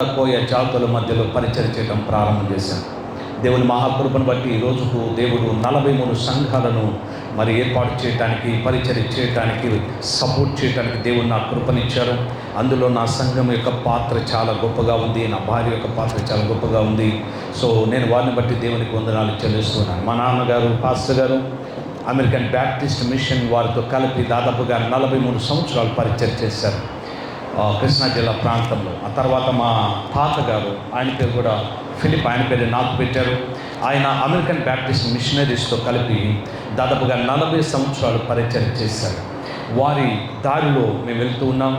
కోయ జాతుల మధ్యలో పరిచయం చేయడం ప్రారంభం చేశాను. దేవుని మహాకృపను బట్టి ఈ రోజుకు దేవుడు 43 సంఘాలను ఏర్పాటు చేయడానికి, పరిచయం చేయడానికి, సపోర్ట్ చేయడానికి దేవుడు నాకు కృపనిచ్చారు. అందులో నా సంఘం యొక్క పాత్ర చాలా గొప్పగా ఉంది, నా భార్య యొక్క పాత్ర చాలా గొప్పగా ఉంది. సో నేను వారిని బట్టి దేవునికి వందనాలు చెల్లిస్తున్నాను. మా నాన్నగారు పాస్టర్ గారు అమెరికన్ బ్యాప్టిస్ట్ మిషన్ వారితో కలిపి దాదాపుగా 43 సంవత్సరాలు పరిచయం చేశారు కృష్ణా జిల్లా ప్రాంతంలో. ఆ తర్వాత మా తాతగారు, ఆయన పేరు కూడా ఫిలిప్, ఆయన పేరు నాకు పెట్టారు. ఆయన అమెరికన్ బ్యాప్టిస్ట్ మిషనరీస్తో కలిపి దాదాపుగా 40 సంవత్సరాలు పరిచయం చేశారు. వారి దారిలో మేము వెళ్తూ ఉన్నాం.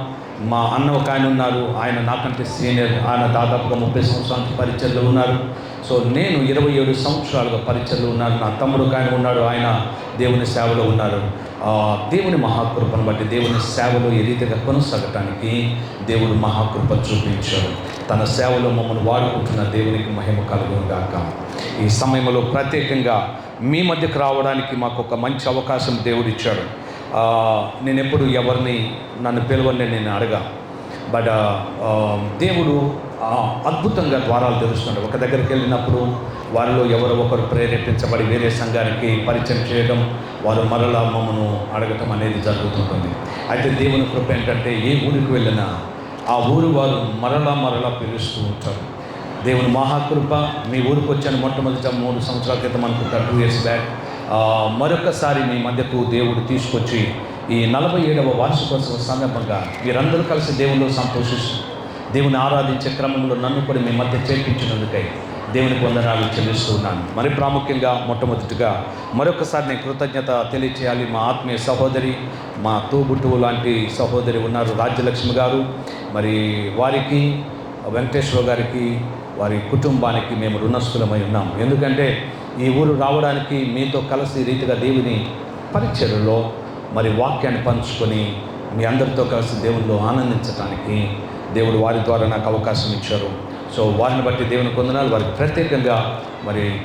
మా అన్న ఒక ఆయన ఉన్నారు, ఆయన నాకంటే సీనియర్, ఆయన దాదాపుగా 30 సంవత్సరాల పరిచయంలో ఉన్నారు. సో నేను 27 సంవత్సరాలుగా పరిచయంలో ఉన్నాను. నా తమ్ముడు ఒక ఆయన ఉన్నాడు, ఆయన దేవుని సేవలో ఉన్నారు. దేవుని మహాకృపను బట్టి దేవుని సేవలో ఏ రీతిగా కొనసాగటానికి దేవుడు మహాకృప చూపించాడు. తన సేవలో మమ్మల్ని వాడుకుంటున్న దేవునికి మహిమ కలుగును గాక. ఈ సమయంలో ప్రత్యేకంగా మీ మధ్యకు రావడానికి మాకు ఒక మంచి అవకాశం దేవుడు ఇచ్చాడు. నేను ఎప్పుడు ఎవరిని నన్ను పిలవని నేను అడగా, బట్ దేవుడు అద్భుతంగా ద్వారాలు తెరుస్తున్నాడు. ఒక దగ్గరికి వెళ్ళినప్పుడు వారిలో ఎవరో ఒకరు ప్రేరేపించబడి వేరే సంఘానికి పరిచయం చేయడం, వారు మరలా మమ్మను అడగటం అనేది జరుగుతుంటుంది. అయితే దేవుని కృప ఏంటంటే ఏ ఊరికి వెళ్ళినా ఆ ఊరు వారు మరలా పిలుస్తూ ఉంటారు. దేవుని మహాకృప. మీ ఊరికి వచ్చాను మొట్టమొదట 3 సంవత్సరాల క్రితం అనుకుంటా, 2 years బ్యాక్. మరొకసారి మీ మధ్యకు దేవుడు తీసుకొచ్చి ఈ 47వ వార్షికోత్సవ సందర్భంగా మీరందరూ కలిసి దేవునిలో సంతోషిస్తూ దేవుని ఆరాధించే క్రమంలో నన్ను కూడా మీ మధ్య చేర్పించినందుకై దేవునికి వందనాలు చెల్లిస్తూ ఉన్నాను. మరి ప్రాముఖ్యంగా మొట్టమొదటిగా మరొకసారి నేను కృతజ్ఞత తెలియచేయాలి. మా ఆత్మీయ సహోదరి, మా తోబుట్టువు లాంటి సహోదరి ఉన్నారు, రాజ్యలక్ష్మి గారు. మరి వారికి, వెంకటేశ్వర గారికి, వారి కుటుంబానికి మేము రుణస్థులమై ఉన్నాం. ఎందుకంటే ఈ ఊరు రావడానికి మీతో కలిసి రీతిగా దేవుని పరిచర్యలో వాక్యాన్ని పంచుకొని మీ అందరితో కలిసి దేవునిలో ఆనందించడానికి దేవుడు వారి ద్వారా నాకు అవకాశం ఇచ్చారు. సో వారిని బట్టి దేవుని వందనాలు. వారికి ప్రత్యేకంగా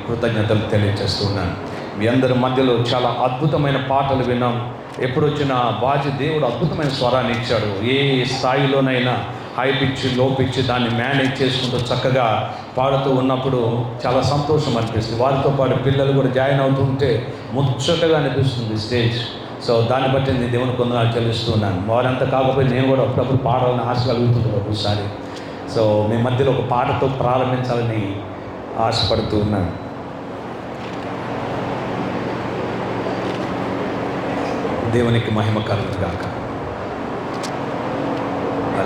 కృతజ్ఞతలు తెలియజేస్తున్నాను. మీ అందరి మధ్యలో చాలా అద్భుతమైన పాటలు విన్నాం. ఎప్పుడు వచ్చినా బాజీ దేవుడు అద్భుతమైన స్వరాన్ని ఇచ్చాడు. ఏ స్థాయిలోనైనా హై పిచ్, లో పిచ్ దాన్ని మేనేజ్ చేసుకుంటూ చక్కగా పాడుతూ ఉన్నప్పుడు చాలా సంతోషం అనిపిస్తుంది. వారితో పాటు పిల్లలు కూడా జాయిన్ అవుతుంటే ముచ్చటగా అనిపిస్తుంది స్టేజ్. సో దాన్ని బట్టి నేను దేవుని వందనాలు చెల్లిస్తున్నాను. వారంతా కాకపోతే నేను కూడా అప్పుడప్పుడు పాడాలని ఆశ కలుగుతుంది ఒకసారి. సో మీ మధ్యలో ఒక పాటతో ప్రారంభించాలని ఆశపడుతూ ఉన్నాను. దేవునికి మహిమ కలుగును గాక.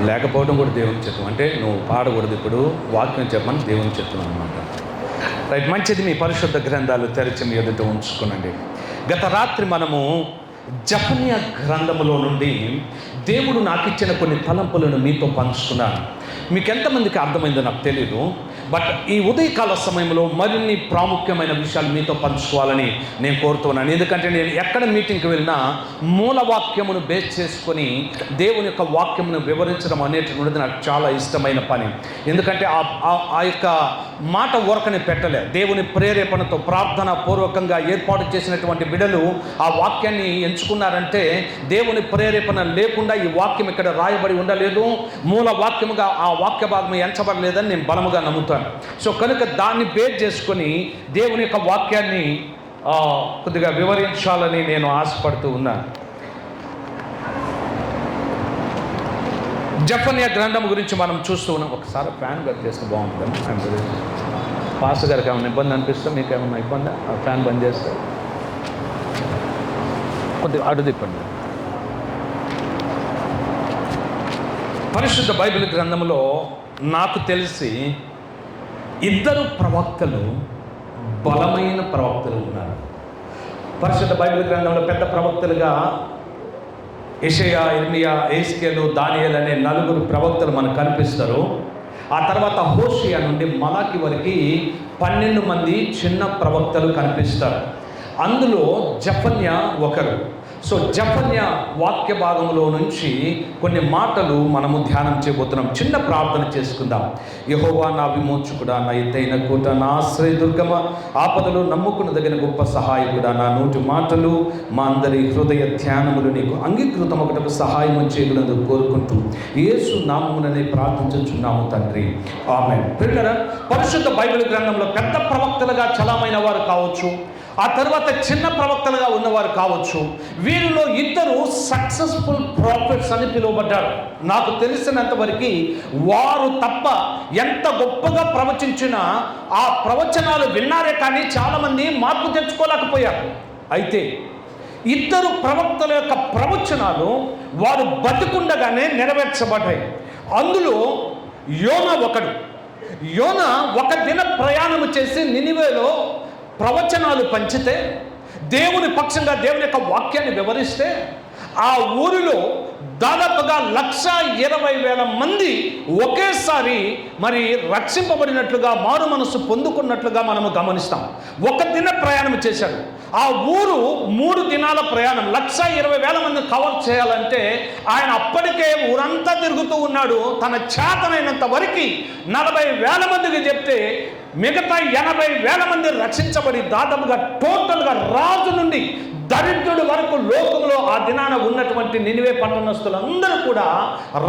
లేకపోవడం కూడా దేవుని చిత్తం. అంటే నువ్వు పాడకూడదు, ఇప్పుడు వాక్యం చెప్పమని దేవుని చిత్తం అనమాట. రైట్, మంచిది. మీ పరిశుద్ధ గ్రంథాలు తెరిచి మీ ఎదుట ఉంచుకునండి. గత రాత్రి మనము జెఫన్యా గ్రంథములో నుండి దేవుడు నాకు ఇచ్చిన కొన్ని తలంపులను మీతో పంచుకున్నాను. మీకు ఎంతమందికి అర్థమైందో నాకు తెలియదు, బట్ ఈ ఉదయకాల సమయంలో మరిన్ని ప్రాముఖ్యమైన విషయాలు మీతో పంచుకోవాలని నేను కోరుతున్నాను. ఎందుకంటే నేను ఎక్కడ మీటింగ్కి వెళ్ళినా మూలవాక్యమును బేస్ చేసుకొని దేవుని యొక్క వాక్యమును వివరించడం అనేటువంటిది నాకు చాలా ఇష్టమైన పని. ఎందుకంటే ఆ యొక్క మాట ఊరకని పెట్టలే. దేవుని ప్రేరేపణతో ప్రార్థన పూర్వకంగా ఏర్పాటు చేసినటువంటి బిడ్డలు ఆ వాక్యాన్ని ఎంచుకున్నారంటే దేవుని ప్రేరేపణ లేకుండా ఈ వాక్యం ఇక్కడ రాయబడి ఉండలేదు. మూల వాక్యముగా ఆ వాక్య భాగం ఎంచబడలేదని నేను బలముగా నమ్ముతాను. సో కనుక దాన్ని బేస్ చేసుకొని దేవుని యొక్క వాక్యాన్ని కొద్దిగా వివరించాలని నేను ఆశపడుతూ ఉన్నాను. జెఫన్యా గ్రంథం గురించి మనం చూస్తూ ఉన్నాం. ఒకసారి ఫ్యాన్ బంద్ చేస్తే బాగుంటుంది. పాస్టర్ గారికి ఏమైనా ఇబ్బంది అనిపిస్తే, మీకు ఏమైనా ఇబ్బంది? ఆ ఫ్యాన్ బంద్ చేస్తే కొద్దిగా అడు తిప్పండి. పరిశుద్ధ బైబిల్ గ్రంథంలో నాకు తెలిసి 2 ప్రవక్తలు, బలమైన ప్రవక్తలు ఉన్నారు. పరిశుద్ధ బైబిల్ గ్రంథంలో పెద్ద ప్రవక్తలుగా యెషయా, ఇర్మియా, ఎహెజ్కేలు, దానియేలు అనే 4 ప్రవక్తలు మనకు కనిపిస్తారు. ఆ తర్వాత హోషేయ నుండి మలాకి వరకు 12 మంది చిన్న ప్రవక్తలు కనిపిస్తారు. అందులో జెఫన్యా ఒకరు. సో జెఫన్యా వాక్య భాగంలో నుంచి కొన్ని మాటలు మనము ధ్యానం చేయబోతున్నాం. చిన్న ప్రార్థన చేసుకుందాం. యెహోవా నా విమోచకుడా, నా ఎత్తైన కోట, నా ఆశ్రయదుర్గమ, ఆపదలో నమ్ముకునదగిన గొప్ప సహాయకుడా, నా నోటి మాటలు మా అందరి హృదయ ధ్యానములు నీకు అంగీకృతమొకటకు సహాయం చేయగలదు కోరుకుంటూ యేసు నామముననే ప్రార్థించుచున్నాము తండ్రి, ఆమేన్. ప్రియులారా, పరిశుద్ధ బైబిల్ గ్రంథంలో పెద్ద ప్రవక్తలుగా చలామైన వారు కావచ్చు, ఆ తర్వాత చిన్న ప్రవక్తలుగా ఉన్నవారు కావచ్చు. వీరిలో ఇద్దరు సక్సెస్ఫుల్ ప్రాఫిట్స్ అని పిలువబడ్డారు. నాకు తెలిసినంతవరకు వారు తప్ప ఎంత గొప్పగా ప్రవచించినా ఆ ప్రవచనాలు విన్నారే కానీ చాలామంది మార్పు తెచ్చుకోలేకపోయారు. అయితే ఇద్దరు ప్రవక్తల యొక్క ప్రవచనాలు వారు బతికుండగానే నెరవేర్చబడ్డాయి. అందులో యోనా ఒకడు. యోనా ఒక దిన ప్రయాణము చేసి నినివేలో ప్రవచనాలు పంచితే, దేవుని పక్షంగా దేవుని యొక్క వాక్యాన్ని వివరిస్తే ఆ ఊరిలో దాదాపుగా 1,20,000 మంది ఒకేసారి మరి రక్షింపబడినట్లుగా, మారు మనసు పొందుకున్నట్లుగా మనము గమనిస్తాం. ఒక దిన ప్రయాణం చేశాడు. ఆ ఊరు 3 దినాల ప్రయాణం. 1,20,000 మంది కవర్ చేయాలంటే ఆయన అప్పటికే ఊరంతా తిరుగుతూ ఉన్నాడు. తన చేతనైనంత వరకు 40,000 మందికి చెప్తే మిగతా 80,000 మంది రక్షించబడి దాదాపుగా టోటల్గా రాజు నుండి దరిద్రుడి వరకు లోకంలో ఆ దినాన ఉన్నటువంటి నినివే పట్టణస్తులందరూ కూడా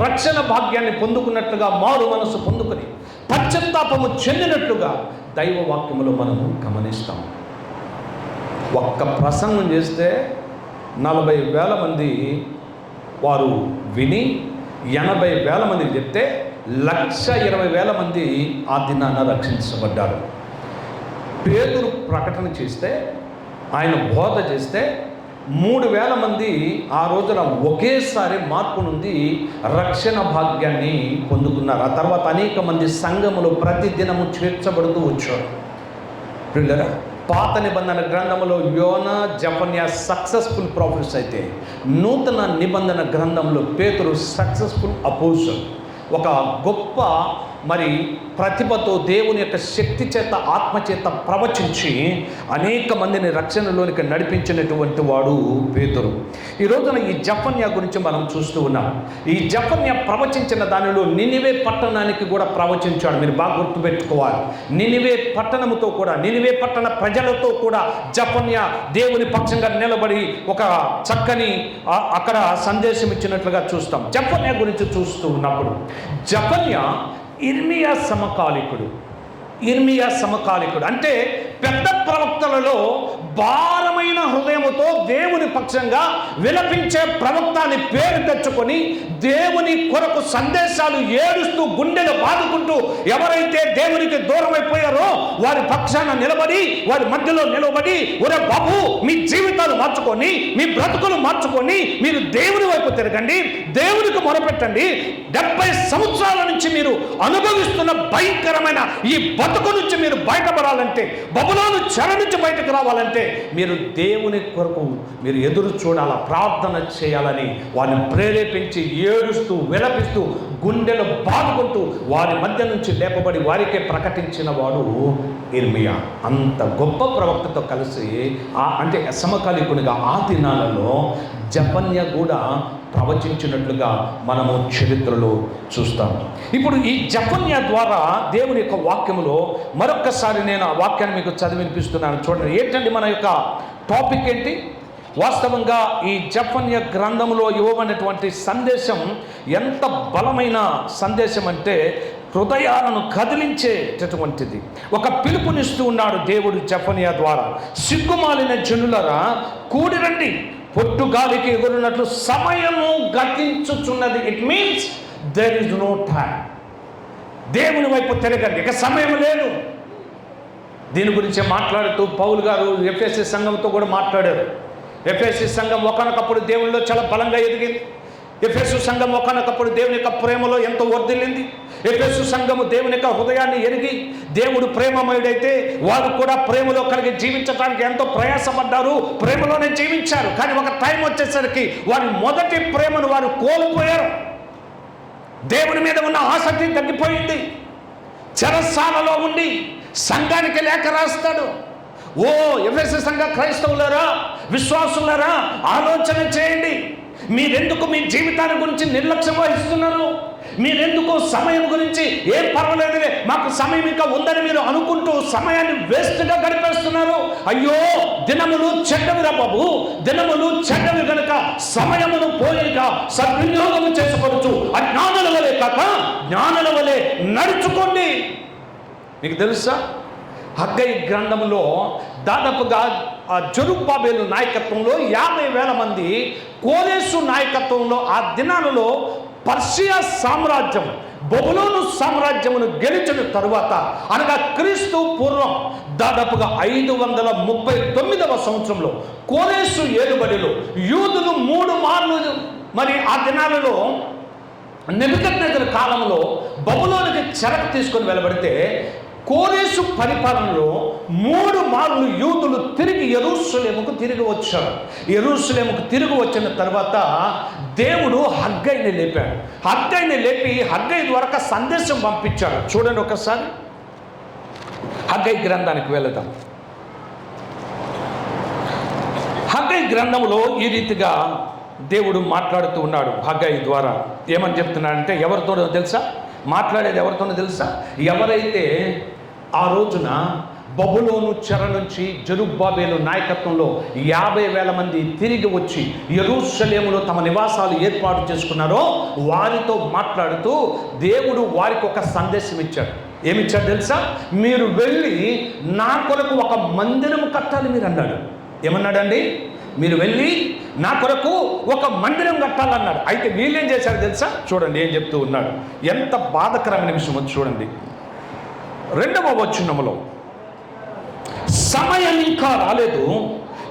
రక్షణ భాగ్యాన్ని పొందుకున్నట్లుగా, మారు మనసు పొందుకుని పశ్చాత్తాపము చెందినట్లుగా దైవ వాక్యములో మనము గమనిస్తాం. ఒక్క ప్రసంగం చేస్తే 40,000 మంది వారు విని 80,000 మందికి చెప్తే 1,20,000 మంది ఆ దినాన రక్షించబడ్డారు. పేతురు ప్రకటన చేస్తే, ఆయన బోధ చేస్తే 3,000 మంది ఆ రోజున ఒకేసారి మార్పు నుండి రక్షణ భాగ్యాన్ని పొందుకున్నారు. ఆ తర్వాత అనేక మంది సంఘములు ప్రతిదినము చేర్చబడుతూ వచ్చారు. పిల్లరా, పాత నిబంధన గ్రంథంలో యోనా, జెఫన్యా సక్సెస్ఫుల్ ప్రాఫిట్స్ అయితే, నూతన నిబంధన గ్రంథంలో పేతురు సక్సెస్ఫుల్ అపోజిషన్. ఒక గొప్ప మరి ప్రతిభతో దేవుని యొక్క శక్తి చేత, ఆత్మ చేత ప్రవచించి అనేక మందిని రక్షణలోనికి నడిపించినటువంటి వాడు పేతురు. ఈ రోజున ఈ జెఫన్యా గురించి మనం చూస్తూ ఉన్నాం. ఈ జెఫన్యా ప్రవచించిన దానిలో నినివే పట్టణానికి కూడా ప్రవచించాడు. మీరు బాగా గుర్తుపెట్టుకోవాలి. నినివే పట్టణముతో కూడా, నినివే పట్టణ ప్రజలతో కూడా జెఫన్యా దేవుని పక్షంగా నిలబడి ఒక చక్కని అక్కడ సందేశం ఇచ్చినట్లుగా చూస్తాం. జెఫన్యా గురించి చూస్తూ ఉన్నప్పుడు జెఫన్యా ఇర్మియా సమకాలికుడు అంటే పెద్ద ప్రవక్తలలో భారమైన హృదయముతో దేవుని పక్షంగా విలపించే ప్రవక్త అని పేరు తెచ్చుకొని దేవుని కొరకు సందేశాలు ఏడుస్తూ గుండెలు బాదుకుంటూ ఎవరైతే దేవునికి దూరం అయిపోయారో వారి పక్షాన నిలబడి, వారి మధ్యలో నిలబడి, ఒరే బాబు, మీ జీవితాలు మార్చుకొని, మీ బ్రతుకులు మార్చుకొని మీరు దేవుని వైపు తిరగండి, దేవునికి మొరపెట్టండి. 70 సంవత్సరాల నుంచి మీరు అనుభవిస్తున్న భయంకరమైన ఈ బతుకు నుంచి మీరు బయటపడాలంటే, బబులోను చెర నుంచి బయటకు రావాలంటే మీరు దేవుని కొరకు మీరు ఎదురు చూడాలా, ప్రార్థన చేయాలని వారిని ప్రేరేపించి ఏడుస్తూ విలపిస్తూ గుండెలు బాదుకుంటూ వారి మధ్య నుంచి లేపబడి వారికే ప్రకటించిన వాడు ఇర్మియా. అంత గొప్ప ప్రవక్తతో కలిసి అంటే సమకాలికునిగా ఆ దినాలలో జెఫన్యా కూడా ప్రవచించినట్లుగా మనము చరిత్రలో చూస్తాం. ఇప్పుడు ఈ జెఫన్యా ద్వారా దేవుని యొక్క వాక్యములో మరొక్కసారి నేను ఆ వాక్యాన్ని మీకు చదివినిపిస్తున్నాను. చూడండి, ఏంటండి మన యొక్క టాపిక్ ఏంటి? వాస్తవంగా ఈ జెఫన్యా గ్రంథంలో ఇవ్వబడినటువంటి సందేశం ఎంత బలమైన సందేశం అంటే హృదయాలను కదిలించేటటువంటిది. ఒక పిలుపునిస్తూ ఉన్నాడు దేవుడు జెఫన్యా ద్వారా. సిగ్గుమాలిన జనులరా కూడిరండి, పొట్టుగాలికి ఎగురున్నట్లు సమయము గతించుచున్నది. It means there is no time. దేవుని వైపు తిరగండి, ఇక సమయం లేదు. దీని గురించి మాట్లాడుతూ పౌలు గారు ఎఫెసీ సంఘంతో కూడా మాట్లాడారు. ఎఫెసీ సంఘం ఒకనొకప్పుడు దేవునిలో చాలా బలంగా ఎదిగింది. ఎఫెసు సంఘం ఒకనొకప్పుడు దేవుని యొక్క ప్రేమలో ఎంతో వర్ధిల్లింది. ఎఫెసు సంఘము దేవుని యొక్క హృదయాన్ని ఎరిగి దేవుడు ప్రేమమయుడైతే వారు కూడా ప్రేమలో కలిగి జీవించడానికి ఎంతో ప్రయాసపడ్డారు, ప్రేమలోనే జీవించారు. కానీ ఒక టైం వచ్చేసరికి వారి మొదటి ప్రేమను వారు కోల్పోయారు. దేవుని మీద ఉన్న ఆసక్తి తగ్గిపోయింది. చెరసాలలో ఉండి సంఘానికి లేఖ రాస్తాడు. ఓ ఎఫెసు సంఘ క్రైస్తవులారా, విశ్వాసులారా, ఆలోచన చేయండి. మీరెందుకు మీ జీవితాన్ని గురించి నిర్లక్ష్యం వహిస్తున్నారు? మీరెందుకు సమయం గురించి ఏం పర్వాలేదులే, మాకు సమయం ఇంకా ఉందని మీరు అనుకుంటూ సమయాన్ని వేస్ట్గా గడిపేస్తున్నారు? అయ్యో, దినములు చెడ్డవిరా బాబు, దినములు చెడ్డవి కనుక సమయమును పోయేక సద్వినియోగము చేసుకోవచ్చు. అజ్ఞానుల వలె కాక జ్ఞానుల వలె నడుచుకోండి. మీకు తెలుసా, హగ్గయి గ్రంథంలో దాదాపుగా జెరుబ్బాబెలు నాయకత్వంలో 50,000 మంది, కోరేసు నాయకత్వంలో ఆ దినాలలో పర్షియా సామ్రాజ్యం బబులోను సామ్రాజ్యమును గెలిచిన తరువాత, అనగా క్రీస్తు పూర్వం దాదాపుగా 539వ సంవత్సరంలో కోరేసు ఏలుబడిలో యూదులు 3 మార్లు మరి ఆ దినాలలో నెబుకద్నెజరు కాలంలో బబులోనికి చెరకు తీసుకొని వెళ్ళబడితే, కోరేసు పరిపాలనలో 3 మార్లు యూదులు తిరిగి యెరూషలేముకు తిరిగి వచ్చారు. యెరూషలేముకు తిరిగి వచ్చిన తర్వాత దేవుడు హగ్గయిని లేపాడు. హగ్గయిని లేపి హగ్గయి ద్వారా సందేశం పంపించాడు. చూడండి ఒకసారి, హగ్గయి గ్రంథానికి వెళదాం. హగ్గయి గ్రంథంలో ఈ రీతిగా దేవుడు మాట్లాడుతూ ఉన్నాడు. హగ్గయి ద్వారా ఏమని చెప్తున్నాడంటే, ఎవరితోనో తెలుసా మాట్లాడేది? ఎవరితోనో తెలుసా? ఎవరైతే ఆ రోజున బబులోను చెర నుంచి జెరుబ్బాబెలు నాయకత్వంలో 50,000 మంది తిరిగి వచ్చి యెరూషలేములో తమ నివాసాలు ఏర్పాటు చేసుకున్నారో వారితో మాట్లాడుతూ దేవుడు వారికి ఒక సందేశం ఇచ్చాడు. ఏమిచ్చాడు తెలుసా? మీరు వెళ్ళి నా కొరకు ఒక మందిరం కట్టాలి మీరు అన్నాడు. ఏమన్నాడండి? మీరు వెళ్ళి నా కొరకు ఒక మందిరం కట్టాలన్నాడు. అయితే వీళ్ళేం చేశారు తెలుసా? చూడండి ఏం చెప్తూ ఉన్నాడు. ఎంత బాధకరమైన విషయం చూడండి. 2వ వచనములో, సమయం ఇంకా రాలేదు,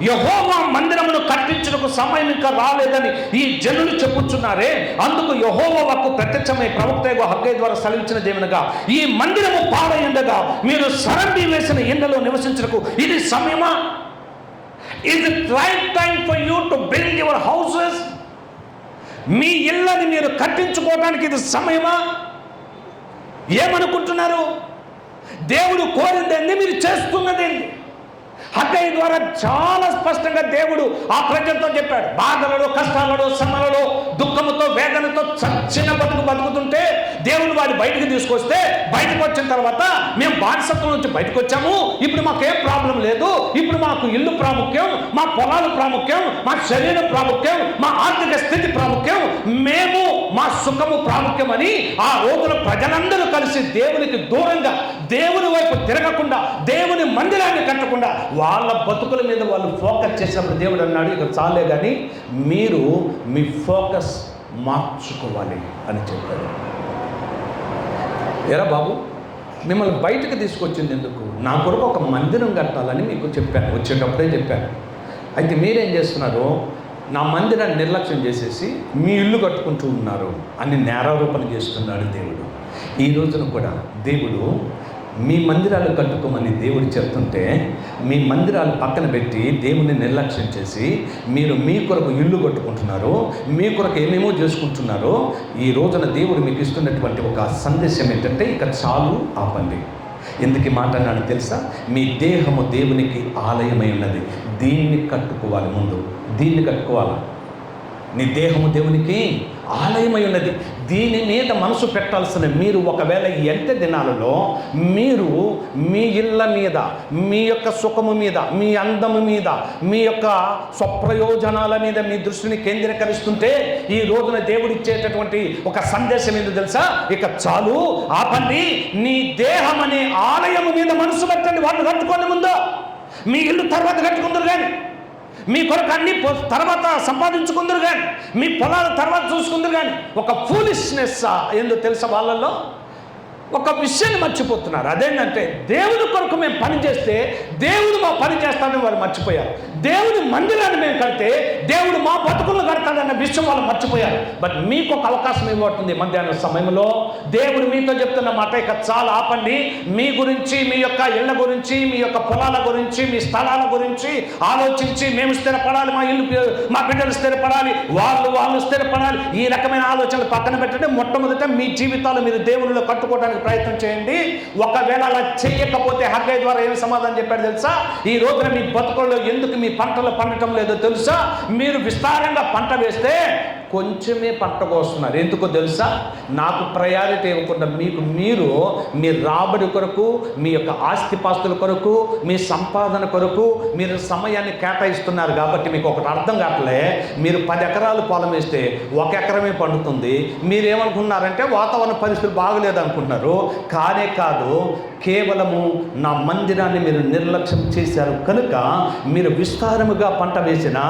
యెహోవా మందిరమును కట్టించుటకు సమయం ఇంకా రాలేదని ఈ జనులు చెప్పుచున్నారే, అందుకు యెహోవా వాక్కు ప్రత్యక్షమై ప్రవక్త హగ్గయి ద్వారా సెలవిచ్చినది ఏమనగా, ఈ మందిరము పాడైండగా మీరు సరంబి వేసిన ఎండలో నివసించుటకు ఇది సమయమా? Is it right time for you to build your houses? మీ ఇళ్ళని మీరు కట్టించుకోవడానికి ఇది సమయమా? ఏమనుకుంటున్నారు? దేవుడు కోరిందేంది, మీరు చేస్తున్నదేంది? హగ్గయి ద్వారా చాలా స్పష్టంగా దేవుడు ఆ ప్రజలతో చెప్పాడు. బాధలలో, కష్టాలలో, శ్రమలలో, దుఃఖముతో, వేదనతో చచ్చిన బతుకుతుంటే దేవుడు వాడిని బయటకు తీసుకొస్తే, బయటకు వచ్చిన తర్వాత మేము బానిసత్వం నుంచి బయటకు వచ్చాము, ఇప్పుడు మాకేం ప్రాబ్లం లేదు, ఇప్పుడు మాకు ఇల్లు ప్రాముఖ్యం, మా పొలాలు ప్రాముఖ్యం, మా శరీరం ప్రాముఖ్యం, మా ఆర్థిక స్థితి ప్రాముఖ్యం, మేము మా సుఖము ప్రాముఖ్యం అని ఆ రోజున ప్రజలందరూ కలిసి దేవునికి దూరంగా, దేవుని వైపు తిరగకుండా, దేవుని మందిరాన్ని కట్టకుండా వాళ్ళ బతుకుల మీద వాళ్ళు ఫోకస్ చేసినప్పుడు దేవుడు అన్నాడు, ఇక చాలే కానీ మీరు మీ ఫోకస్ మార్చుకోవాలి అని చెప్పాడు. ఎరా బాబు, మిమ్మల్ని బయటకు తీసుకొచ్చింది ఎందుకు? నా కొరకు ఒక మందిరం కట్టాలని మీకు చెప్పాను, వచ్చేటప్పుడే చెప్పాను. అయితే మీరేం చేస్తున్నారు? నా మందిరాన్ని నిర్లక్ష్యం చేసేసి మీ ఇల్లు కట్టుకుంటూ ఉన్నారు అని నేరారోపణ చేస్తున్నాడు దేవుడు. ఈ రోజున కూడా దేవుడు మీ మందిరాలు కట్టుకోమని దేవుడు చెప్తుంటే, మీ మందిరాలు పక్కన పెట్టి దేవుని నిర్లక్ష్యం చేసి మీరు మీ కొరకు ఇల్లు కట్టుకుంటున్నారు, మీ కొరకు ఏమేమో చేసుకుంటున్నారో, ఈ రోజున దేవుడు మీకు ఇస్తున్నటువంటి ఒక సందేశం ఏంటంటే, ఇక చాలు, ఆపండి. ఎందుకు మాట అన్నాడు తెలుసా? మీ దేహము దేవునికి ఆలయమై ఉన్నది, దీన్ని కట్టుకోవాలి. ముందు దీన్ని కట్టుకోవాలి. నీ దేహము దేవునికి ఆలయమై ఉన్నది, దీని మీద మనసు పెట్టాల్సిన మీరు ఒకవేళ ఎంత దినాలలో మీరు మీ ఇళ్ళ మీద, మీ యొక్క సుఖము మీద, మీ అందము మీద, మీ యొక్క స్వప్రయోజనాల మీద మీ దృష్టిని కేంద్రీకరిస్తుంటే, ఈ రోజున దేవుడు ఇచ్చేటటువంటి ఒక సందేశం ఏంటో తెలుసా? ఇక చాలు, ఆపండి. నీ దేహం అనే ఆలయము మీద మనసు పెట్టండి. వాళ్ళు కట్టుకోండి, ముందు మీ ఇల్లు తర్వాత కట్టుకుందరు కానీ, మీ కొరకు అన్ని తర్వాత సంపాదించుకుందరు కానీ, మీ పొలాల తర్వాత చూసుకుందరు కానీ. ఒక ఫూలిష్నెస్ ఏందో తెలుసా? వాళ్ళల్లో ఒక విషయాన్ని మర్చిపోతున్నారు. అదేంటంటే, దేవుని కొరకు మేము పని చేస్తే దేవుడు మా పని చేస్తాడని వాళ్ళు మర్చిపోయారు. దేవుని మందిరాన్ని మేము కడితే దేవుడు మా బతుకులను కడతాడన్న విషయం వాళ్ళు మర్చిపోయారు. బట్ మీకు ఒక అవకాశం ఇవ్వబడుతుంది మధ్యాహ్నం సమయంలో. దేవుడు మీతో చెప్తున్న మాట, ఇక చాలా ఆపండి. మీ గురించి, మీ యొక్క ఇళ్ళ గురించి, మీ యొక్క పొలాల గురించి, మీ స్థలాల గురించి ఆలోచించి మేము స్థిరపడాలి, మా ఇల్లు, మా బిడ్డలు స్థిరపడాలి, వాళ్ళు స్థిరపడాలి, ఈ రకమైన ఆలోచనలు పక్కన పెట్టండి. మొట్టమొదట మీ జీవితాలు మీరు దేవునిలో కట్టుకోవడానికి చేయడానికి ప్రయత్నం చేయండి. ఒకవేళ అలా చేయకపోతే హగ్గై ద్వారా ఏమి సమాధానం చెప్పాడు తెలుసా? ఈ రోజున మీ బతుకుల్లో ఎందుకు మీ పంటలు పండటం లేదో తెలుసా? మీరు విస్తారంగా పంట వేస్తే కొంచెమే పంట కోస్తున్నారు. ఎందుకో తెలుసా? నాకు ప్రయారిటీ ఇవ్వకుండా మీరు మీ రాబడి కొరకు, మీ యొక్క ఆస్తిపాస్తుల కొరకు, మీ సంపాదన కొరకు మీరు సమయాన్ని కేటాయిస్తున్నారు. కాబట్టి మీకు ఒకటి అర్థం కావట్లే. మీరు 10 ఎకరాలు పొలం వేస్తే 1 ఎకరమే పండుతుంది. మీరేమనుకున్నారంటే వాతావరణ పరిస్థితులు బాగలేదు అనుకుంటున్నారు. కానే కాదు, కేవలము నా మందిరాన్ని మీరు నిర్లక్ష్యం చేశారు కనుక మీరు విస్తారముగా పంట వేసినా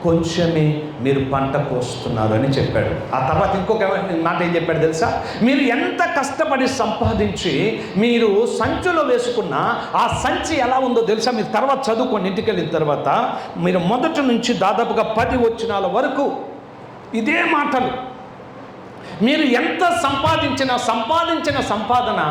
కొంచెమే మీరు పంట కోస్తున్నారు అని చెప్పాడు. ఆ తర్వాత ఇంకొక మాట ఏం చెప్పాడు తెలుసా? మీరు ఎంత కష్టపడి సంపాదించి మీరు సంచిలో వేసుకున్న ఆ సంచి ఎలా ఉందో తెలుసా? మీరు తర్వాత చదువుకోండి, ఇంటికి వెళ్ళిన తర్వాత మీరు మొదటి నుంచి దాదాపుగా 10 వచనాల వరకు ఇదే మాటలు. మీరు ఎంత సంపాదించిన సంపాదన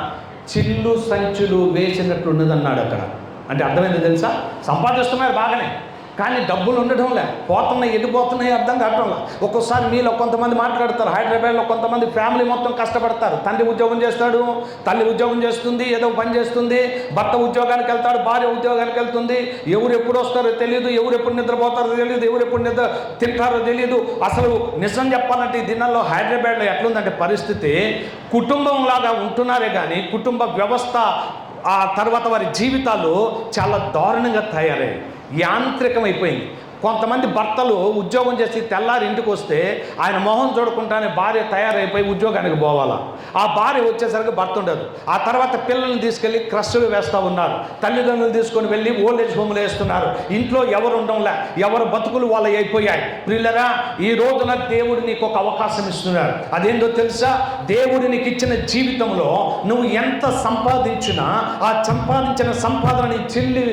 చిల్లు సంచులు వేసినట్లున్నదన్నాడు అక్కడ. అంటే అర్థమైంది తెలుసా? సంపాదిస్తున్నారు బాగానే, కానీ డబ్బులు ఉండడంలే, పోతున్నాయి, ఎడిపోతున్నాయి, అర్థం కావడంలే. ఒక్కోసారి మీలో కొంతమంది మాట్లాడతారు, హైదరాబాద్లో కొంతమంది ఫ్యామిలీ మొత్తం కష్టపడతారు. తండ్రి ఉద్యోగం చేస్తాడు, తల్లి ఉద్యోగం చేస్తుంది, ఏదో పని చేస్తుంది, భర్త ఉద్యోగానికి వెళ్తాడు, భార్య ఉద్యోగానికి వెళ్తుంది. ఎవరు ఎప్పుడు వస్తారో తెలియదు, ఎవరు ఎప్పుడు నిద్రపోతారో తెలియదు, ఎవరు ఎప్పుడు తింటారో తెలియదు. అసలు నిజం చెప్పాలంటే ఈ దినాల్లో హైదరాబాద్లో ఎట్లుందంటే పరిస్థితి, కుటుంబంలాగా ఉంటున్నారే కానీ కుటుంబ వ్యవస్థ ఆ తర్వాత వారి జీవితాలు చాలా దారుణంగా తయారయ్యాయి, యాంత్రికమైపోయింది. కొంతమంది భర్తలు ఉద్యోగం చేసి తెల్లారి ఇంటికి వస్తే ఆయన మొహం చూడకుండానే భార్య తయారైపోయి ఉద్యోగానికి పోవాలా. ఆ భార్య వచ్చేసరికి భర్త ఉండదు. ఆ తర్వాత పిల్లల్ని తీసుకెళ్ళి క్రష్లు వేస్తూ ఉన్నారు, తల్లిదండ్రులు తీసుకొని వెళ్ళి ఓల్డేజ్ హోమ్లు వేస్తున్నారు. ఇంట్లో ఎవరు ఉండడంలే, ఎవరు బతుకులు వాళ్ళు అయిపోయాయి. ప్రియులరా, ఈ రోజున దేవుడు నీకు ఒక అవకాశం ఇస్తున్నాడు. అదేంటో తెలుసా? దేవుడు నీకు ఇచ్చిన జీవితంలో నువ్వు ఎంత సంపాదించినా ఆ సంపాదించిన సంపాదనని చెల్లి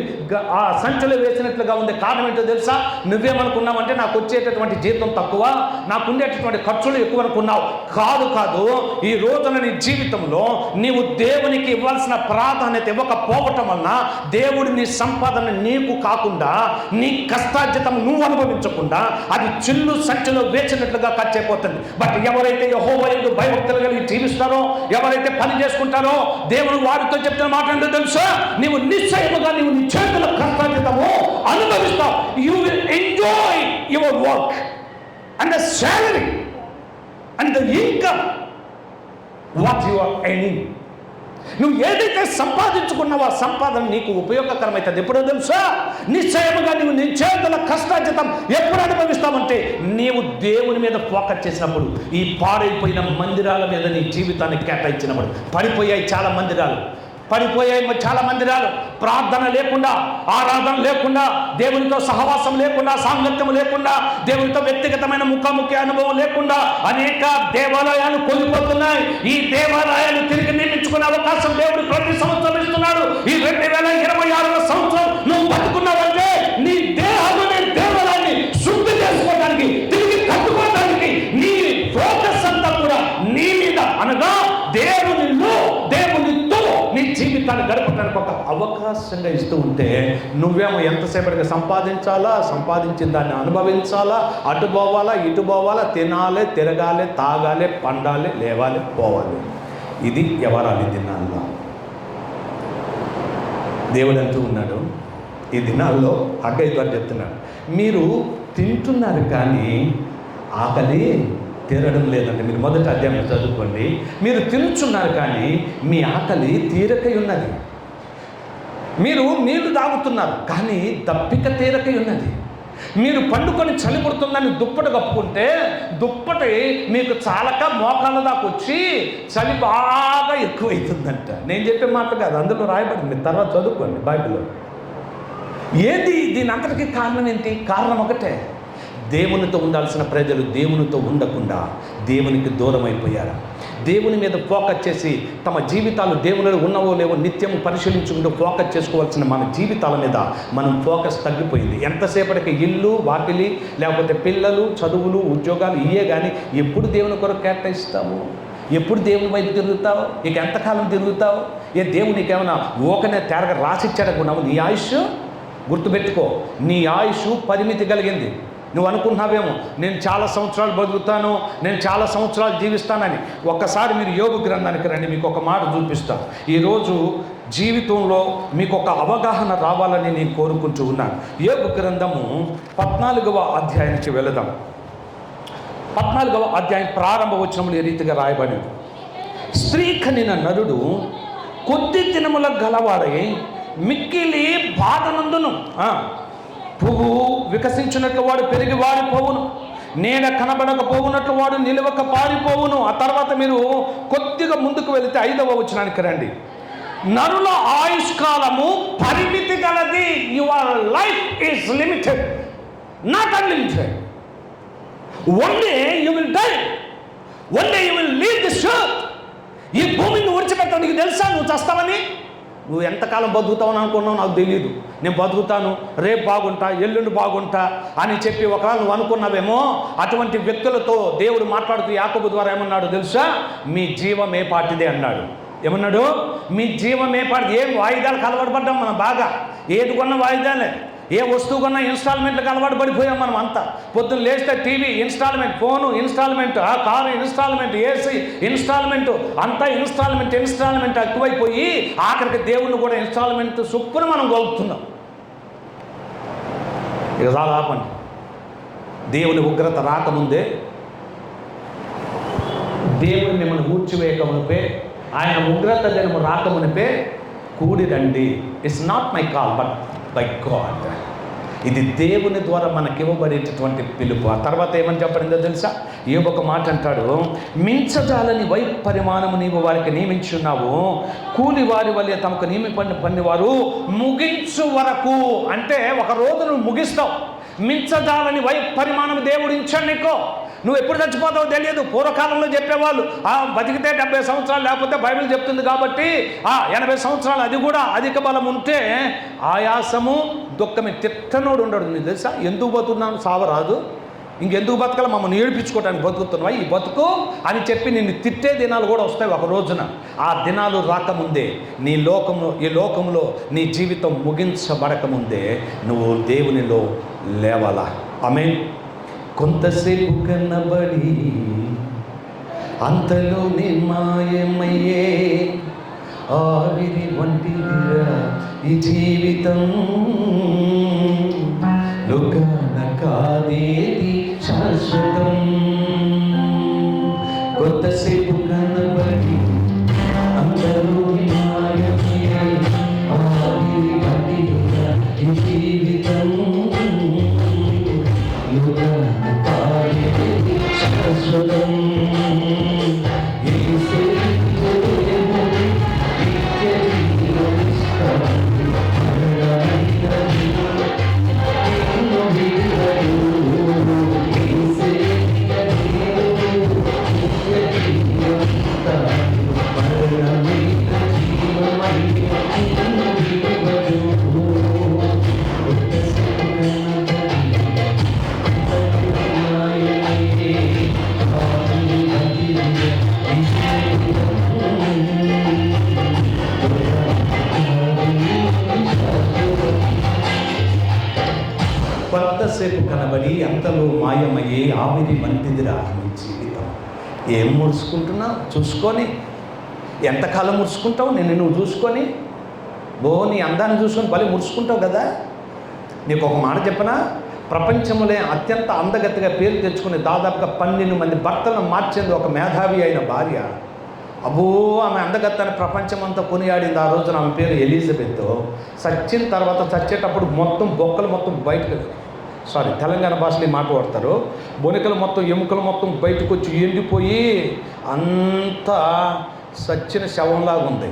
ఆ సంచులు వేసినట్లుగా ఉంది. కారణం ఏంటో తెలుసా? నువ్వేమనుకున్నావంటే నాకు వచ్చేటటువంటి జీతం తక్కువ, నాకు ఉండేటటువంటి ఖర్చులు ఎక్కువ అనుకున్నావు. కాదు. ఈ రోజున నీ జీవితంలో నీవు దేవునికి ఇవ్వాల్సిన ప్రాధాన్యత ఇవ్వకపోవటం వలన దేవుడు నీ సంపాదన నీకు కాకుండా, నీ కష్టార్జితం నువ్వు అనుభవించకుండా అది చిల్లు సంచిలో వేసినట్లుగా ఖర్చయిపోతుంది. బట్ ఎవరైతే యెహోవా యందు భయభక్తులు కలిగి జీవిస్తారో, ఎవరైతే పని చేసుకుంటారో, దేవుడు వారితో చెప్తున్న మాట ఏంటో తెలుసా? నీవు నిశ్చయముగా నీవు నీ చేతుల కష్టార్జితము అనుభవిస్తావు. You will enjoy your work and the salary and the income what you are earning. నువ్వు ఏదైతే సంపాదించుకున్నావో ఆ సంపాదన నీకు ఉపయోగకరమవుతుంది. ఎప్పుడో తెలుసా? నిశ్చయముగా నువ్వు నీ చేతుల కష్టార్జితం ఎప్పుడు అనుభవిస్తావంటే నీవు దేవుని మీద ఫోకస్ చేసినప్పుడు, ఈ పాడైపోయిన మందిరాల మీద నీ జీవితాన్ని కేటాయించినప్పుడు. పడిపోయాయి చాలా మందిరాలు, ప్రార్థన లేకుండా, ఆరాధన లేకుండా, దేవునితో సహవాసం లేకుండా, సాంగత్యం లేకుండా, దేవునితో వ్యక్తిగతమైన ముఖాముఖి అనుభవం లేకుండా అనేక దేవాలయాలు కోల్పోతున్నాయి. ఈ దేవాలయాలు తిరిగి నిర్మించుకునే అవకాశం దేవుడు ప్రతి సంవత్సరం ఇస్తున్నాడు. ఈ 2026వ సంవత్సరం నువ్వు బతుకున్నావంటే నీ దేహాన్ని, దేవాలయాన్ని శుద్ధి చేసుకోవడానికి, తిరిగి కట్టుకోవడానికి నీ ఫోకస్ అంతా కూడా నీ మీద, అనగా దేవునితో నీ జీవితాన్ని గడపడానికి ఒక అవకాశంగా ఇస్తూ ఉంటే నువ్వేమో ఎంతసేపటిగా సంపాదించాలా, సంపాదించిన దాన్ని అనుభవించాలా, అటు పోవాలా, ఇటు పోవాలా, తినాలి, తిరగాలి, తాగాలి, పండాలి, లేవాలి, పోవాలి. ఇది ఎవరాలి దినాల్లో. దేవుడు అంటూ ఉన్నాడు, ఈ దినాల్లో హగ్గై ద్వారా చెప్తున్నాడు, మీరు తింటున్నారు కానీ ఆకలి తీరడం లేదండి. మీరు మొదటి అధ్యాయం చదువుకోండి. మీరు తినుచున్నారు కానీ మీ ఆకలి తీరకై ఉన్నది. మీరు నీళ్లు తాగుతున్నారు కానీ దప్పిక తీరకై ఉన్నది. మీరు పండుకొని చలి పుడుతుందని దుప్పటి కప్పుకుంటే దుప్పటి మీకు చాలక మోకాళ్ళ దాకా వచ్చి చలి బాగా ఎక్కువైతుందంట. నేను చెప్పే మాట కాదు, అందులో రాయబడింది, తర్వాత చదువుకోండి బైబిల్లో. దీని అంతటికీ కారణం ఏంటి? కారణం ఒకటే, దేవునితో ఉండాల్సిన ప్రజలు దేవునితో ఉండకుండా దేవునికి దూరం అయిపోయారు. దేవుని మీద ఫోకస్ చేసి తమ జీవితాలు దేవునిలో ఉన్నవో లేవో నిత్యము పరిశీలించుకుంటూ ఫోకస్ చేసుకోవాల్సిన మన జీవితాల మీద మనం ఫోకస్ తగ్గిపోయింది. ఎంతసేపటికి ఇల్లు, వాకిలి, లేకపోతే పిల్లలు, చదువులు, ఉద్యోగాలు ఇవే కానీ ఎప్పుడు దేవుని కొరకు కేటాయిస్తాము? ఎప్పుడు దేవుని వైపు తిరుగుతావు? ఇక ఎంతకాలం తిరుగుతావు? దేవునికి ఏమైనా ఓకనే తేరగా రాసిచ్చాడనుకున్నావు? నీ ఆయుష్ గుర్తుపెట్టుకో, నీ ఆయుష్ పరిమితి కలిగింది. నువ్వు అనుకుంటున్నావేమో నేను చాలా సంవత్సరాలు బతుకుతాను, నేను చాలా సంవత్సరాలు జీవిస్తానని. ఒక్కసారి మీరు యోబు గ్రంథానికి రండి, మీకు ఒక మాట చూపిస్తాను. ఈరోజు జీవితంలో మీకు ఒక అవగాహన రావాలని నేను కోరుకుంటూ ఉన్నాను. యోబు గ్రంథము 14వ అధ్యాయానికి వెళదాం. 14వ అధ్యాయం ప్రారంభ వచనములు ఈ రీతిగా రాయబడింది. స్త్రీ కనిన నరుడు కొద్ది దినముల గలవాడై మిక్కిలి బాధనందును. పువ్వు వికసించినట్లు వాడు పెరిగి వాడిపోవును, నీడ కనబడకపోవునట్లు వాడు నిలవక పారిపోవును. ఆ తర్వాత మీరు కొద్దిగా ముందుకు వెళితే 5వ వచనానికి రండి. నరుల ఆయుష్కాలము పరిమితి గలది. Your life is limited, not unlimited. One day you will die, one day you will leave this earth. ఈ భూమిని విడిచిపెట్టావు. నీకు తెలుసా నువ్వు చస్తావని? నువ్వు ఎంతకాలం బతుకుతావని అనుకున్నావు నాకు తెలియదు. నేను బతుకుతాను, రేపు బాగుంటా, ఎల్లుండి బాగుంటా అని చెప్పి ఒకవేళ నువ్వు అనుకున్నావేమో. అటువంటి వ్యక్తులతో దేవుడు మాట్లాడుతూ యాకోబు ద్వారా ఏమన్నాడు తెలుసా? మీ జీవం ఏ పాటిదే అన్నాడు. ఏమన్నాడు? మీ జీవం ఏ పాటిది. ఏం వాయిదాలకు అలవాటు పడ్డాం మనం బాగా. ఏది కొన్నా వాయిదాలే, ఏ వస్తువు కొన్నా ఇన్స్టాల్మెంట్లకు అలవాటు పడిపోయాం మనం అంతా. పొద్దున్న లేస్తే టీవీ ఇన్స్టాల్మెంట్, ఫోను ఇన్స్టాల్మెంట్, ఆ కారు ఇన్స్టాల్మెంట్, ఏసీ ఇన్స్టాల్మెంట్, అంతా ఇన్స్టాల్మెంట్ ఎక్కువైపోయి ఆఖరికి దేవుణ్ణి కూడా ఇన్స్టాల్మెంట్ చొప్పున మనం గొలుపుతున్నాం. ఇక చాలా ఆపండి. దేవుని ఉగ్రత రాకముందే, దేవుని మిమ్మల్ని ఊడ్చివేయకమునిపే, ఆయన ఉగ్రత దినము రాకమునిపే కూడి రండి. It's not my call but by God. ఇది దేవుని ద్వారా మనకి ఇవ్వబడేటటువంటి పిలుపు. ఆ తర్వాత ఏమని చెప్పడిందో తెలుసా? యోబు ఒక మాట అంటాడు, మించజాలని పరిమాణము నీవు వారికి నియమించున్నావు, కూలి వారి వల్లే తమకు నియమిపడిన వారు ముగించు వరకు. అంటే ఒక రోజు నువ్వు ముగిస్తావు. మించజాలని పరిమాణం దేవుడు ఇచ్చాడు నీకు. నువ్వు ఎప్పుడు చచ్చిపోతావో తెలియదు. పూర్వకాలంలో చెప్పేవాళ్ళు బతికితే 70 సంవత్సరాలు, లేకపోతే బైబిల్ చెప్తుంది కాబట్టి 80 సంవత్సరాలు, అది కూడా అధిక బలం ఉంటే ఆయాసము దుఃఖమే. తిట్టనోడు ఉండడు. నీకు తెలుసా? ఎందుకు బతుకున్నాను? సావరాదు, ఇంకెందుకు బతకాలి? మమ్మల్ని ఏడిపించుకోవడానికి బతుకుతున్నావా ఈ బతుకు అని చెప్పి నిన్ను తిట్టే దినాలు కూడా వస్తాయి ఒక రోజున. ఆ దినాలు రాకముందే ఈ లోకంలో నీ జీవితం ముగించబడకముందే నువ్వు దేవునిలో లేవాలా. ఆమేన్. కొంతసేపు కనబడి అంతలోనే మాయమయ్యే ఆవిరి వంటిదిరా ఈ జీవితం, లోకాన కాదేది శాశ్వతం. కొంతసేపు కనబడి అంతలోనే మాయమయ్యే ఆవిరి వంటిదిరా ఈ జీవితం, శాశ్వతం. కొంతసేపు కనబడి అంతలో మాయమయ్యే ఆవిరి వంటిదిరా నీ జీవితం. ఏం ముడుచుకుంటున్నావు చూసుకొని? ఎంతకాలం ముడుచుకుంటావు? నువ్వు చూసుకొని నీ అందాన్ని చూసుకొని భలే ముడుచుకుంటావు కదా. నీకు ఒక మాట చెప్పనా? ప్రపంచంలో అత్యంత అందగతిగా పేరు తెచ్చుకుని దాదాపుగా 12 మంది భర్తలను మార్చేది ఒక మేధావి అయిన భార్య. ఆమె అందగత్తని ప్రపంచమంతా కొనియాడింది. ఆ రోజున ఆమె పేరు ఎలిజబెత్. చచ్చిన తర్వాత చచ్చేటప్పుడు బొక్కలు మొత్తం బయటకు, తెలంగాణ భాషలో మాట వాడతారు, బొనికలు మొత్తం, ఎముకలు మొత్తం బయటకు వచ్చి ఎండిపోయి అంతా చచ్చిన శవంలాగా ఉంది.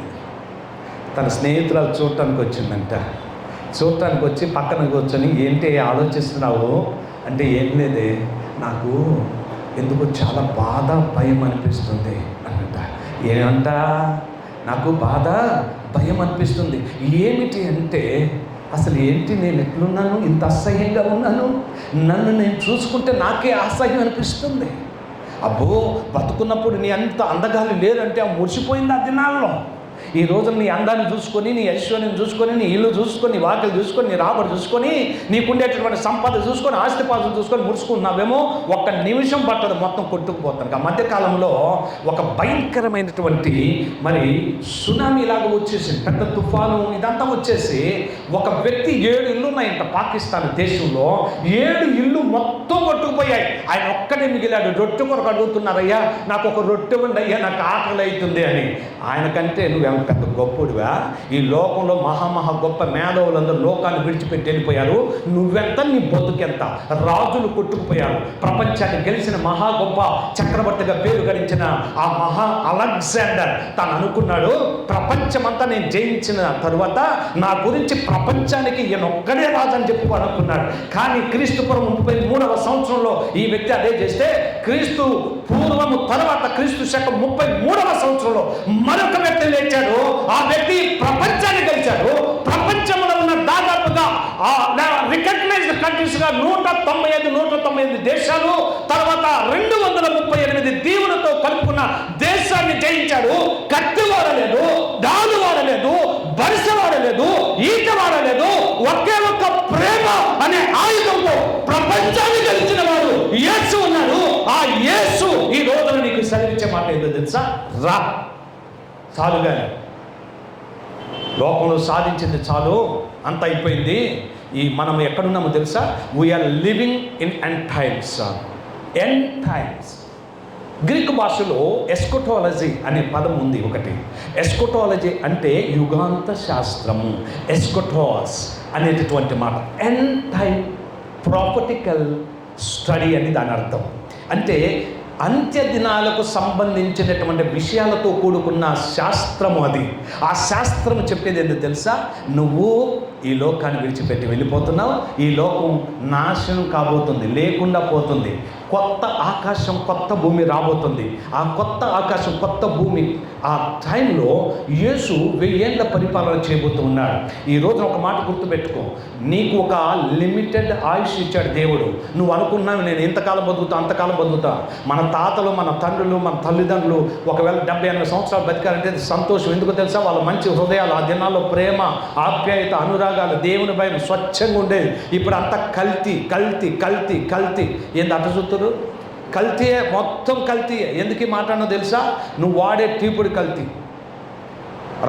తన స్నేహితురాలు చూడటానికి వచ్చిందంట. చూడటానికి వచ్చి పక్కన కూర్చొని, ఏంటి ఆలోచిస్తున్నావు అంటే, ఏం లేదే, నాకు ఎందుకు చాలా బాధ, భయం అనిపిస్తుంది అన్నట. ఏమంట? నాకు బాధ, భయం అనిపిస్తుంది. ఏమిటి అంటే, అసలు ఏంటి, నేను ఎట్లున్నాను, ఇంత అసహ్యంగా ఉన్నాను, నన్ను నేను చూసుకుంటే నాకే అసహ్యం అనిపిస్తుంది. బతుకున్నప్పుడు నీ అంత అందగాలి లేదంటే మురిసిపోయింది ఆ దినాల్లో. ఈ రోజు నీ అందాన్ని చూసుకొని, నీ ఐశ్వర్యం చూసుకొని, నీ ఇల్లు చూసుకొని, నీ వాకిలు చూసుకొని, నీ రాబడి చూసుకొని, నీకుండేటటువంటి సంపద చూసుకొని, ఆస్తిపాస్తులు చూసుకొని ముడుచుకున్నావేమో, ఒక్క నిమిషం పట్టదు, మొత్తం కొట్టుకుపోతాను. ఆ మధ్యకాలంలో ఒక భయంకరమైనటువంటి మరి సునామీ లాగా వచ్చేసి, పెద్ద తుఫాను ఇదంతా వచ్చేసి, ఒక వ్యక్తి 7 ఇల్లు ఉన్నాయంట పాకిస్తాన్ దేశంలో. 7 ఇల్లు మొత్తం కొట్టుకుపోయాయి. ఆయన ఒక్కడే మిగిలాడు. రొట్టె కొరకు అడుగుతున్నారయ్యా, నాకు ఒక రొట్టె ఉండి అయ్యా, నాకు ఆకలి అవుతుంది అని. ఆయనకంటే నువ్వేమో పెద్ద గొప్పడువా? ఈ లోకంలో మహా గొప్ప మేధావులందరూ లోకాన్ని విడిచిపెట్టి వెళ్ళిపోయారు. నువ్వెంత, నీ బతుకెంత? రాజులు కొట్టుకుపోయారు. ప్రపంచాన్ని గెలిచిన మహా గొప్ప చక్రవర్తిగా పేరు గడించిన ఆ మహా అలెగ్జాండర్ తను అనుకున్నాడు, ప్రపంచమంతా నేను జయించిన తరువాత నా గురించి ప్రపంచానికి ఈయనొక్కడే రాజు అని చెప్పుకోవాలనుకున్నాడు. కానీ క్రీస్తుపురం 33వ సంవత్సరంలో ఈ వ్యక్తి అదే చేస్తే, క్రీస్తు పూర్వము తర్వాత క్రీస్తు శకం 33వ సంవత్సరంలో మరొక వ్యక్తి లేచాడు. ఆ వ్యక్తి ప్రపంచాన్ని గెలిచాడు. ప్రపంచంలో ఉన్న దాదాపుగా రికగ్నైజ్డ్ కంట్రీస్గా 195 దేశాలు, తర్వాత 238 దీవులతో కలుపుకున్న దేశాన్ని జయించాడు. కత్తి వాడలేదు, డాలు వాడలేదు, బరిస వాడలేదు, ఈట వాడలేదు. ఒకే ఒక్క ప్రేమ అనే ఆయుధంతో ప్రపంచాన్ని గెలిచిన వాడు యేసు ఉన్నాడు. ఆ యేసు ఈ రోజున నీకు సెలవిచ్చే మాట ఏంటో తెలుసా? రా, చాలుగా, లోకంలో సాధించింది చాలు, అంత అయిపోయింది. మనం ఎక్కడున్నామో తెలుసా? We are living in end times. End times గ్రీకు భాషలో ఎస్కోటాలజీ అనే పదం ఉంది ఒకటి. ఎస్కోటాలజీ అంటే యుగాంత శాస్త్రము. ఎస్కోటాస్ అనేటటువంటి మాట. ఎండ్ టైమ్ ప్రాపర్టికల్ స్టడీ అని దాని అర్థం. అంటే అంత్య దినాలకు సంబంధించినటువంటి విషయాలతో కూడుకున్న శాస్త్రము అది. ఆ శాస్త్రము చెప్పేది ఏంటో తెలుసా? నువ్వు ఈ లోకాన్ని విడిచిపెట్టి వెళ్ళిపోతున్నావు. ఈ లోకం నాశనం కాబోతుంది, లేకుండా పోతుంది. కొత్త ఆకాశం, కొత్త భూమి రాబోతుంది. ఆ కొత్త ఆకాశం, కొత్త భూమి, ఆ టైంలో యేసు 1000 ఏళ్ల పరిపాలన చేయబోతూ ఉన్నాడు. ఈ రోజున ఒక మాట గుర్తుపెట్టుకో, నీకు ఒక లిమిటెడ్ ఆయుష్ ఇచ్చాడు దేవుడు. నువ్వు అనుకున్నావు నేను ఇంతకాలం బతుకుతా, అంతకాలం బతుకుతా. మన తాతలు, మన తండ్రులు, మన తల్లిదండ్రులు ఒకవేళ 70-80 సంవత్సరాలు బతికారంటే సంతోషం. ఎందుకు తెలుసా? వాళ్ళ మంచి హృదయాలు, ఆ దినాల్లో ప్రేమ, ఆప్యాయత, అనురాగాలు, దేవుని భయం స్వచ్ఛంగా ఉండేది. ఇప్పుడు అంతా కల్తీ కల్తీ కల్తీ కల్తీ. ఏంది అటు చూస్తారు? కల్తీయే, మొత్తం కల్తీయే. ఎందుకు ఈ మాట అన్నో తెలుసా? నువ్వు వాడే టీపుడు కల్తీ.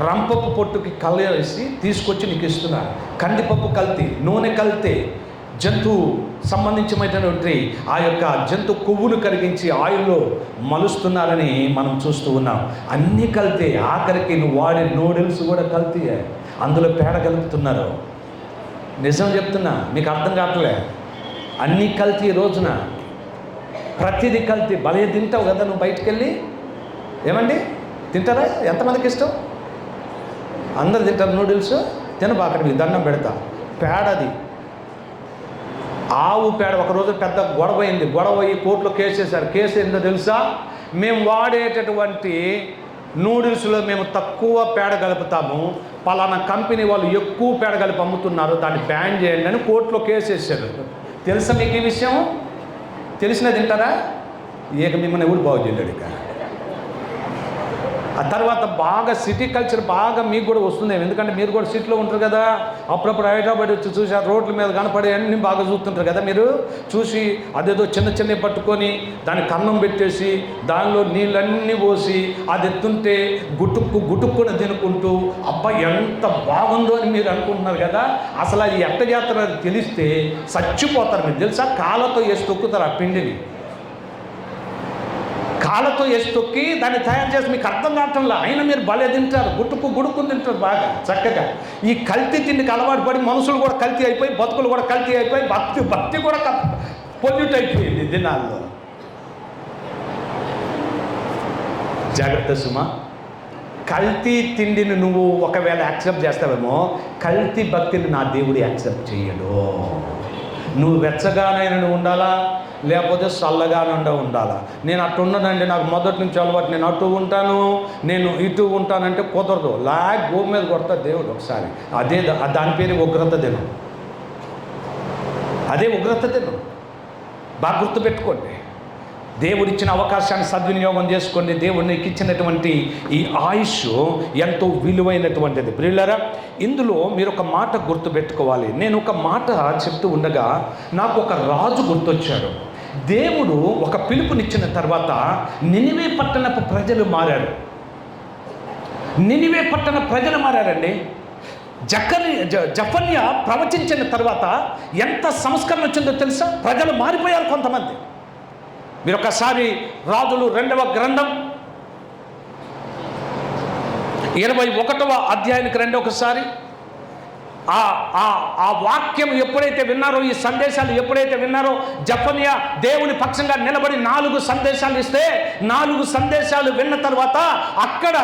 రంపప్పు పొట్టుకి కల్లేసి తీసుకొచ్చి నీకు ఇస్తున్నారు. కందిపప్పు కల్తీ, నూనె కల్తీ, జంతువు సంబంధించినటువంటి ఆ యొక్క జంతు కొవ్వును కరిగించి ఆయిల్లో మలుస్తున్నారని మనం చూస్తూ ఉన్నాం. అన్నీ కల్తీ. ఆఖరికి నువ్వు వాడే నూడిల్స్ కూడా కల్తీయే. అందులో పేడ కలుపుతున్నారు. నిజం చెప్తున్నా, మీకు అర్థం కావట్లే. అన్నీ కల్తీ. రోజున ప్రతిదీ కల్తీ. భలే తింటావు కదా నువ్వు బయటికి వెళ్ళి. ఏమండి తింటారా? ఎంతమందికి ఇష్టం? అందరు తింటారు నూడిల్స్. తినబాకండి, మీకు దండం పెడతా. పేడది, ఆవు పేడ. ఒకరోజు పెద్ద గొడవ అయింది. గొడవ అయ్యి కోర్టులో కేసు వేశారు. కేసు ఏంటో తెలుసా? మేము వాడేటటువంటి నూడిల్స్లో మేము తక్కువ పేడ కలుపుతాము, పలానా కంపెనీ వాళ్ళు ఎక్కువ పేడ కలిపి అమ్ముతున్నారు, దాన్ని బ్యాన్ చేయండి అని కోర్టులో కేసు వేశారు. తెలుసా మీకు ఈ విషయం? తెలిసినా తింటారా? మిమ్మల్ని ఎవరు బాగు చేయలేడు. ఇక ఆ తర్వాత బాగా సిటీ కల్చర్ బాగా మీకు కూడా వస్తుంది. ఎందుకంటే మీరు కూడా సిటీలో ఉంటారు కదా. అప్పుడప్పుడు హైదరాబాద్ వచ్చి చూసి ఆ రోడ్ల మీద కనపడే అన్నీ బాగా చూస్తుంటారు కదా. మీరు చూసి అదేదో చిన్న పట్టుకొని దానికి కన్నం పెట్టేసి దానిలో నీళ్ళన్నీ పోసి అది ఎత్తుంటే గుటుక్కుని తినుకుంటూ అబ్బా ఎంత బాగుందో అని మీరు అనుకుంటున్నారు కదా. అసలు అది ఎట్ట చేస్తారో తెలిస్తే చచ్చిపోతారు. మీరు తెలుసా? కాళ్ళతో వేసి తొక్కుతారు ఆ పిండిని. కాళ్ళతో వేసి తొక్కి దాన్ని తయారు చేసి మీకు అర్థం కావటంలా. అయినా మీరు భలే తింటారు, గుడుక్కుని తింటారు బాగా చక్కగా. ఈ కల్తీ తిండికి అలవాటు పడి మనుషులు కూడా కల్తీ అయిపోయి, బతుకులు కూడా కల్తీ అయిపోయి, భక్తి కూడా పొల్యూట్ అయిపోయింది దినాల్లో. జాగ్రత్త సుమా. కల్తీ తిండిని నువ్వు ఒకవేళ యాక్సెప్ట్ చేస్తావేమో, కల్తీ భక్తిని నా దేవుడు యాక్సెప్ట్ చేయడు. నువ్వు వెచ్చగానైనా నువ్వు ఉండాలా, లేకపోతే చల్లగానే ఉండాలా. నేను అటు ఉన్నానండి, నాకు మొదటి నుంచి అలవాటు, నేను అటు ఉంటాను, నేను ఇటు ఉంటానంటే కుదరదు. భూమి మీద కొడతా దేవుడు ఒకసారి. అదే దాని పేరు ఉగ్రత దినం. అదే ఉగ్రత దినం. బాగా గుర్తుపెట్టుకోండి. దేవుడిచ్చిన అవకాశాన్ని సద్వినియోగం చేసుకోండి. దేవుడు నీకు ఇచ్చినటువంటి ఈ ఆయుష్ ఎంతో విలువైనటువంటిది. ప్రియులారా, ఇందులో మీరు ఒక మాట గుర్తుపెట్టుకోవాలి. నేను ఒక మాట చెప్తూ ఉండగా నాకు ఒక రాజు గుర్తొచ్చాడు. దేవుడు ఒక పిలుపునిచ్చిన తర్వాత నినివే పట్టణపు ప్రజలు మారారు. నినివే పట్టణ ప్రజలు మారారండి. జఫన్యా ప్రవచించిన తర్వాత ఎంత సంస్కరణ వచ్చిందో తెలుసా? ప్రజలు మారిపోయారు కొంతమంది. మీరు ఒకసారి రాజులు 2వ గ్రంథం 21వ అధ్యాయానికి రండి. ఒకసారి ఆ వాక్యం ఎప్పుడైతే విన్నారో, ఈ సందేశాలు ఎప్పుడైతే విన్నారో, జఫన్యా దేవుని పక్షంగా నిలబడి 4 సందేశాలు ఇస్తే 4 సందేశాలు విన్న తర్వాత అక్కడ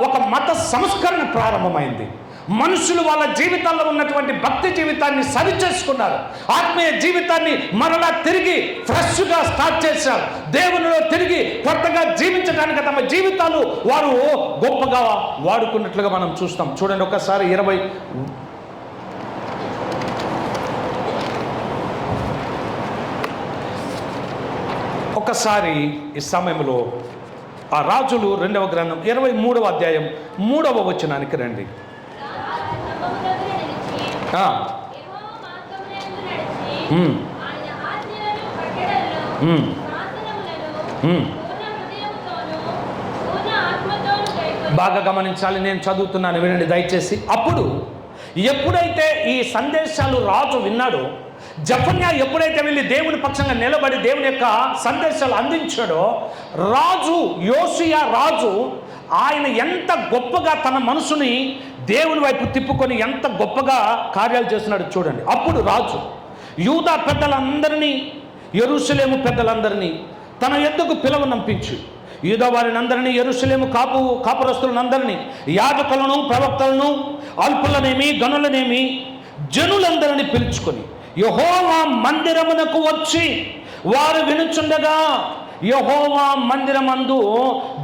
ఒక మత సంస్కరణ ప్రారంభమైంది. మనుషులు వాళ్ళ జీవితాల్లో ఉన్నటువంటి భక్తి జీవితాన్ని సరిచేసుకున్నారు. ఆత్మీయ జీవితాన్ని మరలా తిరిగి ఫ్రెష్గా స్టార్ట్ చేశారు. దేవునిలో తిరిగి కొత్తగా జీవించడానికి తమ జీవితాలు వారు గొప్పగా వాడుకున్నట్లుగా మనం చూస్తాం. చూడండి ఒకసారి 20 ఒకసారి ఈ సమయంలో ఆ రాజులు 2వ గ్రంథం 23వ అధ్యాయం 3వ వచనానికి రండి. బాగా గమనించాలి, నేను చదువుతున్నాను, వినండి దయచేసి. అప్పుడు ఎప్పుడైతే ఈ సందేశాలు రాజు విన్నాడో, జఫన్యా ఎప్పుడైతే వెళ్ళి దేవుని పక్షంగా నిలబడి దేవుని యొక్క సందేశాలు అందించాడో, రాజు యోషియా రాజు ఆయన ఎంత గొప్పగా తన మనసుని దేవుని వైపు తిప్పుకొని ఎంత గొప్పగా కార్యాలు చేస్తున్నాడు చూడండి. అప్పుడు రాజు యూదా పెద్దలందరినీ, యెరూషలేము పెద్దలందరినీ తన యొద్దకు పిలవనంపించి, యూదా వారిని అందరినీ, యెరూషలేము కాపురస్తులందరినీ, యాజకులను, ప్రవక్తలను, అల్పులనేమి గనులనేమి జనులందరినీ పిలుచుకొని యెహోవా మందిరమునకు వచ్చి వారు వినుచుండగా యెహోవా మందిరమందు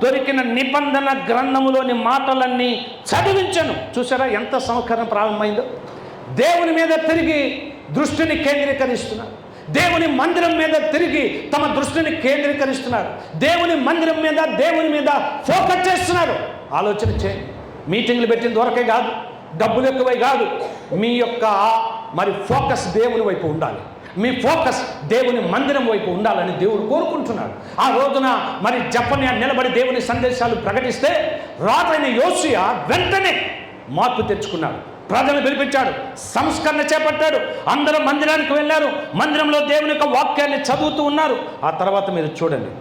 దొరికిన నిబంధన గ్రంథములోని మాటలన్నీ చదివించను. చూసారా ఎంత సంస్కరణ ప్రారంభమైందో? దేవుని మీద తిరిగి దృష్టిని కేంద్రీకరిస్తున్నారు. దేవుని మందిరం మీద తిరిగి తమ దృష్టిని కేంద్రీకరిస్తున్నారు. దేవుని మందిరం మీద, దేవుని మీద ఫోకస్ చేస్తున్నారు. ఆలోచన చేయండి. మీటింగ్లు పెట్టిన వరకే కాదు, డబ్బులు ఎక్కువై కాదు, మీ యొక్క ఫోకస్ దేవుని వైపు ఉండాలి. మీ ఫోకస్ దేవుని మందిరం వైపు ఉండాలని దేవుడు కోరుకుంటున్నాడు. ఆ రోజున జఫన్యా నిలబడి దేవుని సందేశాలు ప్రకటిస్తే రాజైన యోషియా వెంటనే మార్పు తెచ్చుకున్నాడు. ప్రజలను పిలిపించాడు, సంస్కరణ చేపట్టాడు. అందరూ మందిరానికి వెళ్ళారు. మందిరంలో దేవుని యొక్క వాక్యాన్ని చదువుతూ ఉన్నారు. ఆ తర్వాత మీరు చూడండి,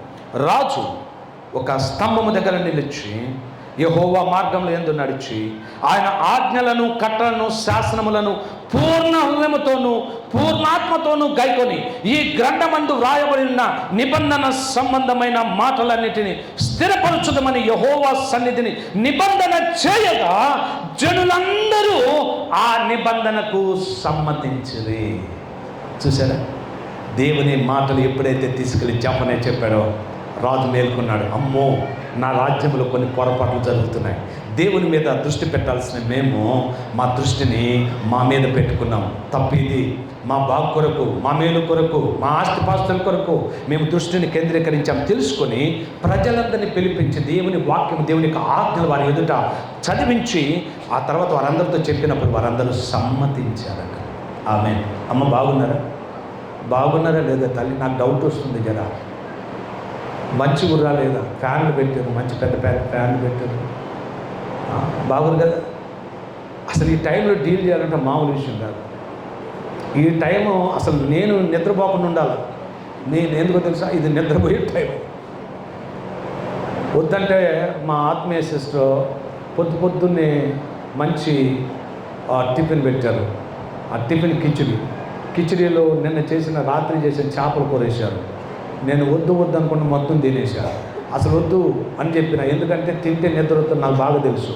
రాజు ఒక స్తంభము దగ్గర నిలిచి యెహోవా మార్గంలో యందు నడిచి ఆయన ఆజ్ఞలను, కట్టలను, శాసనములను పూర్ణ హృదయముతోనూ పూర్ణాత్మతోనూ గైకొని ఈ గ్రంథమందు వ్రాయబడిన నిబంధన సంబంధమైన మాటలన్నిటినీ స్థిరపరచుదమని యెహోవా సన్నిధిని నిబంధన చేయగా జనులందరూ ఆ నిబంధనకు సమ్మతించిరి. చూసారా? దేవుని మాటలు ఎప్పుడైతే తీసుకెళ్ళి జఫన్యా చెప్పాడో రాజు మేల్కొన్నాడు. అమ్మో, నా రాజ్యంలో కొన్ని పొరపాట్లు జరుగుతున్నాయి. దేవుని మీద దృష్టి పెట్టాల్సిన మేము మా దృష్టిని మా మీద పెట్టుకున్నాం. తప్పిది. మా బాగు కొరకు, మా మేలు కొరకు, మా ఆస్తిపాస్తుల కొరకు మేము దృష్టిని కేంద్రీకరించాం. తెలుసుకొని ప్రజలందరినీ పిలిపించి దేవుని వాక్యం, దేవుని యొక్క ఆజ్ఞలు వారి ఎదుట చదివించి ఆ తర్వాత వారందరితో చెప్పినప్పుడు వారందరూ సమ్మతించారట. ఆమేన్. అమ్మ బాగున్నారా లేదా తల్లి? నాకు డౌట్ వస్తుంది కదా. మంచి గుర్రా లేదా? ఫ్యాన్లు పెట్టారు, మంచి పెద్ద ఫ్యాన్లు పెట్టారు, బాగుంది కదా. అసలు ఈ టైంలో డీల్ చేయాలంటే మామూలు విషయం కాదు. ఈ టైము అసలు నేను నిద్రపోకుండా ఉండాలి. నేను ఎందుకో తెలుసా? ఇది నిద్రపోయే టైం. వద్దంటే మా ఆత్మీయ సిస్టర్ పొద్దున్నే మంచి టిఫిన్ పెట్టారు. ఆ టిఫిన్ కిచిడీలో నిన్న రాత్రి చేసిన చేపలు కూరేశారు. నేను వద్దు అనుకున్న మొత్తం తినేశాను. అసలు వద్దు అని చెప్పిన, ఎందుకంటే తింటే నిద్ర వస్తుంది నాకు బాగా తెలుసు.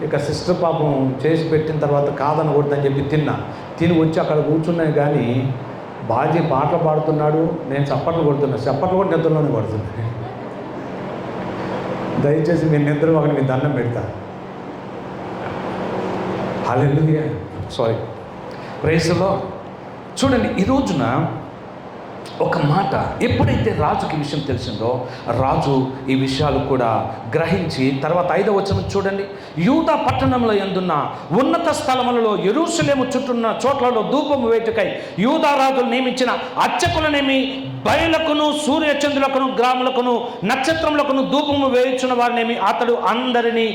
ఇక సిస్టర్ పాపం చేసి పెట్టిన తర్వాత కాదనకూడదని చెప్పి తిని వచ్చి అక్కడ కూర్చున్నాయి. కానీ బాజీ పాటలు పాడుతున్నాడు, నేను చప్పట్లు కొడుతున్నా. చప్పట్లు కూడా నిద్రలోనే పడుతున్నాయి. దయచేసి మీ నిద్ర ఒకటి మీ దండం పెడతా. హల్లెలూయా. Praise the Lord. చూడండి, ఈ రోజున ఒక మాట ఎప్పుడైతే రాజుకి ఈ విషయం తెలిసిందో, రాజు ఈ విషయాలు కూడా గ్రహించి తర్వాత 5వ వచనం చూడండి. యూదా పట్టణంలో యందున్న ఉన్నత స్థలములలో యెరూషలేము చుట్టూన్న చోట్లలో ధూపము వేటుకై యూదా రాజులు నియమించిన అర్చకులనేమి, బయలకును సూర్యచంద్రులకును గ్రాములకును నక్షత్రములకును ధూపము వేయుచున్న వారినేమి అతడు అందరినీ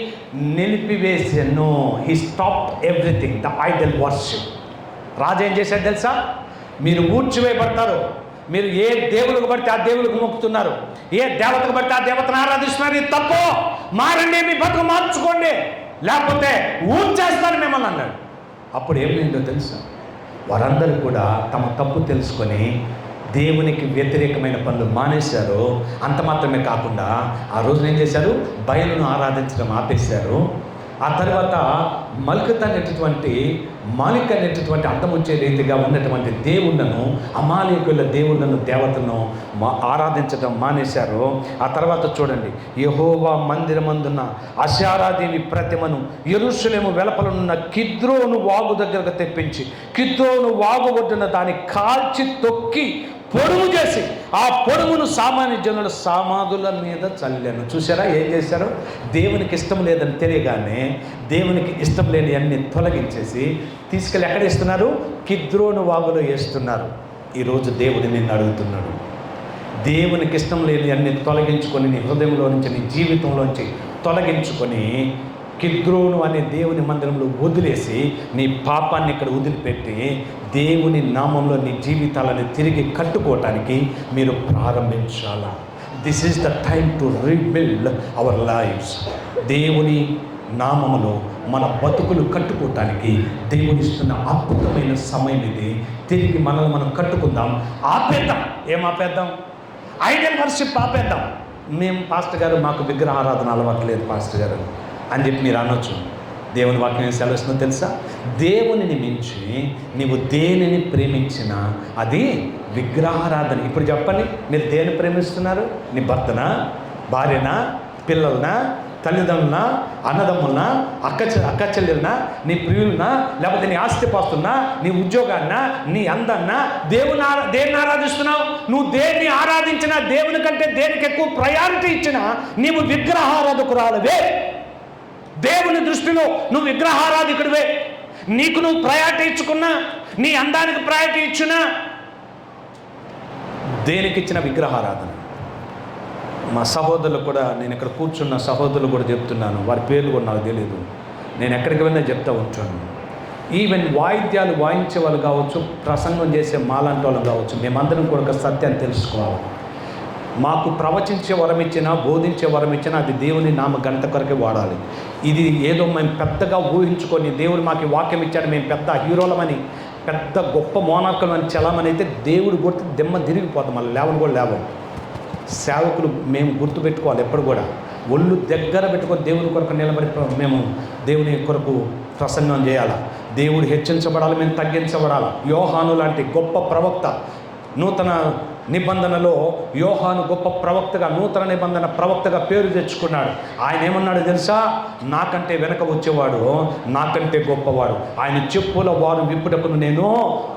నిలిపివేసెను. He stopped everything, the idol worship. రాజు ఏం చేశాడు తెలుసా? మీరు ఊడ్చివేయబడతారు, మీరు ఏ దేవులకు పడితే ఆ దేవులకు మొక్కుతున్నారు, ఏ దేవతకు పడితే ఆ దేవతను ఆరాధిస్తున్నారు, ఇది తప్పు, మారండి, మీ బతుకు మార్చుకోండి, లేకపోతే ఊడ్చేస్తాను మిమ్మల్ని అన్నాడు. అప్పుడు ఏమైందో తెలుసా? వారందరూ కూడా తమ తప్పు తెలుసుకొని దేవునికి వ్యతిరేకమైన పనులు మానేశారు. అంత మాత్రమే కాకుండా ఆ రోజున ఏం చేశారు? బయలును ఆరాధించడం ఆపేశారు. ఆ తర్వాత మాలిక్ అనేటటువంటి అర్థం వచ్చే రీతిగా ఉన్నటువంటి దేవుళ్ళను, అమాలేకుల దేవుళ్ళను, దేవతలను ఆరాధించడం మానేశారు. ఆ తర్వాత చూడండి, యెహోవా మందిరమందున్న అషారాదేవి ప్రతిమను యెరూషలేము వెలుపలనున్న కిద్రోను వాగు దగ్గరకు తెప్పించి కిద్రోను వాగు ఒడ్డున దాన్ని కాల్చి తొక్కి పొడుము చేసి ఆ పొడుమును సామాన్య జనుల సమాధుల మీద చల్లాను. చూసారా ఏం చేశారు? దేవునికి ఇష్టం లేదని తెలియగానే దేవునికి ఇష్టం లేని అన్ని తొలగించేసి తీసుకెళ్ళి ఎక్కడ వేస్తున్నారు? కిద్రోను వాగులో వేస్తున్నారు. ఈరోజు దేవుడు నిన్ను అడుగుతున్నాడు, దేవునికి ఇష్టం లేని అన్ని తొలగించుకొని నీ హృదయంలో నుంచి, నీ జీవితంలోంచి తొలగించుకొని కిద్రోను అనే దేవుని మందిరంలో వదిలేసి నీ పాపాన్ని ఇక్కడ వదిలిపెట్టి దేవుని నామంలో నీ జీవితాలను తిరిగి కట్టుకోవటానికి మీరు ప్రారంభించాలా. This is the time to rebuild our lifes. దేవుని నామములో మన బతుకులు కట్టుకోవటానికి దేవుడిస్తున్న అద్భుతమైన సమయం ఇది. తిరిగి మనల్ని మనం కట్టుకుందాం. ఆపేద్దాం. ఏం ఆపేద్దాం? ఐడల్ వర్షిప్ ఆపేద్దాం. మేము పాస్టర్ గారు మాకు విగ్రహారాధన అలవాటు లేదు పాస్టర్ గారు అని చెప్పి మీరు అనొచ్చు. దేవుని వాక్యం సెలవుస్తుందో తెలుసా? దేవునిని మించి నీవు దేనిని ప్రేమించినా అది విగ్రహారాధన. ఇప్పుడు చెప్పండి, మీరు దేన్ని ప్రేమిస్తున్నారు? నీ భర్తనా, భార్యనా, పిల్లలనా, తల్లిదండ్రులనా, అన్నదమ్ములనా, అక్క చెల్లెలనా, నీ ప్రియులనా, లేకపోతే నీ ఆస్తిపాస్తున్నా, నీ ఉద్యోగాన్నా, నీ అందన్నా, దేన్ని ఆరాధిస్తున్నావు? నువ్వు దేన్ని ఆరాధించినా, దేవుని కంటే దేనికి ఎక్కువ ప్రయారిటీ ఇచ్చినా నీవు విగ్రహారాధకురాలవే. దేవుని దృష్టిలో నువ్వు విగ్రహారాధికుడివే. నీకు నువ్వు ప్రయారిటీ ఇచ్చుకున్నా, నీ అందానికి ప్రయారిటీ ఇచ్చినా, దేనికి ఇచ్చిన విగ్రహారాధన. మా సహోదరులు కూడా, నేను ఇక్కడ కూర్చున్న సహోదరులు కూడా చెప్తున్నాను, వారి పేర్లు కూడా నాకు తెలియదు, నేను ఎక్కడికి వెళ్ళినా చెప్తూ ఉంటాను. ఈవెన్ వాయిద్యాలు వాయించే వాళ్ళు కావచ్చు, ప్రసంగం చేసే మాలాంటి వాళ్ళు కావచ్చు, మేమందరం కూడా ఒక సత్యాన్ని తెలుసుకోవాలి. మాకు ప్రవచించే వరం ఇచ్చినా, బోధించే వరం ఇచ్చినా అది దేవుని నామ ఘనత కొరకే వాడాలి. ఇది ఏదో మేము పెద్దగా ఊహించుకొని దేవుడు మాకు వాక్యం ఇచ్చాడు, మేము పెద్ద హీరోలమని, పెద్ద గొప్ప మోనార్కులు అని చలామని అయితే దేవుడు గుర్తు దిమ్మ తిరిగిపోతాం. మళ్ళీ లేవని కూడా లేవం. సేవకులు మేము గుర్తుపెట్టుకోవాలి, ఎప్పుడు కూడా ఒళ్ళు దగ్గర పెట్టుకొని దేవుని కొరకు నిలబడి మేము దేవుని కొరకు ప్రసంగం చేయాలి. దేవుడు హెచ్చించబడాలి, మేము తగ్గించబడాలి. యోహాను లాంటి గొప్ప ప్రవక్త, నూతన నిబంధనలో యోహాను గొప్ప ప్రవక్తగా, నూతన నిబంధన ప్రవక్తగా పేరు తెచ్చుకున్నాడు. ఆయన ఏమన్నాడు తెలుసా? నాకంటే వెనక వచ్చేవాడు నాకంటే గొప్పవాడు, ఆయన చెప్పుల వారు విప్పుటప్పుడు నేను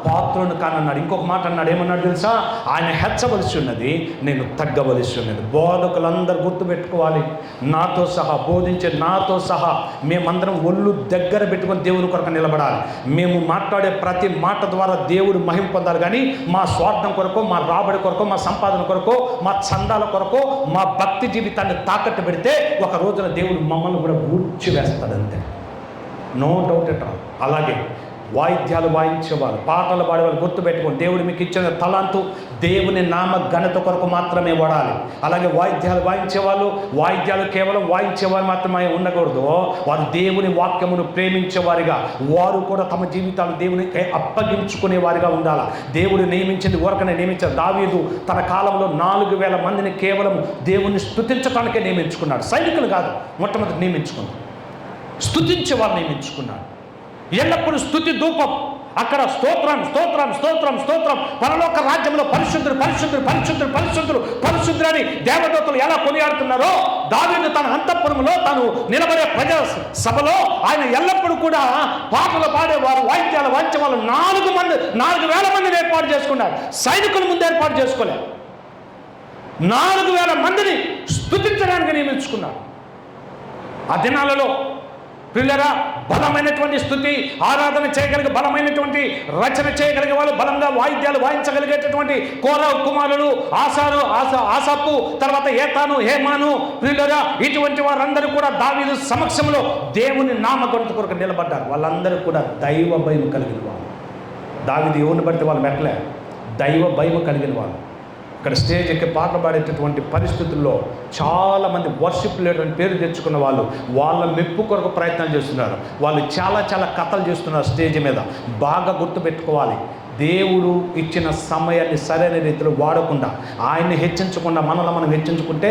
పాత్రను కానన్నాడు. ఇంకొక మాట అన్నాడు, ఏమన్నాడు తెలుసా? ఆయన హెచ్చవలసి ఉన్నది, నేను తగ్గవలసి ఉన్నది. బోధకులందరూ గుర్తుపెట్టుకోవాలి, నాతో సహా బోధించే నాతో సహా మేమందరం ఒళ్ళు దగ్గర పెట్టుకొని దేవుని కొరకు నిలబడాలి. మేము మాట్లాడే ప్రతి మాట ద్వారా దేవుడు మహిమ పొందాలి. కానీ మా స్వార్థం కొరకు, మా రాబడి కొరకు, మా సంపాదన కొరకు, మా చందాల కొరకు, మా భక్తి జీవితాన్ని తాకట్టు పెడితే ఒక రోజున దేవుడు మమ్మల్ని కూడా ఊడ్చివేస్తాడంతే. No doubt at all. అలాగే వాయిద్యాలు వాయించేవాళ్ళు, పాటలు పాడేవాళ్ళు గుర్తుపెట్టుకోండి, దేవుడు మీకు ఇచ్చిన తలాంతు దేవుని నామ ఘనత కొరకు మాత్రమే వాడాలి. అలాగే వాయిద్యాలు వాయించేవాళ్ళు, వాయిద్యాలు కేవలం వాయించేవారు మాత్రమే ఉండకూడదు. వారు దేవుని వాక్యమును ప్రేమించేవారిగా, వారు కూడా తమ జీవితాలు దేవునికి అప్పగించుకునే వారిగా ఉండాలి. దేవుడు నియమించింది ఊరకనే నియమించారు. దావీదు తన కాలంలో 4000 మందిని కేవలం దేవుని స్తుతించడానికే నియమించుకున్నాడు. సైనికులు కాదు, మొట్టమొదటి నియమించుకున్నాడు, స్తుతించే వారు నియమించుకున్నాడు. ఎల్లప్పుడూ స్తుతి ధూపం అక్కడ స్తోత్రం స్తోత్రం స్తోత్రం స్తోత్రం, పరలోక రాజ్యంలో పరిశుద్ధుడు పరిశుద్ధుడు పరిశుద్ధుడు పరిశుద్ధుడు పరిశుద్ధుడు అని దేవదూతలు ఎలా కొనియాడుతున్నారో, దావీదు తన అంతఃపురంలో తాను నిలబడే ప్రజా సభలో ఆయన ఎల్లప్పుడూ కూడా పాటలు పాడేవారు, వాయిద్యాలు వాయించే వాళ్ళు 4,000 మందిని ఏర్పాటు చేసుకున్నారు. సైనికుల ముందు ఏర్పాటు చేసుకోలేదు. 4,000 మందిని స్తుతించడానికి నియమించుకున్నారు. ఆ దినాలలో పిల్లరా బలమైనటువంటి స్తుతి ఆరాధన చేయగలిగే, బలమైనటువంటి రచన చేయగలిగే వాళ్ళు, బలంగా వాయిద్యాలు వాయించగలిగేటటువంటి కోరహు కుమారులు ఆసాపు, తర్వాత ఏతాను, హేమాను, పిల్లరా ఇటువంటి వారందరూ కూడా దావీదు సమక్షంలో దేవుని నామఘనత కొరకు నిలబడ్డారు. వాళ్ళందరూ కూడా దైవ భయం కలిగిన వాళ్ళు. దావీదు ఎవరిని బట్టి వాళ్ళు మెట్టలే, దైవ భయం కలిగిన వాళ్ళు. ఇక్కడ స్టేజ్ ఎక్కి పాటలు పాడేటటువంటి పరిస్థితుల్లో చాలామంది వర్షిప్ లీడర్ అని పేరు తెచ్చుకున్న వాళ్ళు వాళ్ళ మెప్పు కొరకు ప్రయత్నాలు చేస్తున్నారు. వాళ్ళు చాలా కథలు చేస్తున్నారు స్టేజ్ మీద. బాగా గుర్తుపెట్టుకోవాలి, దేవుడు ఇచ్చిన సమయాన్ని సరైన రీతిలో వాడకుండా, ఆయన్ని హెచ్చించకుండా మనల్ని మనం హెచ్చించుకుంటే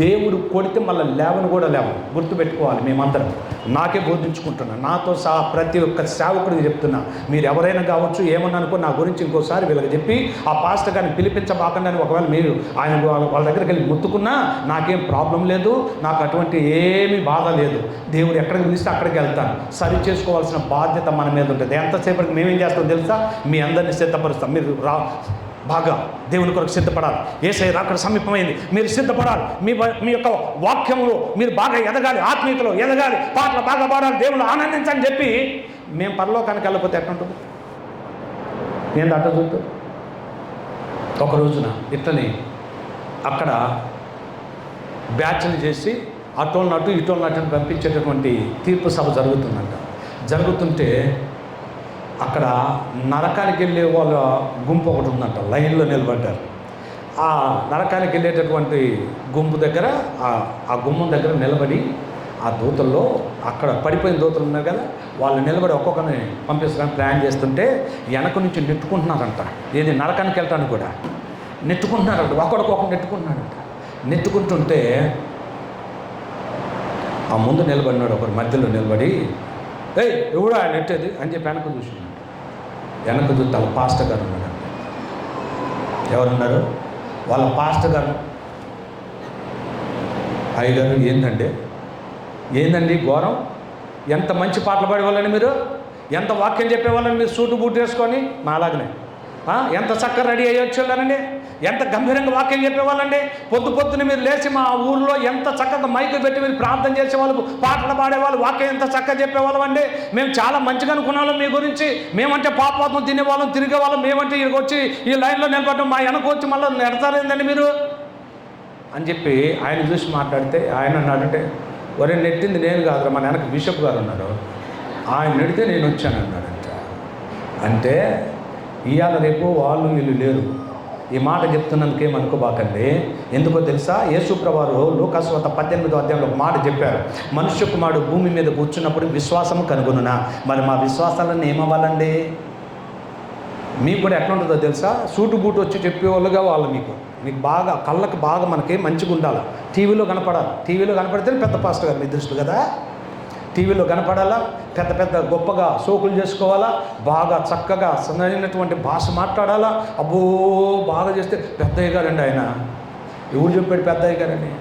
దేవుడు కొడితే మళ్ళీ లేవను కూడా లేవను. గుర్తుపెట్టుకోవాలి. మేమందరం, నాకే బోధించుకుంటున్నాను, నాతో సహా ప్రతి ఒక్క సేవకుడికి చెప్తున్నా, మీరు ఎవరైనా కావచ్చు, ఏమన్నా అనుకో, నా గురించి ఇంకోసారి వీళ్ళకి చెప్పి ఆ పాస్టర్ గారిని పిలిపించబాకండి. ఒకవేళ మీరు ఆయన వాళ్ళ దగ్గరికి వెళ్ళి ముత్తుకున్నా నాకేం ప్రాబ్లం లేదు, నాకు అటువంటి ఏమీ బాధ లేదు. దేవుడు ఎక్కడికి పిలిస్తే అక్కడికి వెళ్తాను. సరి చేసుకోవాల్సిన బాధ్యత మన మీద ఉంటుంది. ఎంతసేపటికి మేమేం చేస్తాం తెలుసా? మీ అందరినీ సిద్ధపరుస్తాం. మీరు బాగా దేవుని కొరకు సిద్ధపడాలి. యేసయ్య రాకడ సమీపమైంది, మీరు సిద్ధపడాలి. మీ యొక్క వాక్యంలో మీరు బాగా ఎదగాలి, ఆత్మీయతలో ఎదగాలి, పాటలు బాగా పాడాలి, దేవుని ఆనందించని చెప్పి మేము పరలోకానికి వెళ్ళకపోతే ఎట్లుంటుంది? నేను అట్ట చూస్తూ ఒక రోజున ఇట్లని అక్కడ బ్యాచ్లు చేసి అటోళ్ళనట్టు ఇటోళ్ళనట్టు పంపించేటటువంటి తీర్పు సభ జరుగుతుంటే అక్కడ నరకానికి వెళ్ళే వాళ్ళ గుంపు ఒకటి ఉందంట, లైన్లో నిలబడ్డారు. ఆ నరకానికి వెళ్ళేటటువంటి గుంపు దగ్గర ఆ గుమ్మం దగ్గర నిలబడి ఆ దూతల్లో, అక్కడ పడిపోయిన దూతలు ఉన్నారు కదా, వాళ్ళు నిలబడి ఒక్కొక్కరిని పంపిస్తారని ప్లాన్ చేస్తుంటే వెనక నుంచి నెట్టుకుంటున్నారంట. ఏది నరకానికి వెళ్ళటానికి కూడా నెట్టుకుంటున్నారంట, ఒకడికొకరు నెట్టుకుంటున్నారంట. నెట్టుకుంటుంటే ఆ ముందు నిలబడినాడు ఒకరు మధ్యలో నిలబడి, ఏయ్ ఎవడు ఆయన నెట్టేది అని చెప్పి వెనక చూసినాడు. వెనక చూస్తే వాళ్ళ పాస్టర్ గారు ఉన్నాడు. ఎవరున్నారు? వాళ్ళ పాస్టర్ గారు. అయ్యగారు ఏందండి ఘోరం? ఎంత మంచి పాటలు పాడేవాళ్ళని మీరు, ఎంత వాక్యం చెప్పేవాళ్ళని మీరు, సూటు బూటు వేసుకొని నాలాగనే ఎంత చక్కగా రెడీ అయ్యొచ్చేవాళ్ళండి, ఎంత గంభీరంగా వాక్యం చెప్పేవాళ్ళండి. పొద్దున మీరు లేచి మా ఊళ్ళో ఎంత చక్కగా మైకు పెట్టి మీరు ప్రార్థన చేసేవాళ్ళు, పాటలు పాడేవాళ్ళు, వాక్యం ఎంత చక్కగా చెప్పేవాళ్ళం అండి. మేము చాలా మంచిగా అనుకున్నాం మీ గురించి. మేమంటే పాపం తినేవాళ్ళం, తిరిగేవాళ్ళం. మేమంటే ఇక్కడికి వచ్చి ఈ లైన్లో నిలబడటం, మా వెనక వచ్చి మళ్ళీ నెడతారేందండి మీరు అని చెప్పి ఆయన చూసి మాట్లాడితే ఆయన అన్నాడంటే, ఒరే నెట్టింది నేను కాదురా, మన వెనక బిషప్ గారు ఉన్నారు, ఆయన నెడితే నేను వచ్చాను అన్నాడంట. అంటే ఇవాళ రేపు వాళ్ళు వీళ్ళు లేరు. ఈ మాట చెప్తున్నందుకు ఏమనుకోబాకండి. ఎందుకో తెలుసా? యేసుప్రభువారు లూకాసువార్త 18వ అధ్యాయంలో ఒక మాట చెప్పారు, మనుష్య కుమారుడు భూమి మీద కూర్చున్నప్పుడు విశ్వాసము కనుగొనునా. మరి మా విశ్వాసాలను ఏమవ్వాలండి? మీకు కూడా ఎట్లా ఉంటుందో తెలుసా? సూటు బూటు వచ్చి చెప్పేవాళ్ళుగా వాళ్ళు మీకు బాగా కళ్ళకు బాగా మనకి మంచిగా ఉండాలి. టీవీలో కనపడాలి. టీవీలో కనపడితే పెద్ద పాస్టర్ గారు మీ దృష్టి కదా, టీవీలో కనపడాలా, పెద్ద గొప్పగా సోకులు చేసుకోవాలా, బాగా చక్కగా సరైనటువంటి భాష మాట్లాడాలా. అబ్బో బాగా చేస్తే పెద్దయ్య గారండి ఆయన. ఎవరు చెప్పాడు పెద్దయ్య గారని?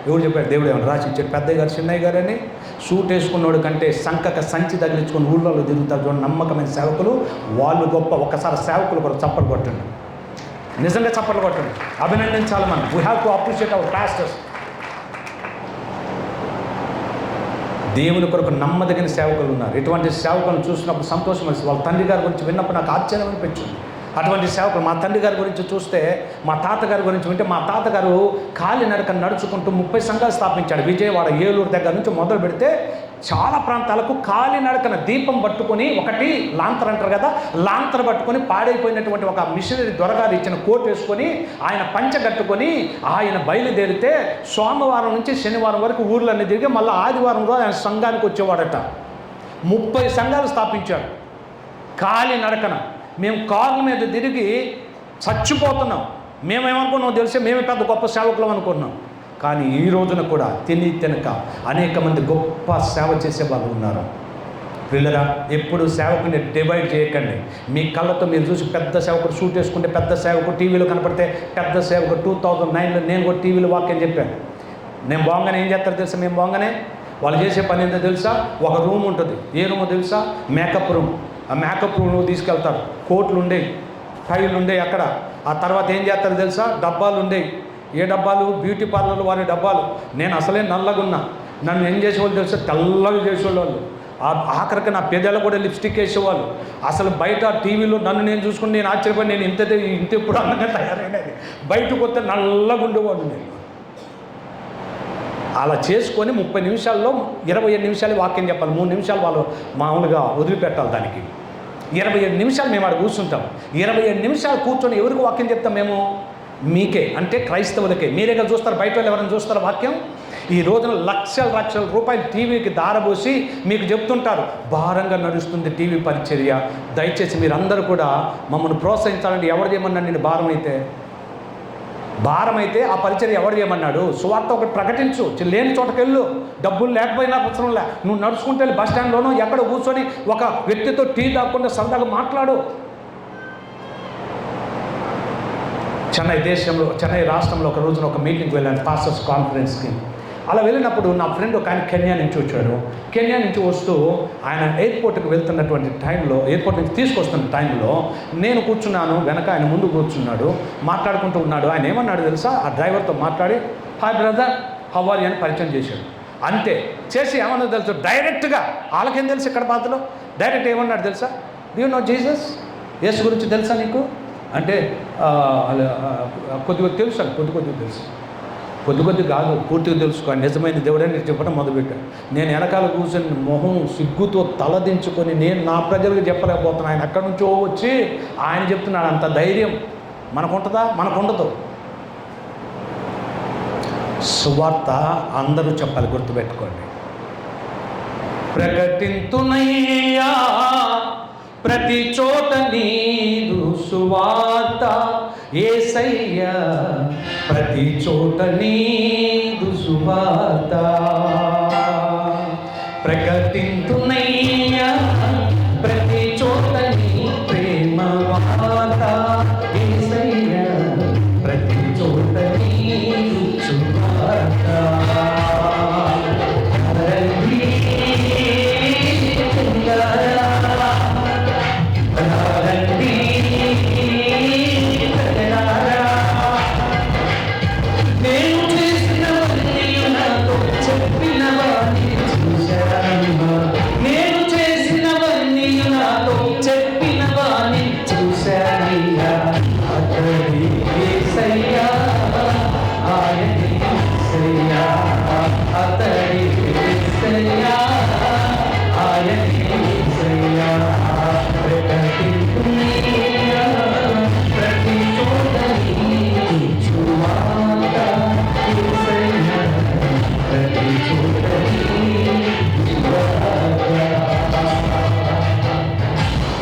ఎవరు చెప్పాడు? దేవుడు ఏమన్నా రాసి ఇచ్చాడు పెద్దయ్య గారు చిన్నయ్య గారని? సూట్ వేసుకున్నాడు కంటే సంచి తగిలించుకొని ఊళ్ళలో తిరుగుతారు చూడండి నమ్మకమైన సేవకులు, వాళ్ళు గొప్ప. ఒక్కసారి సేవకులు కూడా చప్పట్లు కొట్టండి, నిజంగా చప్పట్లు కొట్టండి, అభినందించాలి మనం. We have to appreciate hour pastors. దేవుని కొరకు నమ్మదగిన సేవకులు ఉన్నారు. ఇటువంటి సేవకులను చూసినప్పుడు సంతోషం వేసి, వాళ్ళ తండ్రి గారి గురించి విన్నప్పుడు నాకు ఆశ్చర్యం అనిపించింది. అటువంటి సేవకులు, మా తండ్రి గారి గురించి చూస్తే, మా తాతగారి గురించి వింటే, మా తాతగారు కాలినడక నడుచుకుంటూ 30 సంఘాలు స్థాపించాడు. విజయవాడ, ఏలూరు దగ్గర నుంచి మొదలు పెడితే చాలా ప్రాంతాలకు కాలినడకన దీపం పట్టుకొని, ఒకటి లాంతర్ అంటారు కదా, లాంతర్ పట్టుకొని పాడైపోయినటువంటి ఒక మిషనరీ దొరగారు ఇచ్చిన కోట్ వేసుకొని, ఆయన పంచె కట్టుకొని ఆయన బయలుదేరితే సోమవారం నుంచి శనివారం వరకు ఊర్లన్నీ తిరిగి మళ్ళీ ఆదివారం రోజు ఆయన సంఘానికి వచ్చేవాడట. 30 సంఘాలు స్థాపించాడు కాలినడకన. మేము కార్ల మీద తిరిగి చచ్చిపోతున్నాం. మేమేమనుకున్నాం తెలిసి, మేమే పెద్ద గొప్ప సేవకులం అనుకున్నాం. కానీ ఈ రోజున కూడా తినక అనేక మంది గొప్ప సేవ చేసే వాళ్ళు ఉన్నారు. పిల్లరా, ఎప్పుడు సేవకుని డివైడ్ చేయకండి. మీ కళ్ళతో మీరు చూసి పెద్ద సేవకుడు షూట్ చేసుకుంటే పెద్ద సేవకుడు టీవీలో కనపడితే పెద్ద సేవకుడు 2009లో నేను కూడా టీవీలో వాక్యం చెప్పాను. నేను బాగానే ఏం చేస్తారో తెలుసా? మేము బాగానే వాళ్ళు చేసే పని ఏంటో తెలుసా? ఒక రూమ్ ఉంటుంది. ఏ రూమో తెలుసా? Makeup room. ఆ మేకప్ రూమ్ తీసుకెళ్తారు. కోట్లు ఉండేవి, టైళ్ళు ఉండేవి అక్కడ. ఆ తర్వాత ఏం చేస్తారో తెలుసా? డబ్బాలు ఉండేవి. ఏ డబ్బాలు? బ్యూటీ పార్లర్లు వారి డబ్బాలు. నేను అసలే నల్లగున్నా, నన్ను ఏం చేసేవాళ్ళు తెలుసా? తెల్లగా చేసేవాళ్ళు. ఆఖరికి నా పెదాలు కూడా లిప్స్టిక్ వేసేవాళ్ళు. అసలు బయట టీవీలో నన్ను నేను చూసుకుని నేను ఆశ్చర్యపోయి నేను ఇంత ఎప్పుడు అందంగా తయారైనది. బయటకు వస్తే నల్లగా ఉండేవాళ్ళు. నేను అలా చేసుకొని 30 నిమిషాల్లో 27 నిమిషాలు వాక్యం చెప్పాలి. 3 నిమిషాలు వాళ్ళు మామూలుగా వదిలిపెట్టాలి. దానికి 27 నిమిషాలు మేము అక్కడ కూర్చుంటాం. 27 నిమిషాలు కూర్చొని ఎవరికి వాక్యం చెప్తాం మేము? మీకే, అంటే క్రైస్తవులకే. మీరేగా చూస్తారు, బయట వాళ్ళు ఎవరైనా చూస్తారా వాక్యం? ఈ రోజున లక్షల రూపాయలు టీవీకి దారబోసి మీకు చెప్తుంటారు. భారంగా నడుస్తుంది టీవీ పరిచర్య. దయచేసి మీరందరూ కూడా మమ్మల్ని ప్రోత్సహించాలంటే ఎవరు చేయమన్నాడు? నేను భారం అయితే ఆ పరిచర్య ఎవరు చేయమన్నాడు? సువార్త ఒకటి ప్రకటించు, లేని చోటకి వెళ్ళు. డబ్బులు లేకపోయినా అవసరం లే, నువ్వు నడుచుకుంటే వెళ్ళి బస్ స్టాండ్లోనో ఎక్కడ కూర్చొని ఒక వ్యక్తితో టీ తాగకుండా సరదాగా మాట్లాడు. చెన్నై రాష్ట్రంలో ఒక రోజున ఒక మీటింగ్కి వెళ్ళాను, పాస్టర్స్ కాన్ఫరెన్స్కి. అలా వెళ్ళినప్పుడు నా ఫ్రెండ్ ఒక ఆయన కెన్యా నుంచి వచ్చాడు. కెన్యా నుంచి వస్తూ ఆయన ఎయిర్పోర్ట్కి వెళ్తున్నటువంటి టైంలో, ఎయిర్పోర్ట్ నుంచి తీసుకొస్తున్న టైంలో నేను కూర్చున్నాను వెనక, ఆయన ముందు కూర్చున్నాడు, మాట్లాడుకుంటూ ఉన్నాడు. ఆయన ఏమన్నాడు తెలుసా? ఆ డ్రైవర్తో మాట్లాడి, hi brother, how are you అని పరిచయం చేశాడు. అంతే. చేసి ఏమన్నా తెలుసు? డైరెక్ట్గా వాళ్ళకేం తెలుసు ఇక్కడ బాధలో? డైరెక్ట్ ఏమన్నాడు తెలుసా? Do you know Jesus? యేసు గురించి తెలుసా నీకు అంటే కొద్దిగా తెలుసు అని, కొద్దిగా తెలుసు. కొద్ది కాదు, పూర్తిగా తెలుసుకోండి. నిజమైన దేవుడే నీకు చెప్పడం మొదలుపెట్టాను. నేను వెనకాల కూర్చొని మొహం సిగ్గుతో తలదించుకొని నేను నా ప్రజలకు చెప్పలేకపోతున్నాను. ఆయన అక్కడి నుంచో వచ్చి ఆయన చెప్తున్నాడు. అంత ధైర్యం మనకుంటుందా? మనకుండదు. సువార్త అందరూ చెప్పాలి, గుర్తుపెట్టుకోండి. ప్రకటింతునయ్యా ప్రతి చోట నీరు సువార్త, యేసయ్యా ప్రతి చోట నీరు సువార్త. ప్రకటింతునయ్యా ప్రతి చోట నీ ప్రేమ వార్త, యేసయ్యా ప్రతి చోట నీరు సువార్త.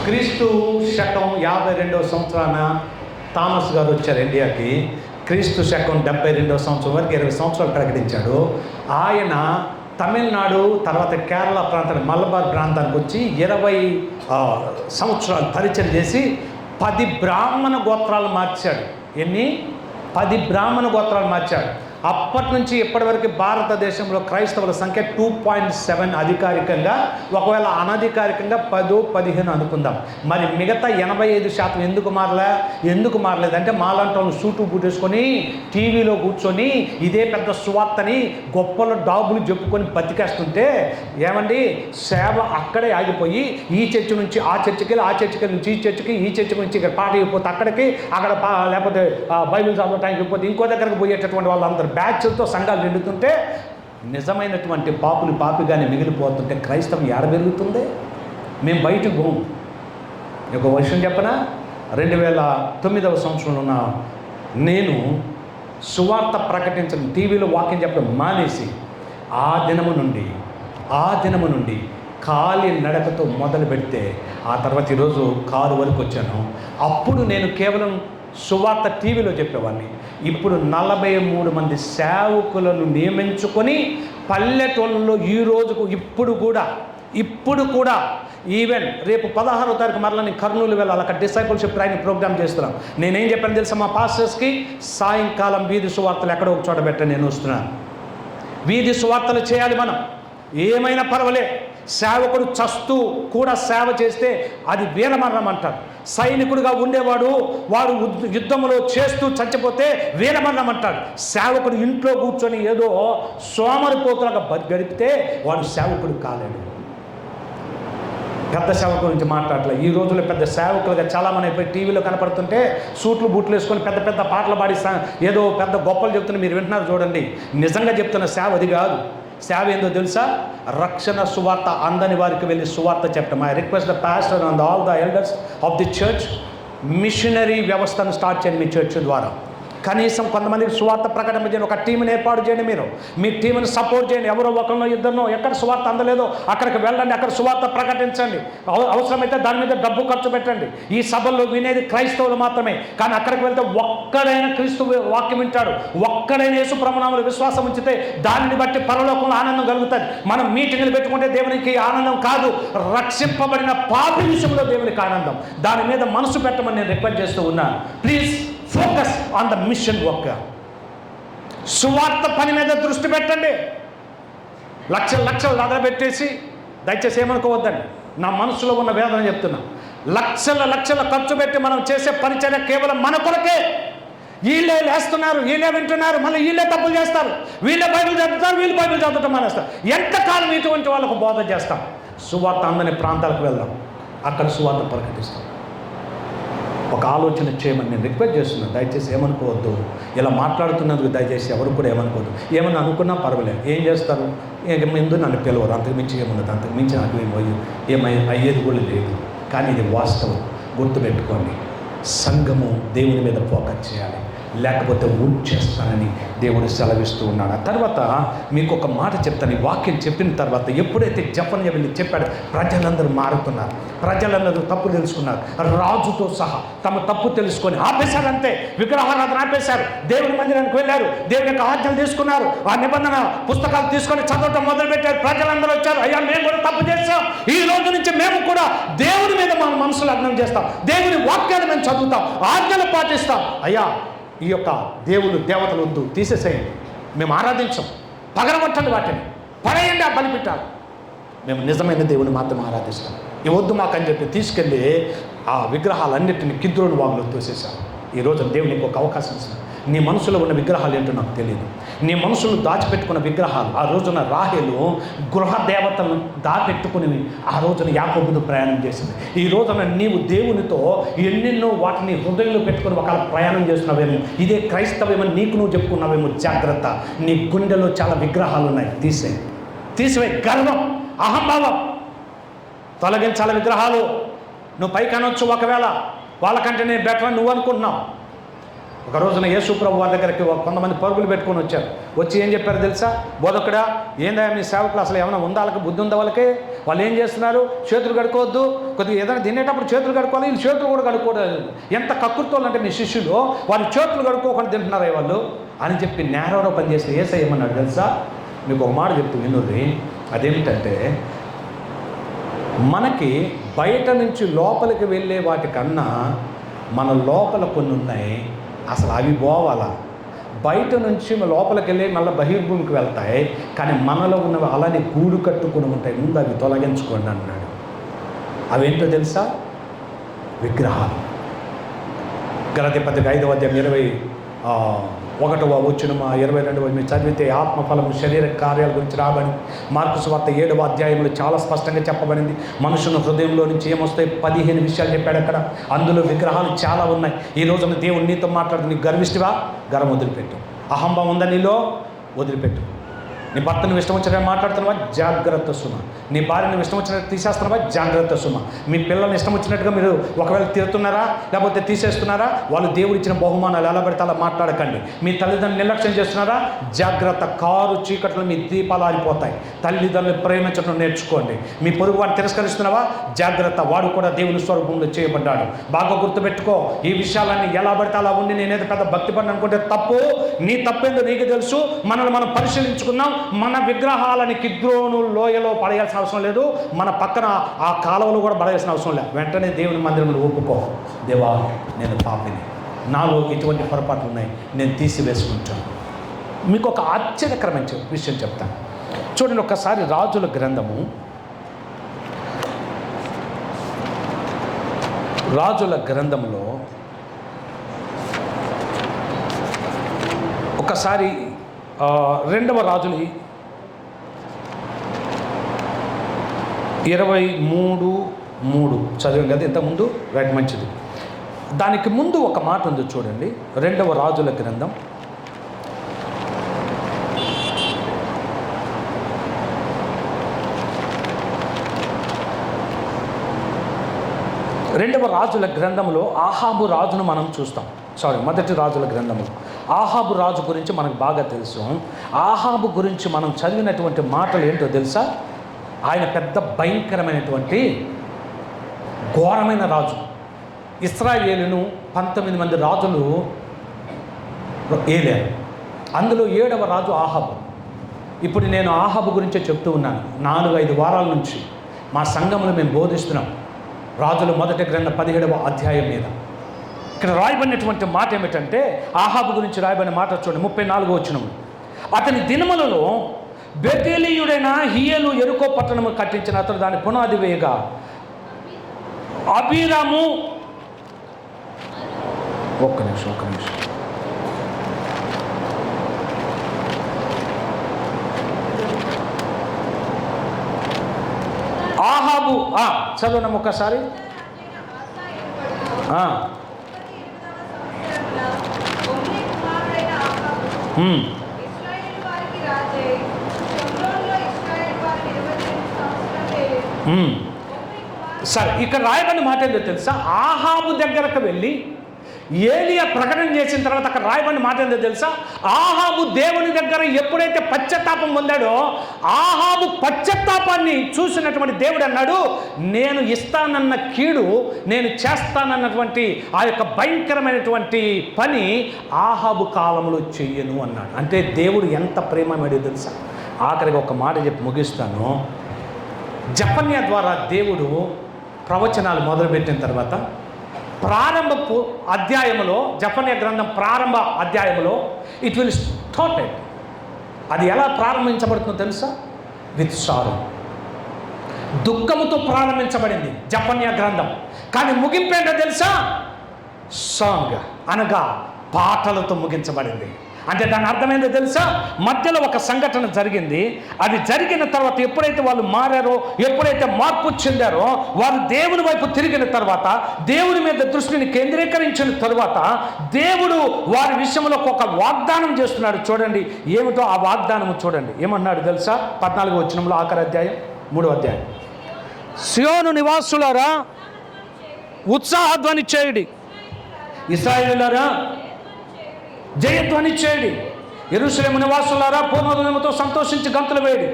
క్రీస్తు శకం 52వ సంవత్సరాన థామస్ గారు వచ్చారు ఇండియాకి. క్రీస్తు శకం 72వ సంవత్సరం వరకు 20 సంవత్సరాలు ప్రకటించాడు. ఆయన తమిళనాడు తర్వాత కేరళ ప్రాంతానికి, మలబార్ ప్రాంతానికి వచ్చి 20 సంవత్సరాలు పరిచయం చేసి 10 బ్రాహ్మణ గోత్రాలు మార్చాడు. 10 బ్రాహ్మణ గోత్రాలు మార్చాడు. అప్పటి నుంచి ఇప్పటి వరకు భారతదేశంలో క్రైస్తవుల సంఖ్య 2.7 అధికారికంగా, ఒకవేళ అనధికారికంగా 10-15 అనుకుందాం. మరి మిగతా 85% ఎందుకు మారలేదంటే మాలాంటి వాళ్ళు సూటు బూటేసుకొని టీవీలో కూర్చొని ఇదే పెద్ద సువార్తని గొప్పలు డాబులు చెప్పుకొని బతికేస్తుంటే ఏమండి, సేవ అక్కడే ఆగిపోయి ఈ చర్చి నుంచి ఆ చర్చికి వెళ్ళి, ఆ చర్చికి నుంచి ఈ చర్చికి, ఈ చర్చి నుంచి ఇక్కడ పాట అయిపోతే అక్కడికి, అక్కడ లేకపోతే బైబిల్ చదవటానికి అయిపోతే ఇంకో దగ్గరకు పోయేటటువంటి వాళ్ళందరూ బ్యాచ్లతో సంఘాలు నిండుతుంటే నిజమైనటువంటి పాపిగానే మిగిలిపోతుంటే క్రైస్తవం ఏడ పెరుగుతుంది? మేము బయటకు పోము. ఒక విషయం చెప్పనా? 2009వ సంవత్సరంలో ఉన్న నేను సువార్త ప్రకటించడం, టీవీలో వాక్యం చెప్పడం మానేసి ఆ దినము నుండి కాలి నడకతో మొదలు పెడితే ఆ తర్వాత ఈరోజు కారు వరకు వచ్చాను. అప్పుడు నేను కేవలం సువార్త టీవీలో చెప్పేవాడిని. ఇప్పుడు 43 మంది సేవకులను నియమించుకొని పల్లెటూళ్ళలో ఈ రోజుకు ఇప్పుడు కూడా ఇప్పుడు కూడా ఈవెన్ రేపు 16వ తారీఖు మరలా నేను కర్నూలు వెళ్ళాలి, అక్కడ డిసైపుల్షిప్ ట్రైనింగ్ ప్రోగ్రామ్ చేస్తున్నాను. నేనేం చెప్పాను తెలుసా మా పాస్టర్స్కి, సాయంకాలం వీధి సువార్తలు ఎక్కడో ఒక చోట పెట్టని నేను వస్తున్నాను. వీధి సువార్తలు చేయాలి మనం, ఏమైనా పర్వాలే. సేవకుడు చస్తూ కూడా సేవ చేస్తే అది వీరమరణం అంటారు. సైనికుడిగా ఉండేవాడు వాడు యుద్ధంలో చేస్తూ చచ్చిపోతే వీరమరణం అంటాడు. సేవకుడు ఇంట్లో కూర్చొని ఏదో సోమరిపోతులుగా గడిపితే వాడు సేవకుడు కాలేడు. పెద్ద సేవకుల గురించి మాట్లాడలే. ఈ రోజుల్లో పెద్ద సేవకులుగా చాలామంది అయిపోయి టీవీలో కనపడుతుంటే సూట్లు బూట్లు వేసుకొని పెద్ద పెద్ద పాటలు పాడి ఏదో పెద్ద గొప్పలు చెప్తున్నా మీరు వింటున్నారు చూడండి. నిజంగా చెప్తున్న సేవ అది కాదు. సేవ ఏందో తెలుసా? రక్షణ సువార్త అందని వారికి వెళ్ళి సువార్త చెప్పడం. I request the pastor and all the elders of the church, missionary వ్యవస్థను స్టార్ట్ చేయండి మీ చర్చ్ ద్వారా. కనీసం కొంతమందికి సువార్త ప్రకటన చేయండి. ఒక టీంని ఏర్పాటు చేయండి. మీరు మీ టీంని సపోర్ట్ చేయండి. ఎవరో ఒకరినో ఇద్దరినో ఎక్కడ సువార్త అందలేదో అక్కడికి వెళ్ళండి, అక్కడ సువార్త ప్రకటించండి. అవసరమైతే దాని మీద డబ్బు ఖర్చు పెట్టండి. ఈ సభల్లో వినేది క్రైస్తవులు మాత్రమే, కానీ అక్కడికి వెళ్తే ఒక్కడైనా క్రీస్తు వాక్యం వింటాడు. ఒక్కడైనా యేసు ప్రభునామములో విశ్వాసం ఉంచితే దానిని బట్టి పరలోకంలో ఆనందం కలుగుతుంది. మనం మీటింగ్లు పెట్టుకుంటే దేవునికి ఆనందం కాదు, రక్షింపబడిన పాపి విషయంలో దేవునికి ఆనందం. దాని మీద మనసు పెట్టమని నేను రిక్వెస్ట్ చేస్తూ ఉన్నాను. Please focus on the mission work. సువార్త పని మీద దృష్టి పెట్టండి. లక్షలు లక్షలు పెట్టేసి దయచేసి ఏమనుకోవద్దండి, నా మనసులో ఉన్న వేదన చెప్తున్నా. లక్షల లక్షల ఖర్చు పెట్టి మనం చేసే పరిచర్య కేవలం మన కొరకే. వీళ్ళే లేస్తున్నారు, వీళ్ళే వింటున్నారు, మళ్ళీ వీళ్ళే తప్పులు చేస్తారు, వీళ్ళే బైబిల్ చదువుతారు, వీళ్ళు బైబిల్ చదవటం మానేస్తారు. ఎంతకాలం ఇటువంటి వాళ్ళకు బోధ చేస్తాం? సువార్త అందని ప్రాంతాలకు వెళ్దాం, అక్కడ సువార్త ప్రకటిస్తాం. ఒక ఆలోచన చేయమని నేను రిక్వెస్ట్ చేస్తున్నాను. దయచేసి ఏమనుకోవద్దు. ఇలా మాట్లాడుతున్నందుకు దయచేసి ఎవరు కూడా ఏమనుకోవద్దు. ఏమన్నా అనుకున్నా పర్వాలేదు. ఏం చేస్తారు? ముందు నన్ను పిలవరు, అంతకు మించి ఏమున్నది, అంతకు మించి నాకు అయ్యేది కూడా లేదు. కానీ ఇది వాస్తవం, గుర్తుపెట్టుకోండి. సంఘము దేవుని మీద ఫోకస్ చేయాలి, లేకపోతే చేస్తానని దేవుడు సెలవిస్తూ ఉన్నాడు. ఆ తర్వాత మీకు ఒక మాట చెప్తాను. ఈ వాక్యం చెప్పిన తర్వాత ఎప్పుడైతే జఫన్యా వెళ్ళి చెప్పాడు, ప్రజలందరూ మారుతున్నారు, ప్రజలందరూ తప్పు తెలుసుకున్నారు. రాజుతో సహా తమ తప్పు తెలుసుకొని ఆపేశారంతే. విగ్రహారాధన ఆపేశారు, దేవుని మందిరానికి వెళ్ళారు, దేవుని యొక్క ఆజ్ఞలు తీసుకున్నారు, ఆ నిబంధన పుస్తకాలు తీసుకొని చదవటం మొదలుపెట్టారు. ప్రజలందరూ వచ్చారు, అయ్యా మేము కూడా తప్పు చేస్తాం, ఈ రోజు నుంచి మేము కూడా దేవుని మీద మన మనసులు అర్థం చేస్తాం, దేవుని వాక్యాన్ని మేము చదువుతాం, ఆజ్ఞలు పాటిస్తాం. అయ్యా ఈ యొక్క దేవతలు వద్దు, తీసేసేయండి, మేము ఆరాధించాం, పగలగొట్టండి, వాటిని పడేయండి, ఆ బలిపీఠాలు, మేము నిజమైన దేవుని మాత్రం ఆరాధిస్తాం, ఇవి వద్దు మాకని చెప్పి తీసుకెళ్ళి ఆ విగ్రహాలన్నింటినీ కిద్రోను వాగులో తోసేశారు. ఈరోజు దేవుని ఇంకొక అవకాశం ఇస్తున్నాడు. నీ మనసులో ఉన్న విగ్రహాలు ఏంటో నాకు తెలియదు. నీ మనసులో దాచిపెట్టుకున్న విగ్రహాలు, ఆ రోజున రాహేలు గృహ దేవతలను దాపెట్టుకుని ఆ రోజున యాకోబుతో ప్రయాణం చేసింది. ఈ రోజున నీవు దేవునితో ఎన్నెన్నో వాటిని హృదయంలో పెట్టుకుని ఒకవేళ ప్రయాణం చేస్తున్నావేమో, ఇదే క్రైస్తవేమని నీకు నువ్వు చెప్పుకున్నావేమో. జాగ్రత్త, నీ గుండెలో చాలా విగ్రహాలు ఉన్నాయి, తీసివే. గర్వం, అహంభావం తొలగించాలి. విగ్రహాలు నువ్వు పైకి అనొచ్చు, ఒకవేళ వాళ్ళకంటే నేను బెటర్ అని నువ్వు అనుకుంటున్నావు. ఒక రోజున యేసు ప్రభు వారి దగ్గరికి కొంతమంది పరుగులు పెట్టుకొని వచ్చారు. వచ్చి ఏం చెప్పారు తెలుసా? బోధకుడా, ఏందా మీ సేవకులు అసలు ఏమైనా ఉందా, వాళ్ళకి బుద్ధి ఉందా? వాళ్ళకి వాళ్ళు ఏం చేస్తున్నారు? చేతులు కడుక్కోవద్దు, కొద్దిగా ఏదైనా తినేటప్పుడు చేతులు కడుక్కోవాలి, వీళ్ళు చేతులు కూడా కడుక్కోవద్దు. ఎంత కక్కుర్తోళ్ళు అంటే మీ శిష్యులు, వాళ్ళు చేతులు కడుక్కోకుండా తింటున్నారే వాళ్ళు అని చెప్పి నేరంలో పనిచేస్తే యేసయ్య ఏమన్నాడు తెలుసా? మీకు ఒక మాట చెప్తూ వినుర్రి. అదేమిటంటే, మనకి బయట నుంచి లోపలికి వెళ్ళే వాటికన్నా మన లోపల కొన్ని ఉన్నాయి, అసలు అవి పోవాలా. బయట నుంచి లోపలికి వెళ్ళి మళ్ళీ బహిర్భూమికి వెళ్తాయి, కానీ మనలో ఉన్నవి అలానే గూడు కట్టుకుని ఉంటాయి. ముందు అవి తొలగించుకోండి అన్నాడు. అవేంటో తెలుసా? విగ్రహాలు. గలతీ పత్రిక 5వ అధ్యాయం 21వ వచనం 22వ మీరు చదివితే ఆత్మఫలము శరీర కార్యాల గురించి రాబడి. మార్కు సువార్త 7వ అధ్యాయంలో చాలా స్పష్టంగా చెప్పబడింది. మనుషుల హృదయంలో నుంచి ఏమొస్తాయి 15 విషయాలు చెప్పాడు అక్కడ. అందులో విగ్రహాలు చాలా ఉన్నాయి. ఈ రోజున దేవుడు నీతో మాట్లాడు. నీకు గర్విష్టివా? గర్వం వదిలిపెట్టు. అహంభావం ఉందా నీలో? వదిలిపెట్టు. నీ భర్తను ఇష్టం వచ్చినట్టు మాట్లాడుతున్నావా? జాగ్రత్త సుమ. నీ భార్యను ఇష్టం వచ్చినట్టు తీసేస్తున్నావా? జాగ్రత్త సుమ. మీ పిల్లల్ని ఇష్టం వచ్చినట్టుగా మీరు ఒకవేళ తిరుతున్నారా, లేకపోతే తీసేస్తున్నారా? వాళ్ళు దేవుడు ఇచ్చిన బహుమానాలు ఎలా పడితే అలా మాట్లాడకండి. మీ తల్లిదండ్రులు నిర్లక్ష్యం చేస్తున్నారా? జాగ్రత్త. కారు చీకట్లో మీ దీపాలు ఆరిపోతాయి. తల్లిదండ్రులు ప్రేమించడం నేర్చుకోండి. మీ పొరుగు వాడిని తిరస్కరిస్తున్నావా? జాగ్రత్త, వాడు కూడా దేవుని స్వరూపంలో చేయబడ్డాడు. బాగా గుర్తుపెట్టుకో. ఈ విషయాలన్నీ ఎలా పడితే అలా ఉండి నేనేదో పెద్ద భక్తి పని అనుకుంటే తప్పు. నీ తప్పేందో నీకు తెలుసు. మనల్ని మనం పరిశీలించుకున్నాం. మన విగ్రహాలని కిద్రోను లోయలో పడేయాల్సిన అవసరం లేదు, మన పక్కన ఆ కాలువలో కూడా పడేయాల్సిన అవసరం లేదు. వెంటనే దేవుని మందిరంలో ఒప్పుకో, దేవా నేను పాపిని, నాలో ఎటువంటి పొరపాట్లు ఉన్నాయి, నేను తీసివేసుకుంటాను. మీకు ఒక ఆశ్చర్యకరమైన విషయం చెప్తాను చూడండి. ఒకసారి రాజుల గ్రంథము, రాజుల గ్రంథంలో ఒకసారి 2వ రాజులు 23:3 చదివాం కదా ఇంతకుముందు, రైట్, మంచిది. దానికి ముందు ఒక మాట ఉంది చూడండి. 2వ రాజుల గ్రంథం 2వ రాజుల గ్రంథంలో ఆహాబు రాజును మనం చూస్తాం. మొదటి రాజుల గ్రంథంలో ఆహాబు రాజు గురించి మనకు బాగా తెలుసు. ఆహాబు గురించి మనం చదివినటువంటి మాటలు ఏంటో తెలుసా? ఆయన పెద్ద భయంకరమైనటువంటి ఘోరమైన రాజు. ఇశ్రాయేలును 19 మంది రాజులు ఏలారు. అందులో 7వ రాజు ఆహాబు. ఇప్పుడు నేను ఆహాబు గురించే చెప్తూ ఉన్నాను. 4-5 వారాల నుంచి మా సంఘంలో మేము బోధిస్తున్నాం రాజుల మొదటి గ్రంథం 17వ అధ్యాయం మీద. ఇక్కడ రాయబడినటువంటి మాట ఏమిటంటే, ఆహాబు గురించి రాయబడిన మాట చూడండి, 34వ వచనం. అతని దినములలో బెతేలీయుడైన హియేలు యెరికో పట్టణము కట్టించిన అతడు దాని పునాది వేయగా అబీరాము ఒక్క నిమిషం ఆహాబు చదవడం ఒక్కసారి. సరే, ఇక్కడ రాయబడిన మాట ఏంటో తెలుసా? ఆహాబు దగ్గరకు వెళ్ళి ఏలియా ప్రకటన చేసిన తర్వాత అక్కడ రాయబడిన మాట ఏంటో తెలుసా? ఆహాబు దేవుని దగ్గర ఎప్పుడైతే పశ్చాత్తాపం పొందాడో, ఆహాబు పశ్చాత్తాపాన్ని చూసినటువంటి దేవుడు అన్నాడు, నేను ఇస్తానన్న కీడు నేను చేస్తానన్నటువంటి ఆ యొక్క భయంకరమైనటువంటి పని ఆహాబు కాలంలో చెయ్యను అన్నాడు. అంటే దేవుడు ఎంత ప్రేమమేడో తెలుసా? ఆఖరికి ఒక మాట చెప్పి ముగిస్తాను. జెఫన్యా ద్వారా దేవుడు ప్రవచనాలు మొదలుపెట్టిన తర్వాత ప్రారంభపు అధ్యాయంలో, జెఫన్యా గ్రంథం ప్రారంభ అధ్యాయంలో ఇట్ విల్ స్టార్టెడ్. అది ఎలా ప్రారంభించబడుతుందో తెలుసా? విత్ సారో, దుఃఖముతో ప్రారంభించబడింది జెఫన్యా గ్రంథం. కానీ ముగింపు ఏంటో తెలుసా? సాంగ్, అనగా పాటలతో ముగించబడింది. అంటే దాని అర్థమైందో తెలుసా? మధ్యలో ఒక సంఘటన జరిగింది. అది జరిగిన తర్వాత ఎప్పుడైతే వాళ్ళు మారారో, ఎప్పుడైతే మార్పు చెందారో, వారు దేవుని వైపు తిరిగిన తర్వాత, దేవుని మీద దృష్టిని కేంద్రీకరించిన తర్వాత, దేవుడు వారి విషయంలో ఒక వాగ్దానం చేస్తున్నాడు. చూడండి ఏమిటో ఆ వాగ్దానం చూడండి. ఏమన్నాడు తెలుసా? 14వ వచనంలో, ఆఖరి అధ్యాయం 3వ అధ్యాయం. సియోను నివాసులారా ఉత్సాహధ్వని చేయుడి, ఇశ్రాయేలులారా జయధ్వని చేయుడి, యెరూషలేము నివాసులారా పూర్ణహృదయముతో సంతోషించి గంతులు వేయుడి.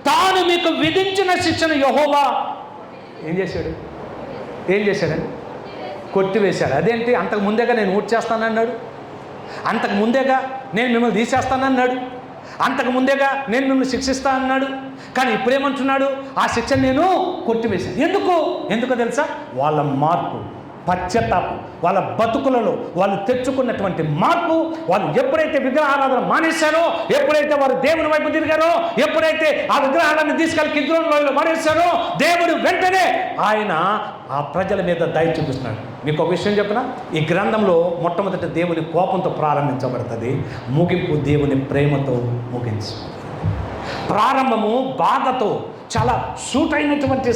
తాను మీకు విధించిన శిక్షను యెహోవా ఏం చేశాడని కొట్టివేశాడు. అదేంటి? అంతకు ముందేగా నేను ఊట్ చేస్తానన్నాడు, అంతకు ముందేగా నేను మిమ్మల్ని తీసేస్తానన్నాడు, అంతకు ముందేగా నేను మిమ్మల్ని శిక్షిస్తానన్నాడు. కానీ ఇప్పుడేమంటున్నాడు? ఆ శిక్షను నేను కొట్టివేశాను. ఎందుకో తెలుసా? వాళ్ళ మార్పు, పశ్చాత్తాపం, వాళ్ళ బతుకులలో వాళ్ళు తెచ్చుకున్నటువంటి మార్పు. వాళ్ళు ఎప్పుడైతే విగ్రహారాధన మానేశారో, ఎప్పుడైతే వారు దేవుని వైపు తిరిగారో, ఎప్పుడైతే ఆ విగ్రహాలను తీసుకెళ్ళి కిద్రోనులో మానేశారో, దేవుడు వెంటనే ఆయన ఆ ప్రజల మీద దయ చూపిస్తున్నాడు. మీకు ఒక విషయం చెప్పిన, ఈ గ్రంథంలో మొట్టమొదటి దేవుని కోపంతో ప్రారంభించబడుతుంది, ముగింపు దేవుని ప్రేమతో ముగించు. ప్రారంభము బాధతో, చాలా సూట్ అయినటువంటి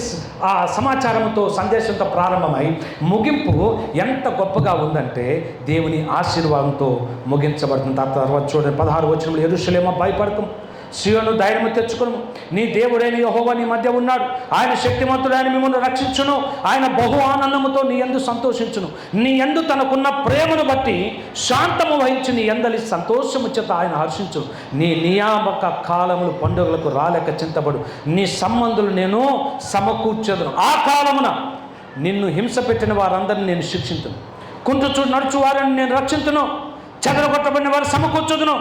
సమాచారంతో, సందేశంతో ప్రారంభమై ముగింపు ఎంత గొప్పగా ఉందంటే దేవుని ఆశీర్వాదంతో ముగించబడుతుంది. ఆ తర్వాత చూడండి 16వ వచనంలో, యెరూషలేమా భయపడకు, సియోను ధైర్యము తెచ్చుకును, నీ దేవుడైన యెహోవా నీ మధ్య ఉన్నాడు, ఆయన శక్తిమంతుడు, ఆయన మిమ్మల్ని రక్షించును, ఆయన బహు ఆనందముతో నీ యందు సంతోషించును, నీ యందు తనకున్న ప్రేమను బట్టి శాంతము వహించి నీ యందలి సంతోషము చేత ఆయన హర్షించును. నీ నియామక కాలములు పండుగలకు రాలేక చింతపడు, నీ సంబంధులు నేను సమకూర్చదును. ఆ కాలమున నిన్ను హింస పెట్టిన వారందరినీ నేను శిక్షించును, కుంటుచూ నడుచు వారిని నేను రక్షించును, చెదరగొట్టబడిన వారు సమకూర్చుదును,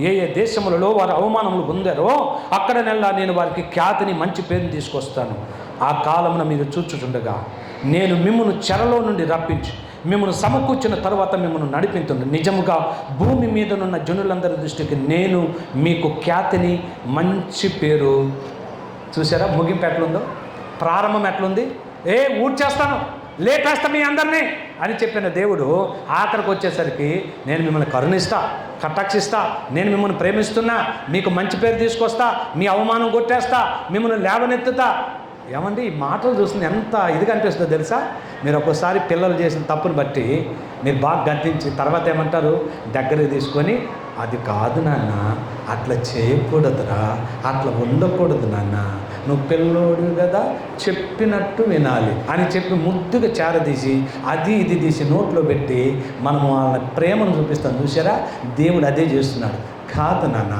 ఏ ఏ దేశములలో వారు అవమానములు పొందారో అక్కడనెల్లా నేను వారికి ఖ్యాతిని మంచి పేరుని తీసుకొస్తాను. ఆ కాలమున మీరు చూచుచుండగా నేను మిమ్మును చెరలో నుండి రప్పించి మిమ్మల్ని సమకూర్చిన తర్వాత మిమ్మల్ని నడిపించింది. నిజముగా భూమి మీదనున్న జనులందరి దృష్టికి నేను మీకు ఖ్యాతిని మంచి పేరు. చూసారా ముగింపు ఎట్లుందో, ప్రారంభం ఎట్లుంది? ఊడ్చేస్తాను, లేపేస్తా మీ అందరినీ అని చెప్పిన దేవుడు ఆఖరికి వచ్చేసరికి నేను మిమ్మల్ని కరుణిస్తా, కటాక్షిస్తా, నేను మిమ్మల్ని ప్రేమిస్తున్నా, మీకు మంచి పేరు తీసుకొస్తా, మీ అవమానం కొట్టేస్తా, మిమ్మల్ని లేవనెత్తుతా. ఏమండి ఈ మాటలు చూస్తుంది ఎంత ఇదిగా అనిపిస్తుందో తెలుసా? మీరు ఒక్కోసారి పిల్లలు చేసిన తప్పుని బట్టి మీరు బాగా గద్దించి తర్వాత ఏమంటారు, దగ్గరికి తీసుకొని అది కాదు నాన్న, అట్లా చేయకూడదురా, అట్లా ఉండకూడదు నాన్న, నువ్వు పిల్లోడు కదా, చెప్పినట్టు వినాలి అని చెప్పి ముద్దుగా చేరదీసి అది ఇది తీసి నోట్లో పెట్టి మనము వాళ్ళ ప్రేమను చూపిస్తాం. చూసారా, దేవుడు అదే చేస్తున్నాడు. కాదు నాన్న,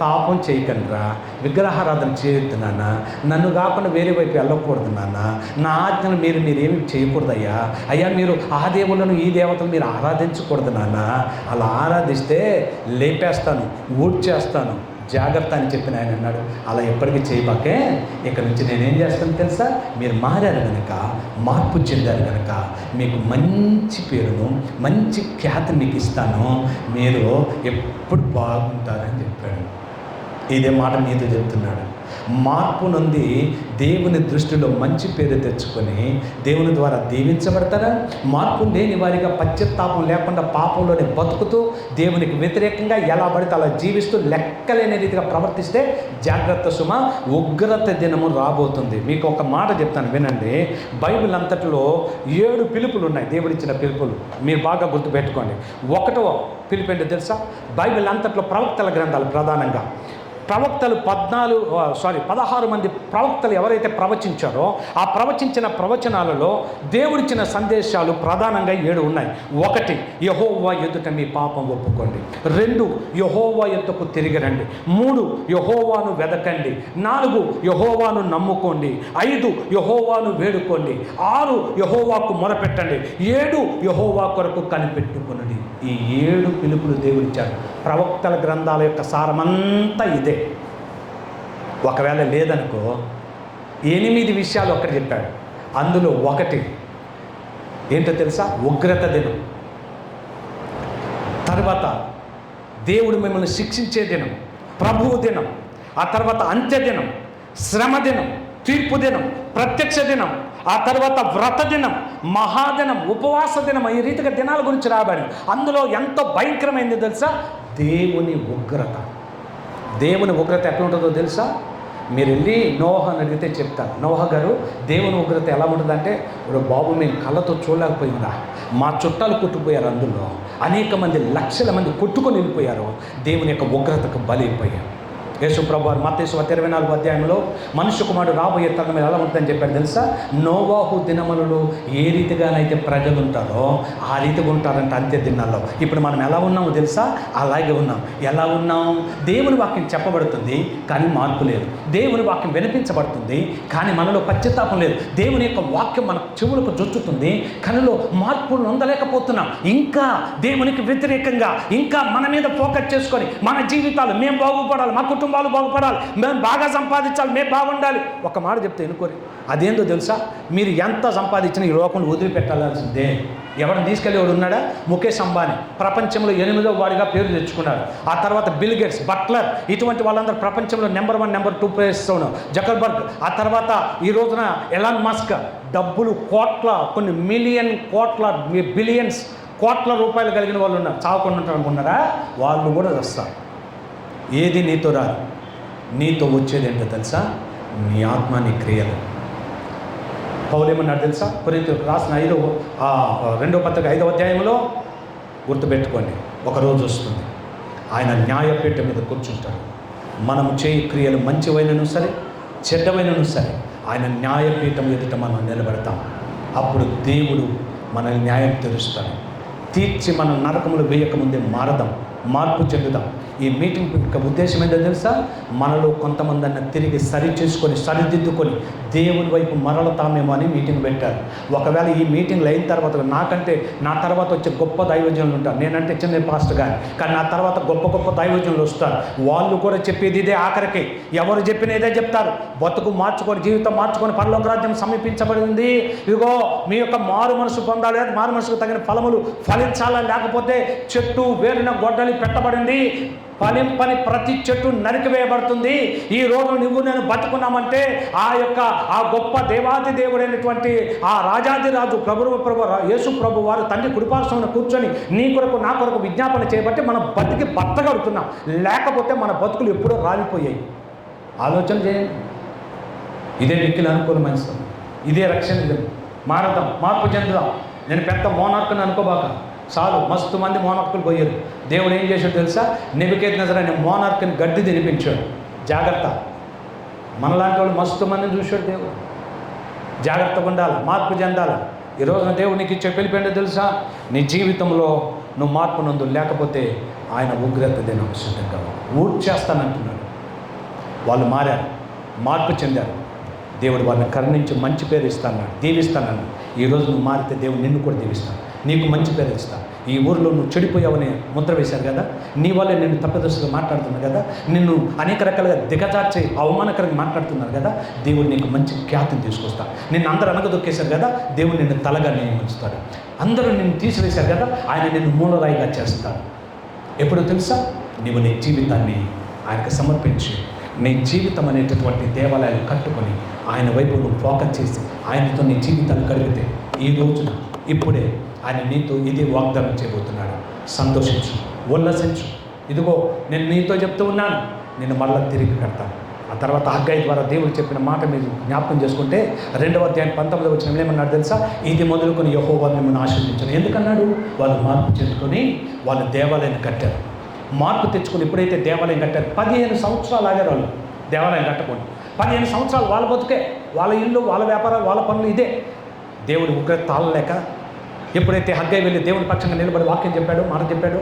పాపం చేయకండిరా, విగ్రహారాధన చేయొద్దు నాన్న, నన్ను కాకుండా వేరే వైపు వెళ్ళకూడదు నాన్న, నా ఆజ్ఞలు మీరేమి చేయకూడదయ్యా, అయ్యా మీరు ఆ దేవుళ్ళను ఈ దేవతలు మీరు ఆరాధించకూడదు నాన్న, అలా ఆరాధిస్తే లేపేస్తాను, ఊడ్చేస్తాను, జాగ్రత్త అని చెప్పిన ఆయన అన్నాడు. అలా ఎప్పటికీ చేయబాకే, ఇక్కడ నుంచి నేనేం చేస్తాను తెలుసా? మీరు మారారు కనుక, మార్పు చెందారు కనుక మీకు మంచి పేరును మంచి ఖ్యాతిని మీకు ఇస్తాను, మీరు ఎప్పుడు బాగుంటారని చెప్పాడు. ఇదే మాట మీతో చెప్తున్నాడు. మార్పు నుండి దేవుని దృష్టిలో మంచి పేరు తెచ్చుకొని దేవుని ద్వారా దీవించబడతారా? మార్పు లేని వారిగా పశ్చాత్తాపం లేకుండా పాపంలోనే బతుకుతూ దేవునికి వ్యతిరేకంగా ఎలా పడితే అలా జీవిస్తూ లెక్కలేని రీతిగా ప్రవర్తిస్తే జాగ్రత్త సుమ, ఉగ్రత దినము రాబోతుంది. మీకు ఒక మాట చెప్తాను వినండి. బైబిల్ అంతటిలో 7 పిలుపులు ఉన్నాయి, దేవుడిచ్చిన పిలుపులు. మీరు బాగా గుర్తుపెట్టుకోండి. 1వ పిలుపు ఏంటో తెలుసా? బైబిల్ అంతట్లో ప్రవక్తల గ్రంథాలు ప్రధానంగా. ప్రవక్తలు 16 మంది ప్రవక్తలు ఎవరైతే ప్రవచించారో ఆ ప్రవచించిన ప్రవచనాలలో దేవుడిచ్చిన సందేశాలు ప్రధానంగా 7 ఉన్నాయి. 1, యెహోవా ఎదుట మీ పాపం ఒప్పుకోండి. 2, యెహోవా ఎద్దకు తిరిగి రండి. 3, యెహోవాను వెదకండి. 4, యెహోవాను నమ్ముకోండి. 5, యెహోవాను వేడుకోండి. 6, యెహోవాకు మొరపెట్టండి. 7, యెహోవా కొరకు కనిపెట్టుకొనండి. ఈ 7 పిలుపులు దేవుడిచ్చారు. ప్రవక్తల గ్రంథాల యొక్క సారమంతా ఇదే. ఒకవేళ లేదనుకో 8 విషయాలు ఒక్కటి చెప్పాడు. అందులో 1 ఏంటో తెలుసా? ఉగ్రత దినం. తర్వాత దేవుడు మిమ్మల్ని శిక్షించే దినం, ప్రభువు దినం. ఆ తర్వాత అంత్య దినం, శ్రమ దినం, తీర్పు దినం, ప్రత్యక్ష దినం, ఆ తర్వాత వ్రత దినం, మహాదినం, ఉపవాస దినం. ఈ రీతిగా దినాల గురించి రాబడి అందులో ఎంతో భయంకరమైంది తెలుసా? దేవుని ఉగ్రత. దేవుని ఉగ్రత ఎట్లా ఉంటుందో తెలుసా? మీరు వెళ్ళి నోహని అడిగితే చెప్తారు. నోహ గారు, దేవుని ఉగ్రత ఎలా ఉంటుందంటే, బాబు మేము కళ్ళతో చూడలేకపోయినా మా చుట్టాలు కొట్టుకుపోయారు, అందులో అనేక మంది లక్షల మంది కొట్టుకొని వెళ్ళిపోయారు, దేవుని యొక్క ఉగ్రతకు బలైపోయారు. యేసు ప్రభువారు మత్తయి 24వ అధ్యాయంలో మనుష్య కుమారుడు రాబోయే తరుణం ఎలా ఉంటుందని చెప్పారు తెలుసా? నోవాహు దినములలో ఏ రీతిగానైతే ప్రజలు ఉంటారో ఆ రీతిగా ఉంటారంట అంత్య దినాల్లో. ఇప్పుడు మనం ఎలా ఉన్నామో తెలుసా? అలాగే ఉన్నాం. ఎలా ఉన్నాం? దేవుని వాక్యం చెప్పబడుతుంది కానీ మార్పు లేదు. దేవుని వాక్యం వినిపించబడుతుంది కానీ మనలో పశ్చాత్తాపం లేదు. దేవుని యొక్క వాక్యం మన చెవులకు జొచ్చుతుంది, కనులో మార్పులు నొందలేకపోతున్నాం. ఇంకా దేవునికి వ్యతిరేకంగా ఇంకా మన మీద ఫోకస్ చేసుకొని మన జీవితాలు మేము బాగుపడాలి, మా కుటుంబాలు బాగుపడాలి, మేము బాగా సంపాదించాలి, మేము బాగుండాలి. ఒక మాట చెప్తే ఎన్నుకోరి. అదేందో తెలుసా? మీరు ఎంత సంపాదించినా ఈ లోకంలో వదిలిపెట్టాల్సిందే. ఎవరిని తీసుకెళ్ళేవాడు ఉన్నాడా? ముఖేష్ అంబానీ ప్రపంచంలో 8వ వాడిగా పేరు తెచ్చుకున్నాడు. ఆ తర్వాత బిల్ గేట్స్, బట్లర్, ఇటువంటి వాళ్ళందరూ ప్రపంచంలో నెంబర్ 1, నెంబర్ 2 ప్లేస్లో. జకర్బర్గ్, ఆ తర్వాత ఈ రోజున ఎలాన్ మస్క్. డబ్బులు కొన్ని మిలియన్ బిలియన్స్ కోట్ల రూపాయలు కలిగిన వాళ్ళు ఉన్నారు. చావకుండా ఉంటారు అనుకున్నారా? వాళ్ళు కూడా వస్తారు. ఏది నీతో రాదు, నీతో వచ్చేది ఏంటో తెలుసా? నీ ఆత్మ, నీ క్రియలు. పౌలు ఏమన్నాడు తెలుసా? కొరింథీయులకు రాసిన 2వ పత్రిక 5వ అధ్యాయంలో, గుర్తుపెట్టుకోండి, ఒకరోజు వస్తుంది ఆయన న్యాయపీఠం మీద కూర్చుంటాడు. మనము చేయి క్రియలు మంచివైనను సరే చెడ్డవైనను సరే ఆయన న్యాయపీఠం ఎదుట మనం నిలబెడతాం. అప్పుడు దేవుడు మనల్ని న్యాయం తీరుస్తాడు. తీర్చి మనం నరకములు వేయకముందే మార్పు చెందుదాం. ఈ మీటింగ్ యొక్క ఉద్దేశం ఏంటో తెలుసా? మనలో కొంతమంది తిరిగి సరిదిద్దుకొని దేవుని వైపు మరలతామేమో అని మీటింగ్ పెట్టారు. ఒకవేళ ఈ మీటింగ్లు అయిన తర్వాత నాకంటే నా తర్వాత వచ్చే గొప్ప దైవజనులు ఉంటారు. నేనంటే చిన్న పాస్టర్ కానీ నా తర్వాత గొప్ప గొప్ప దైవజనులు వస్తారు. వాళ్ళు కూడా చెప్పేది ఇదే ఆఖరికి. ఎవరు చెప్పిన ఇదే చెప్తారు. బతుకు మార్చుకొని, జీవితం మార్చుకొని పరలోక రాజ్యం సమీపించబడింది. ఇదిగో మీ యొక్క మారు మనసు పొందాలి, మారు మనసుకు తగిన ఫలములు ఫలించాలా, లేకపోతే చెట్టు వేరిన గొడ్డలి పెట్టబడింది, ఫలింపని ప్రతి చెట్టు నరికివేయబడుతుంది. ఈ రోజు నువ్వు నేను బతుకున్నామంటే ఆ గొప్ప దేవాది దేవుడైనటువంటి ఆ రాజాదిరాజు ప్రభు యేసు ప్రభు వారు తండ్రి కుడిపార్శ్వమున కూర్చొని నీ కొరకు నా కొరకు విజ్ఞాపన చేయబట్టి మనం బతికి బతకడుతున్నాం. లేకపోతే మన బతుకులు ఎప్పుడో రాలిపోయాయి. ఆలోచన చేయండి. ఇదే మిక్కిలి అనుకూలమైన సమయం, ఇదే రక్షణ. మారదాం, మార్పు చెందుదాం. నేను పెద్ద మోనార్కుని అనుకోబాక, చాలు. మస్తు మంది మోనార్కులు పోయారు. దేవుడు ఏం చేశాడు తెలుసా? నెబుకద్నెజరు అనే మోనార్కుని గడ్డి తినిపించాడు. జాగ్రత్త. మనలాంటి వాళ్ళు మస్తు మందిని చూశాడు దేవుడు. జాగ్రత్తగా ఉండాలి, మార్పు చెందాలి. ఈరోజున దేవుడు నీకు ఇచ్చే పిలిపేంటో తెలుసా? నీ జీవితంలో నువ్వు మార్పు నందు, లేకపోతే ఆయన ఉగ్రత దేని అవసరంగా ఊడ్చేస్తానంటున్నాడు. వాళ్ళు మారారు, మార్పు చెందారు. దేవుడు వాళ్ళని కరుణించి మంచి పేరు ఇస్తానన్నాడు, దీవిస్తానన్నాడు. ఈరోజు నువ్వు మారితే దేవుడు నిన్ను కూడా దీవిస్తాను, నీకు మంచి పేరు ఇస్తాను. ఈ ఊరిలో నువ్వు చెడిపోయావని ముద్ర వేశారు కదా, నీ వల్లే నిన్ను తప్పదశగా మాట్లాడుతున్నారు కదా, నిన్ను అనేక రకాలుగా దిగజార్చి అవమానకరంగా మాట్లాడుతున్నారు కదా, దేవుడు నీకు మంచి ఖ్యాతిని తీసుకొస్తాడు. నిన్ను అందరూ అనగదొక్కేశారు కదా, దేవుడు నిన్ను తలగా నియమిస్తాడు. అందరూ నిన్ను తీసివేశారు కదా, ఆయన నిన్ను మూలరాయిగా చేస్తాడు. ఎప్పుడు తెలుసా? నీవు నీ జీవితాన్ని ఆయనకు సమర్పించి, నీ జీవితం అనేటటువంటి దేవాలయాలు కట్టుకొని ఆయన వైపు నువ్వు ఫోకస్ చేసి ఆయనతో నీ జీవితాన్ని గడిపితే ఈ రోజున ఇప్పుడే ఆయన నీతో ఇదే వాగ్దానం చేయబోతున్నాడు. సంతోషించు, ఉల్లసించు. ఇదిగో నేను నీతో చెప్తూ ఉన్నాను, నేను మళ్ళీ తిరిగి కడతాను. ఆ తర్వాత హగ్గై ద్వారా దేవుడు చెప్పిన మాట మీరు జ్ఞాపకం చేసుకుంటే 2వ అధ్యాయం 19వ వచనం ఏమన్నాడు తెలుసా? ఇది మొదలుకొని యెహోవా మిమ్మల్ని ఆశీర్వదించను. ఎందుకన్నాడు? వాళ్ళు మార్పు చెందుకొని వాళ్ళు దేవాలయాన్ని కట్టారు. మార్పు తెచ్చుకొని ఎప్పుడైతే దేవాలయం కట్టారు, 15 సంవత్సరాలు ఆగారు వాళ్ళు దేవాలయం కట్టకుండా. 15 సంవత్సరాలు వాళ్ళ బతుకే, వాళ్ళ ఇల్లు, వాళ్ళ వ్యాపారాలు, వాళ్ళ పనులు ఇదే. దేవుడి ఉగ్రత తాళలేక ఎప్పుడైతే హగ్గై వెళ్ళి దేవుని పక్షంగా నిలబడి వాక్యం చెప్పాడో, మాట చెప్పాడో,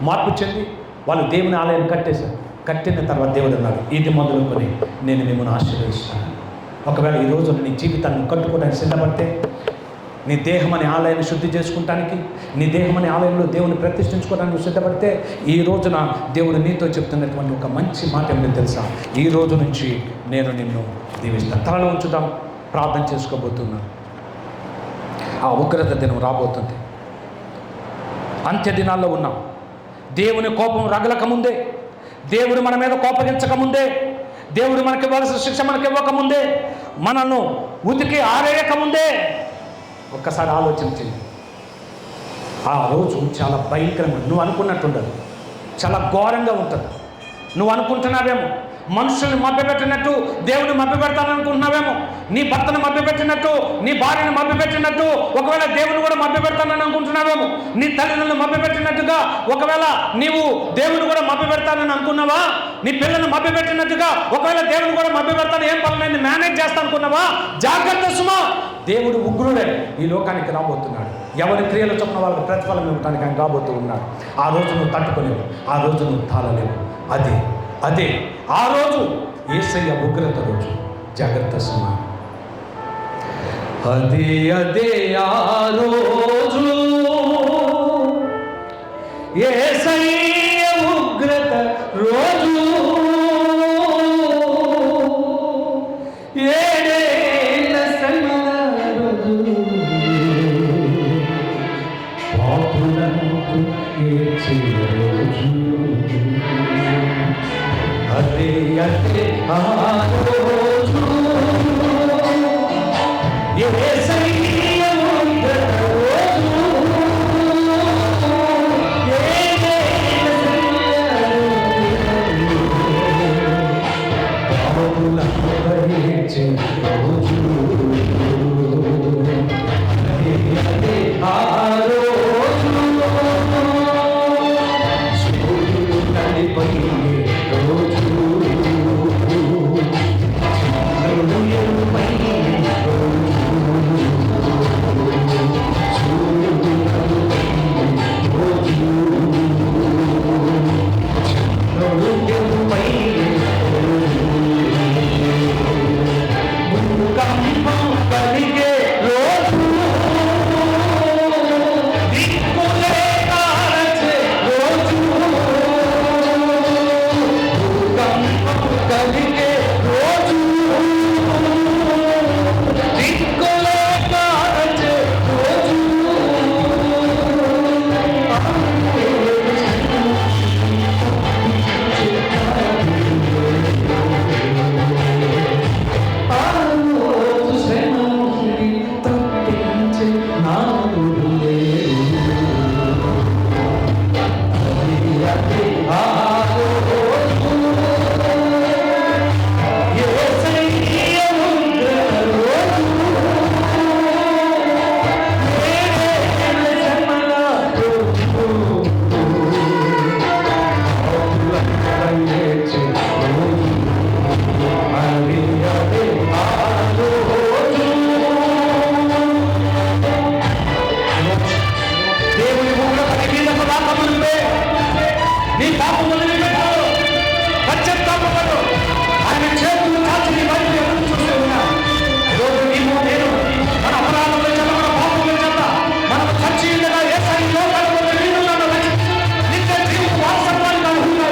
మార్పు చెంది వాళ్ళు దేవుని ఆలయాన్ని కట్టేశారు. కట్టిన తర్వాత దేవుడు అన్నాడు, ఇది మొదలుకొని నేను మిమ్మల్ని ఆశీర్వదిస్తాను. ఒకవేళ ఈ రోజు నీ జీవితాన్ని కట్టుకోవడానికి సిద్ధపడితే, నీ దేహం అనే ఆలయాన్ని శుద్ధి చేసుకుంటానికి, నీ దేహం అనే ఆలయంలో దేవుని ప్రతిష్ఠించుకోవడానికి సిద్ధపడితే, ఈ రోజున దేవుడు నీతో చెప్తున్నటువంటి ఒక మంచి మాట ఏమిటో తెలుసా? ఈ రోజు నుంచి నేను నిన్ను దీవిస్తాను. తలలో ఉంచుదాం, ప్రార్థన చేసుకోబోతున్నాను. ఆ ఉగ్రత దినం రాబోతుంది. అంత్య దినాల్లో ఉన్నాం. దేవుని కోపం రగలకముందే, దేవుడు మన మీద కోపగించకముందే, దేవుడు మనకి ఇవ్వాల్సిన శిక్ష మనకి ఇవ్వకముందే, మనల్ని ఉతికి ఆరేయకముందే ఒక్కసారి ఆలోచించండి. ఆ రోజు చాలా భయంకరంగా, నువ్వు అనుకున్నట్టుండదు, చాలా ఘోరంగా ఉంటుంది. నువ్వు అనుకుంటున్నావేమో మనుషుల్ని మభ్యపెట్టినట్టు దేవుని మభ్యపెడతాననుకుంటున్నావేమో, నీ భర్తను మభ్యపెట్టినట్టు, నీ భార్యను మభ్యపెట్టినట్టు ఒకవేళ దేవుని కూడా మభ్యపెడతానని అనుకుంటున్నావేమో, నీ తల్లిదండ్రులను మభ్యపెట్టినట్టుగా ఒకవేళ నీవు దేవుని కూడా మభ్యపెడతానని అనుకున్నావా? నీ పిల్లలను మభ్యపెట్టినట్టుగా ఒకవేళ దేవుని కూడా మభ్యపెడతాను, ఏం పనులు మేనేజ్ చేస్తా అనుకున్నావా? జాగ్రత్త సుమా, దేవుడు ఉగ్రుడే ఈ లోకానికి రాబోతున్నాడు. ఎవరి క్రియలు చొప్పున వాళ్ళకి ప్రతిఫలం ఇవ్వడానికి ఆయన రాబోతూ ఉన్నాడు. ఆ రోజు నువ్వు తట్టుకోలేవు, ఆ రోజు నువ్వు తాళలేవు. అదే ఆ రోజు యేసయ్య ఉగ్రత రోజు. జాగ్రత్త సుమా. అదే ఆ రోజు యేసయ్య ఉగ్రత రోజు. ఏడేళ్ళ శ్రమల రోజు, పాపులంటూ ఏడ్చే రోజు. అదే ఆ రోజు యేసయ్య ఉగ్రత రోజు. ఏడేళ్ళ పాపులంటూ ఏడ్చే రోజు. అదే ఆ రోజు సూర్యుడు కలిపోయే రోజు. నీ పాపం వదిలిపెట్టు, పశ్చాత్తాపపడు. ఆయన చేతులు కాచి నీ వైపు ఎదురు చూస్తూ ఉన్నారు. ఈరోజు నీవు నేను మన అపరాధముల చేత, మన పాపముల చేత మనం చచ్చి ఉండగా యేసయ్య లోకానికి వచ్చి నీవులను నిత్య జీవ వారసత్వానికి అర్హులుగా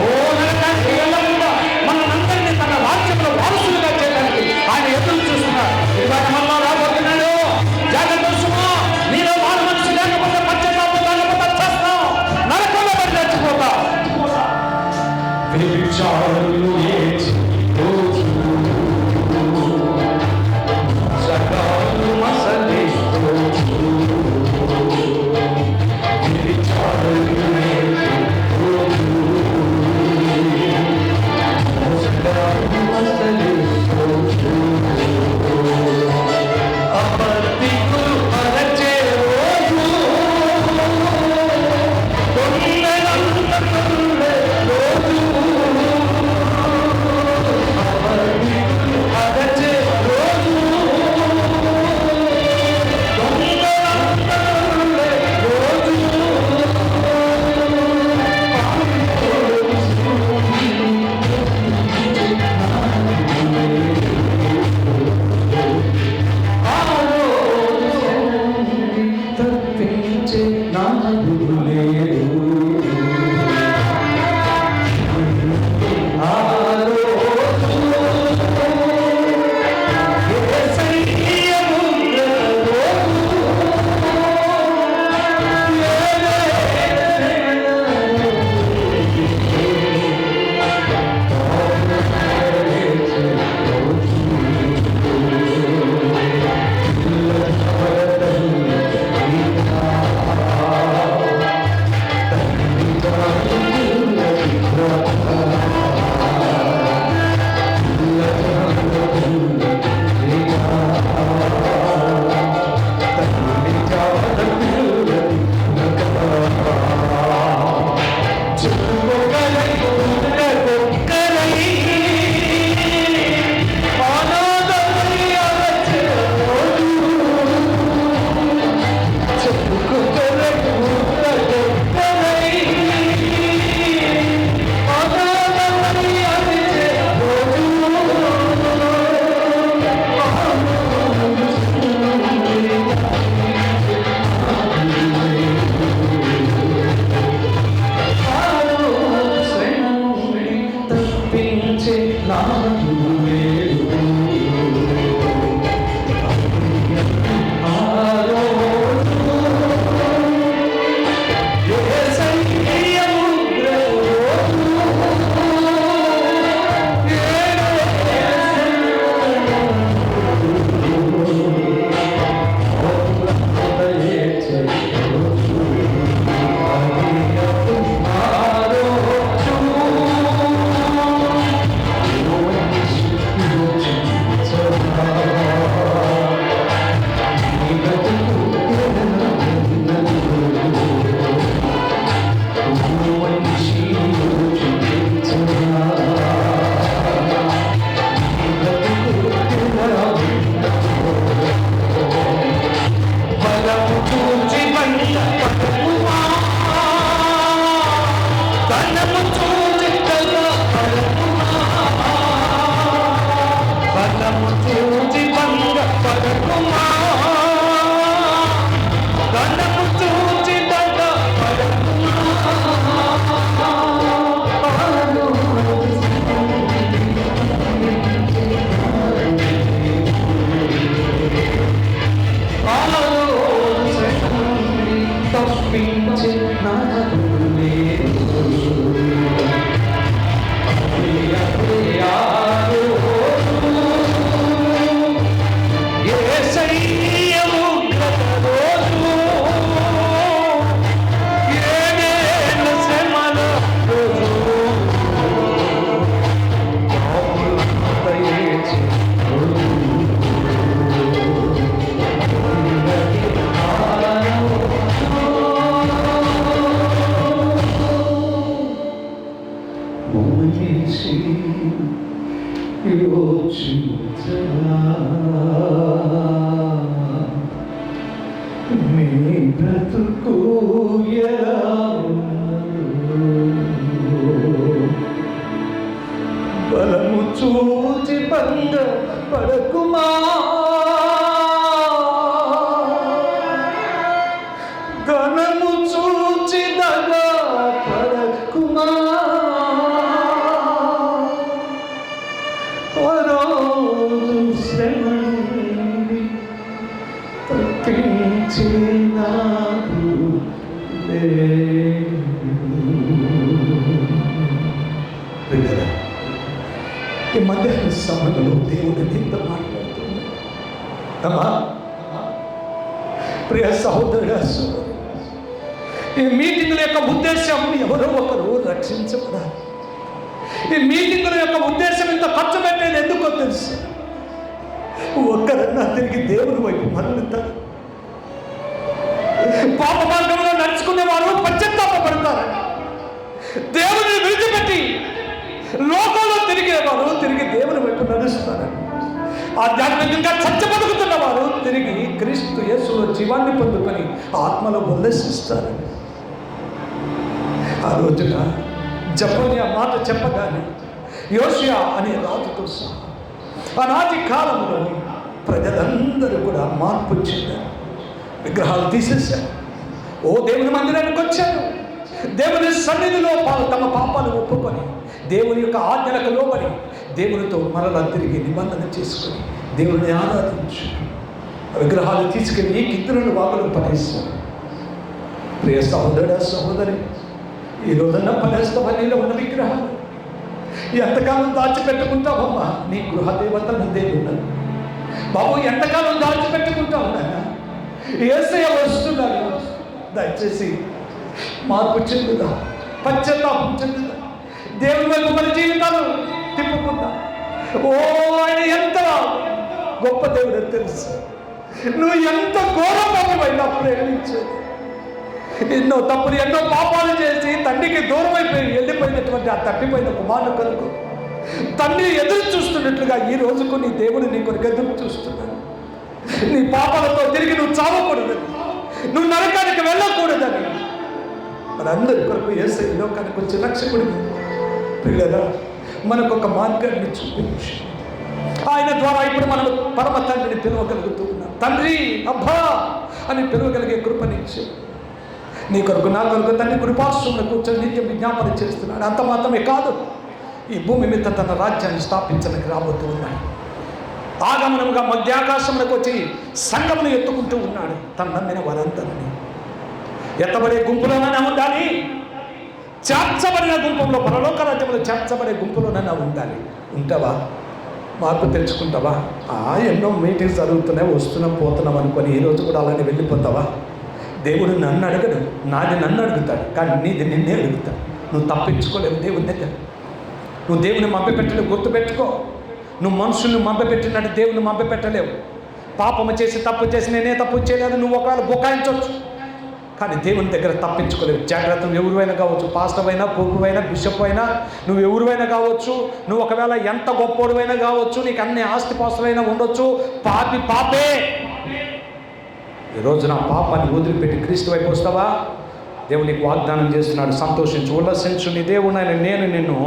ఓ నరకానికి వెళ్ళకుండా మనందరినీ తన రాజ్యంలో వారసులుగా చేయడానికి ఆయన ఎదురు చూస్తున్నారు. ఇవాళ మళ్ళా రాబోతున్నాడు. జాగ్రత్త సుమా, నీలో మారు మనసు లేకపోతే పశ్చాత్తాపం లేకపోతే చేస్తావు, నరకంలో పడి చచ్చిపోతావు. వ్యభిచారులు ఏడ్చి రోజు సకాలు మసలే రోజు, వ్యభిచారులు ఏడ్చి రోజు సకాలు మసలే రోజు, అపర్తికులు అరచే రోజు, కొండలంత కొండే రోజు, అపర్తికులు అరచే రోజు, కొండలంత కొండే రోజు, తప్పించే నాదు లేదు. ఆ రోజు యేసయ్య ముందు తప్పించే నాదు లేదు. ఆ రోజు యేసయ్య ముందు రోజు, యేసయ్య రోజు, బలము చూచి బండ పట్టుమా, ధనము చూచి కల పలుకుమా, బలము చూచి బండ పలుకుమా, ధనము చూచి దండ పలుకుమా. తప్పించే నాదు లేదు. యేసయ్య ఉగ్రత రోజు, ఏడేళ్ళ శ్రమల రోజు, పాపులంత ఏడ్చే రోజు, మనిషి యోచించరా మీ బ్రతుకు ఎలా ఉన్నదో. భంగ పడకుమా, ధనము చూచి దగా పడకుమా, రోజు శ్రమ తప్పించినాడు లేడు. ఈ మధ్యాహ్న సమయంలో దేవుడు ఎంత మాట్లాడుతున్నాడు. ప్రియ సహోదరుడా, ఈ మీటింగుల యొక్క ఉద్దేశం ఎవరో ఒకరు రక్షించబడాలి. ఈ మీటింగుల యొక్క ఉద్దేశం ఇంత ఖర్చు పెట్టేది ఎందుకో తెలుసు. ఒక్కరన్నా తిరిగి దేవుని వైపు మరలుతారు. పాప మార్గంలో నడుచుకునే వారు పశ్చాత్తాపడతారు. దేవుని విడిచిపెట్టి లోకంలో తిరిగేవారు తిరిగి దేవుని వైపు నడుస్తారు. ఆధ్యాత్మికంగా చచ్చబతుకుతున్న వారు తిరిగి క్రీస్తు యేసులో జీవాన్ని పొందుకొని ఆత్మలో ఉల్లాసిస్తారు. ఆ రోజున జెఫన్యా మాట చెప్పగానే యోషియా అనే రాజుతో సహా ఆనాటి కాలంలో ప్రజలందరూ కూడా మార్పు చెందారు. విగ్రహాలు తీసేశారు. ఓ దేవుని మందిరానికి వచ్చారు. దేవుని సన్నిధిలో తమ పాపాలు ఒప్పుకొని దేవుని యొక్క ఆజ్ఞలకు లోబడి దేవునితో మరలా తిరిగి నిబంధన చేసుకొని దేవుని ఆరాధించు. విగ్రహాలు తీసుకెళ్ళి కిందలను వాగులు పడేశారు. ప్రియ సహోదరుడా, సహోదరి, ఈ రోజున పడేస్తావా నీలో ఉన్న విగ్రహాలు? ఎంతకాలం దాచిపెట్టుకుంటావమ్మా నీ గృహ దేవతను దేవుడు? బాబు, ఎంతకాలం దాచిపెట్టుకుంటావు నాన్న? యేసయ్య వస్తున్నాడు. దయచేసి మార్పు చెందుదా, పశ్చాత్తాపం చెందుదా, దేవుని వైపు మన జీవితాలు తిప్పుకుందా. ఓ, ఆయన ఎంత గొప్ప దేవుడు తెలుసు. నువ్వు ఎంత ఘోరమైనా ప్రేమించేది. ఎన్నో తప్పులు, ఎన్నో పాపాలు చేసి తండ్రికి దూరం అయిపోయి వెళ్ళిపోయినటువంటి ఆ తప్పిపోయిన కుమారుడు కొరకు తండ్రి ఎదురు చూస్తున్నట్లుగా ఈ రోజుకు నీ దేవుడు నీ కొరకు ఎదురు చూస్తున్నాడు. నీ పాపాలతో తిరిగి నువ్వు చావకూడదని, నువ్వు నరకానికి వెళ్ళకూడదని మనందరి కొరకు యేసయ్య లోకానికి వచ్చి రక్షకుడిని పిల్లరా మనకు ఒక మార్గాన్ని చూపించి ఆయన ద్వారా ఇప్పుడు మనం పరమ తండ్రిని పిలవగలుగుతూ ఉన్నాం. తండ్రి, అబ్బా అని పిలవగలిగే కృపనిచ్చి నీ కొరకు నా కొరకు తండ్రి కృపాశ్రమంలో కూర్చొని నిత్యం విజ్ఞాపన చేస్తున్నాడు. అంత మాత్రమే కాదు, ఈ భూమి మీద తన రాజ్యాన్ని స్థాపించడానికి రాబోతూ ఉన్నాడు. ఆగమనముగా మధ్యాకాశంలోకి వచ్చి సంఘమును ఎత్తుకుంటూ ఉన్నాడు. తన నమ్మిన వారందరినీ ఎత్తబడే గుంపులోనైనా ఉండాలి, చేర్చబడిన గుంపులో, పరలోక రాజ్యంలో చేర్చబడే గుంపులోనైనా ఉండాలి. ఉంటావా? మార్పు తెచ్చుకుంటావా? ఎన్నో మీటింగ్స్ జరుగుతున్నాయి, వస్తున్నాం పోతున్నాం అనుకొని ఈరోజు కూడా అలానే వెళ్ళిపోతావా? దేవుడు నన్ను అడగడు, నాది నన్ను అడుగుతాడు, కానీ నీది నిన్నే అడుగుతాడు. నువ్వు తప్పించుకోలేవు దేవుని దగ్గర. నువ్వు దేవుని మభ్యపెట్టలేవు, గుర్తుపెట్టుకో. నువ్వు మనుషుల్ని మభ్యపెట్టినట్టు దేవుని మభ్యపెట్టలేవు. పాపము చేసి తప్పు చేసి నేనే తప్పు చేయలేదు నువ్వు ఒకవేళ బుకాయించవచ్చు, కానీ దేవుని దగ్గర తప్పించుకోలేవు. జాగ్రత్త. నువ్వు ఎవరివైనా కావచ్చు, పాస్టర్ అయినా, పోపు అయినా, బిషప్ అయినా, నువ్వు ఎవరివైనా కావచ్చు, నువ్వు ఒకవేళ ఎంత గొప్పోడువైనా కావచ్చు, నీకు అన్ని ఆస్తిపాస్తులైనా ఉండొచ్చు, పాపి పాపే. ఈరోజు నా పాపాన్ని వదిలిపెట్టి క్రీస్తు వైపు వస్తావా? దేవుడు నీకు వాగ్దానం చేస్తున్నాడు. సంతోషించు, ఉల్లసించు, నీ దేవుడైన నేను నిన్ను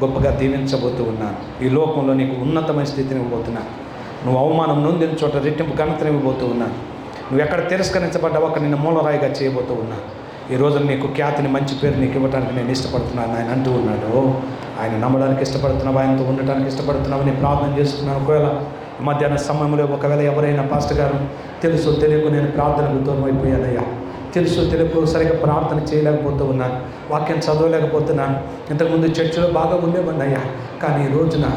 గొప్పగా దీవించబోతూ ఉన్నాను. ఈ లోకంలో నీకు ఉన్నతమైన స్థితిని ఇవ్వబోతున్నాను. నువ్వు అవమానం నొందిన చోట రెట్టింపు ఘనతను ఇవ్వబోతూ ఉన్నాను. నువ్వు ఎక్కడ తిరస్కరించబడ్డావు అక్కడ నిన్ను మూలరాయిగా చేయబోతూ ఉన్నాను. ఈరోజు నీకు ఖ్యాతిని, మంచి పేరు నీకు ఇవ్వడానికి నేను ఇష్టపడుతున్నాను ఆయన అంటూ ఉన్నాడు. ఆయన నమ్మడానికి ఇష్టపడుతున్నావు, ఆయనతో ఉండటానికి ఇష్టపడుతున్నావు, నేను ప్రార్థన చేస్తున్నాను. ఒకవేళ మధ్యాహ్న సమయంలో ఒకవేళ ఎవరైనా పాస్టర్ గారు తెలుసు తెలియకు నేను ప్రార్థనకు దూరం అయిపోయానయ్యా, తెలుసు తెలుగు సరిగ్గా ప్రార్థన చేయలేకపోతూ ఉన్నాను, వాక్యం చదవలేకపోతున్నాను, ఇంతకుముందు చర్చిలో బాగా ఉండేవాడిని అయ్యా, కానీ ఈ రోజున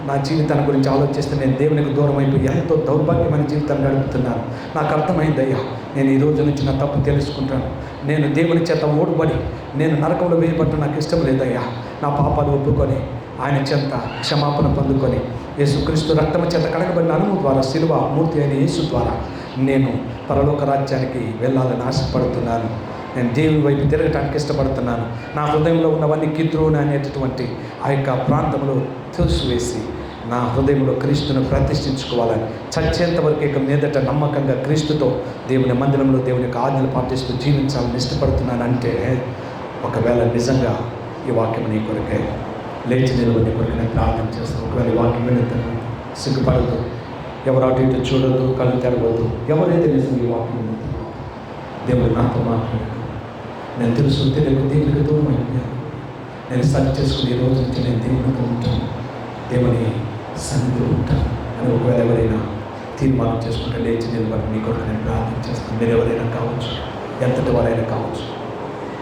నా జీవితాన్ని గురించి ఆలోచిస్తే నేను దేవునికి దూరం అయిపోయి ఎంతో దౌర్భాగ్యమైన జీవితాన్ని గడుపుతున్నాను. నాకు అర్థమైంది అయ్యా, నేను ఈ రోజు నుంచి నా తప్పు తెలుసుకుంటాను. నేను దేవుని చేత ఓడిపడి నేను నరకంలో వేయబట్టు నాకు ఇష్టం లేదయ్యా. నా పాపాలు ఒప్పుకొని ఆయన చెంత క్షమాపణ పొందుకొని యేసుక్రీస్తు రక్తము చేత కడగబడిన అనుభవం ద్వారా శిలువ మూర్తి అయిన యేసు ద్వారా నేను పరలోక రాజ్యానికి వెళ్ళాలని ఆశపడుతున్నాను. నేను దేవుని వైపు తిరగటానికి ఇష్టపడుతున్నాను. నా హృదయంలో ఉన్నవన్నీ కిద్రోను అనేటటువంటి ఆ యొక్క ప్రాంతంలో తుడిసివేసి నా హృదయంలో క్రీస్తును ప్రతిష్ఠించుకోవాలని, చచ్చేంత వరకు ఇక మీదట నమ్మకంగా క్రీస్తుతో దేవుని మందిరంలో దేవుని యొక్క ఆజ్ఞలు పాటిస్తూ జీవించాలని ఇష్టపడుతున్నానంటే ఒకవేళ నిజంగా ఈ వాక్యం నీ కొరకే లేచి నిలబడి కొరకు నేను ప్రార్థన చేస్తాను. ఒకవేళ వాక్యం వినొద్దు, సిగ్గుపడద్దు, ఎవరు అటు ఇటు చూడొద్దు, కళ్ళు తెరవద్దు. ఎవరైతే నిజంగా ఈ వాక్యం వినొద్దు, దేవుడు నాతో మాట్లాడాడు, నేను తెలుసు తెలియక దేవునికి దూరం అయిపోయాను, నేను సరి చేసుకుని ఈ రోజు నుంచి నేను దేవునికి ఉంటాను, దేవుని సన్నిధిలో ఉంటాను అని ఒకవేళ ఎవరైనా తీర్మానం చేసుకుంటే లేచి నిలబడి మీ కొరకు నేను ప్రార్థన చేస్తాను. మీరు ఎవరైనా కావచ్చు, ఎంతటి వారైనా కావచ్చు.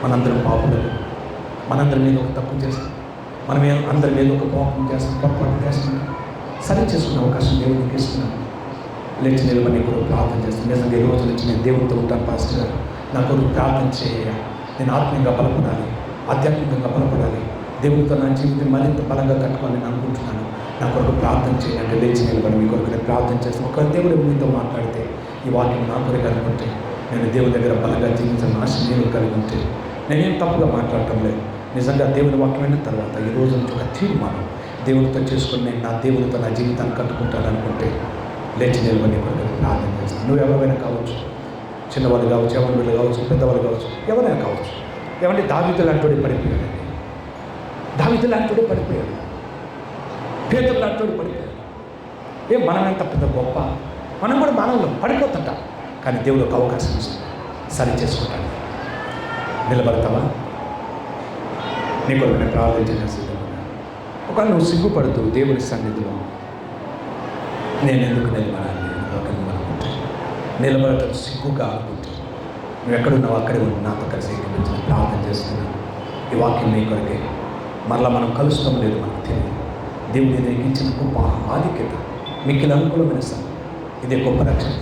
మనందరం పాపులను, మనందరి మీద ఒక తప్పు చేస్తాం, మనం అందరి మీద ఒక పాపం చేస్తాం, పొరపాటు చేస్తాం. సరి చేసుకునే అవకాశం దేవునికి ఇస్తున్నాను. లేచి నిలబడి కొరకు ప్రార్థన చేస్తాను. నిజంగా ఈ రోజు నుంచి నేను దేవునితో ఉంటాను పాస్టర్ గారు, నా కొరకు ప్రార్థన చేయ, నేను ఆత్మీయంగా బలపడాలి, ఆధ్యాత్మికంగా బలపడాలి, దేవునితో నా జీవితం మరింత బలంగా కట్టుకోవాలని నేను అనుకుంటున్నాను, నా కొరకు ప్రార్థన చేయండి. లేచి నిలబడి మీ కొరకు నేను ప్రార్థన చేస్తాను. ఒక దేవుడు మీతో మాట్లాడితే ఈ వాక్యం నా కొరకు అనుకుంటే, నేను దేవుని దగ్గర బలంగా జీవించాలని ఆశ నేను కలిగి ఉంటే, నేనేం తప్పుగా మాట్లాడటం లేదు. నిజంగా దేవుని వాక్యం అయిన తర్వాత ఈ రోజు నుంచి ఒక తీర్మానం దేవునితో చేసుకుని నేను నా దేవునితో నా జీవితాన్ని కట్టుకుంటాను అనుకుంటే లేచి నిలబడి కొరకు ప్రార్థన చేస్తాను. నువ్వు ఎవరైనా కావచ్చు, చిన్నవాళ్ళు కావచ్చు, ఎవరు కావచ్చు, పెద్దవాళ్ళు కావచ్చు, ఎవరైనా కావచ్చు. ఏమంటే దావీదు లాంటి పడిపోయాడు, దావీదు లాంటి పడిపోయాడు, పేదలు లాంటి పడిపోయాడు. మనం ఎంత పెద్ద గొప్ప, మనం కూడా మానవులు పడిపోతుంటాం. కానీ దేవుడు ఒక అవకాశం ఇస్తుంది, సరి చేసుకుంటాను. నిలబడతావా? నీ కొరకు నేను ప్రార్థన చేసిన ఒకవేళ నువ్వు సిగ్గుపడుతూ దేవుడి సన్నిధిలో నేను ఎందుకు నిలబడాలి అనుకుంటే, నిలబడటం సిగ్గుగా అనుకుంటే, నువ్వు ఎక్కడున్నావు అక్కడే ఉండి నాతో కలిసి ఏకీభవించి ప్రార్థన చేస్తున్నాను. ఈ వాక్యం నీ కొరకే. మరలా మనం కలుస్తాం లేదు మనకు తెలియదు. దేవుడు ఎదిరించిన గొప్ప ఆధిక్యత, మిక్కిలి అనుకూలమైన సమయం. ఇదే గొప్ప రక్షణ.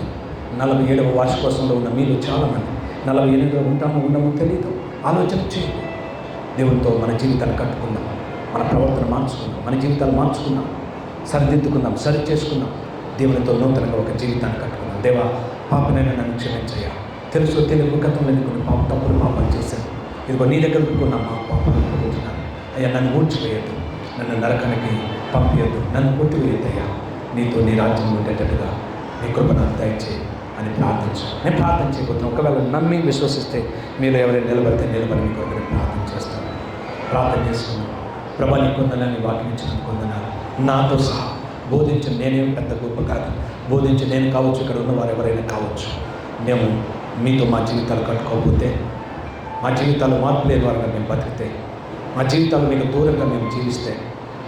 47వ వార్షికోత్సవంలో ఉన్న మీలో చాలామంది 48లో ఉంటామో ఉండమో తెలియదు. ఆలోచన చేయండి. దేవునితో మన జీవితాన్ని కట్టుకుందాం, మన ప్రవర్తన మార్చుకుందాం, మన జీవితాలు మార్చుకుందాం, సరిదిద్దుకుందాం, సరి చేసుకుందాం. దేవునితో నూతనంగా ఒక జీవితాన్ని కట్టుకుందాం. దేవా, పాపనైనా నన్ను క్షమించయ్యా, తెలుసు తెలుగు గతంలో కొన్ని తప్పులు పాపాలు చేశాను, ఇదిగో నీ దగ్గర ఉన్న మా పాపాలు అనుకుంటున్నాను అయ్యా, నన్ను ఊడ్చివేయద్దు, నన్ను నరకానికి పంపించద్దు, నన్ను కొట్టివేయద్దయ్యా, నీతో నీ రాజ్యం ఉండేటట్టుగా నీ కృప నాకు దయచేయి అని ప్రార్థించు. నేను ప్రార్థన చేయబోతున్నాను. ఒకవేళ నమ్మి విశ్వసిస్తే మీరు ఎవరైనా నిలబడితే నిలబడి మీ కొరకు నేను ప్రార్థన చేస్తాను. ప్రార్థన చేసుకున్నాను. ప్రభా, నీ కొందనాన్ని వాక్యం ఇచ్చిన కొందనాలు నాతో సహా బోధించి, నేనేం పెద్ద గొప్ప కాదు, బోధించి నేను కావచ్చు, ఇక్కడ ఉన్న వారు ఎవరైనా కావచ్చు, మేము మీతో మా జీవితాలు కట్టుకోకపోతే, మా జీవితాలు మార్పు లేని వారుగా మేము బతికితే, మా జీవితాలు మీకు దూరంగా మేము జీవిస్తే,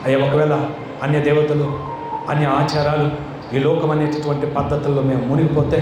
అయ్యా ఒకవేళ అన్య దేవతలు, అన్య ఆచారాలు, ఈ లోకం అనేటటువంటి పద్ధతుల్లో మేము మునిగిపోతే,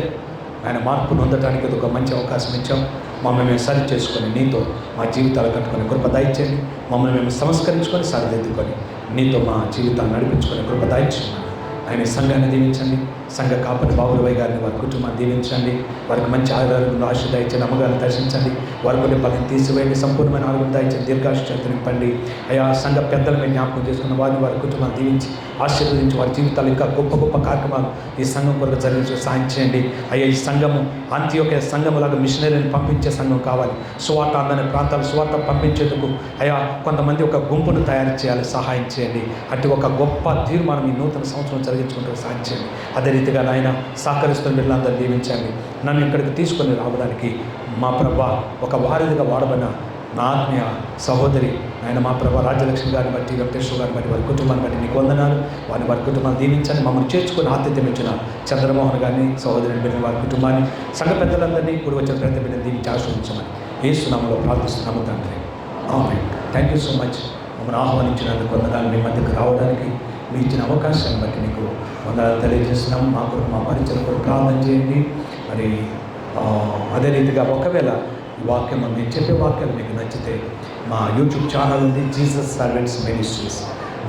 ఆయన మార్పు పొందడానికి ఇది ఒక మంచి అవకాశం ఇచ్చాం. మమ్మల్ని మేము సరి చేసుకొని నీతో మా జీవితాలు కట్టుకొని కృప దయచేయండి. మమ్మల్ని మేము సంస్కరించుకొని సరిదిద్దుకొని నీతో మా జీవితాన్ని నడిపించుకొని కృప దయచేయండి. ఆయన సంఘాన్ని దీవించండి. సంఘ కాపరి బాబులవై గారిని, వారి కుటుంబాన్ని దీవించండి. వారికి మంచి ఆరోగ్యంలో ఆశ దయచండి. అమ్మగారిని దర్శించండి. వారి కొన్ని బలం తీసివేయండి. సంపూర్ణమైన ఆరోగ్యం దయచండి. దీర్ఘాయుష్యత్తు నింపండి. అయా సంఘ పెద్దలు మేము జ్ఞాపకం చేసుకున్న వారిని, వారి కుటుంబాన్ని దీవించి ఆశీర్వదించి వారి జీవితాలు ఇంకా గొప్ప గొప్ప కార్యక్రమాలు ఈ సంఘం కొరకు జరిగించి సాయం చేయండి. అయ్యా ఈ సంఘము అంత్యోక్య సంఘములాగా మిషనరీని పంపించే సంఘం కావాలి. సువార్త అందరి ప్రాంతాలు సువార్త పంపించేందుకు అయ్యా కొంతమంది ఒక గుంపును తయారు చేయాలి, సహాయం చేయండి. అటు ఒక గొప్ప తీర్మానం ఈ నూతన సంవత్సరం జరిగించుకుంటూ సాయం చేయండి. అదే రీతిగా నాయన సహకరిస్తున్న బిడ్డలందరూ దీవించండి. నన్ను ఇక్కడికి తీసుకొని రావడానికి మా ప్రభా ఒక వారిదిగా వాడబడిన నా ఆత్మీయ సహోదరి ఆయన మా ప్రభా రాజ్యలక్ష్మి గారిని బట్టి, వెంకటేశ్వర గారిని బట్టి, వారి కుటుంబాన్ని బట్టి నీకు వందనాలు. వారి కుటుంబాన్ని దీవించండి. మమ్మల్ని చేర్చుకొని ఆతిథ్యం ఇచ్చిన చంద్రమోహన్ గారిని, సహోదరిని బిడ్డ, వారి కుటుంబాన్ని, సంఘ పెద్దలందరినీ కూడి వచ్చిన ప్రతి బిడ్డని దీవించి ఆశీర్వదించమని యేసు నామములో ప్రార్థిస్తున్నాము తండ్రి. Amen. Thank you so much. మమ్మల్ని ఆహ్వానించినందుకు వందనాలు. మీ మధ్యకు రావడానికి మీ ఇచ్చిన అవకాశాన్ని బట్టి నీకు వందనాలు తెలియజేస్తున్నాము. మా కొరకు మా పరిచయం కొరకు ప్రార్థన చేయండి. మరి అదే రీతిగా ఒకవేళ ఈ వాక్యం మేము చెప్పే వాక్యాలు మీకు నచ్చితే మా యూట్యూబ్ ఛానల్ ఉంది, Jesus servants ministries.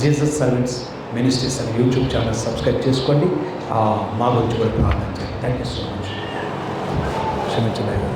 Jesus servants ministries అని యూట్యూబ్ ఛానల్ సబ్స్క్రైబ్ చేసుకోండి. మా గురించి కూడా ప్రార్థన చేయండి. Thank you so much. క్షమించలేదు.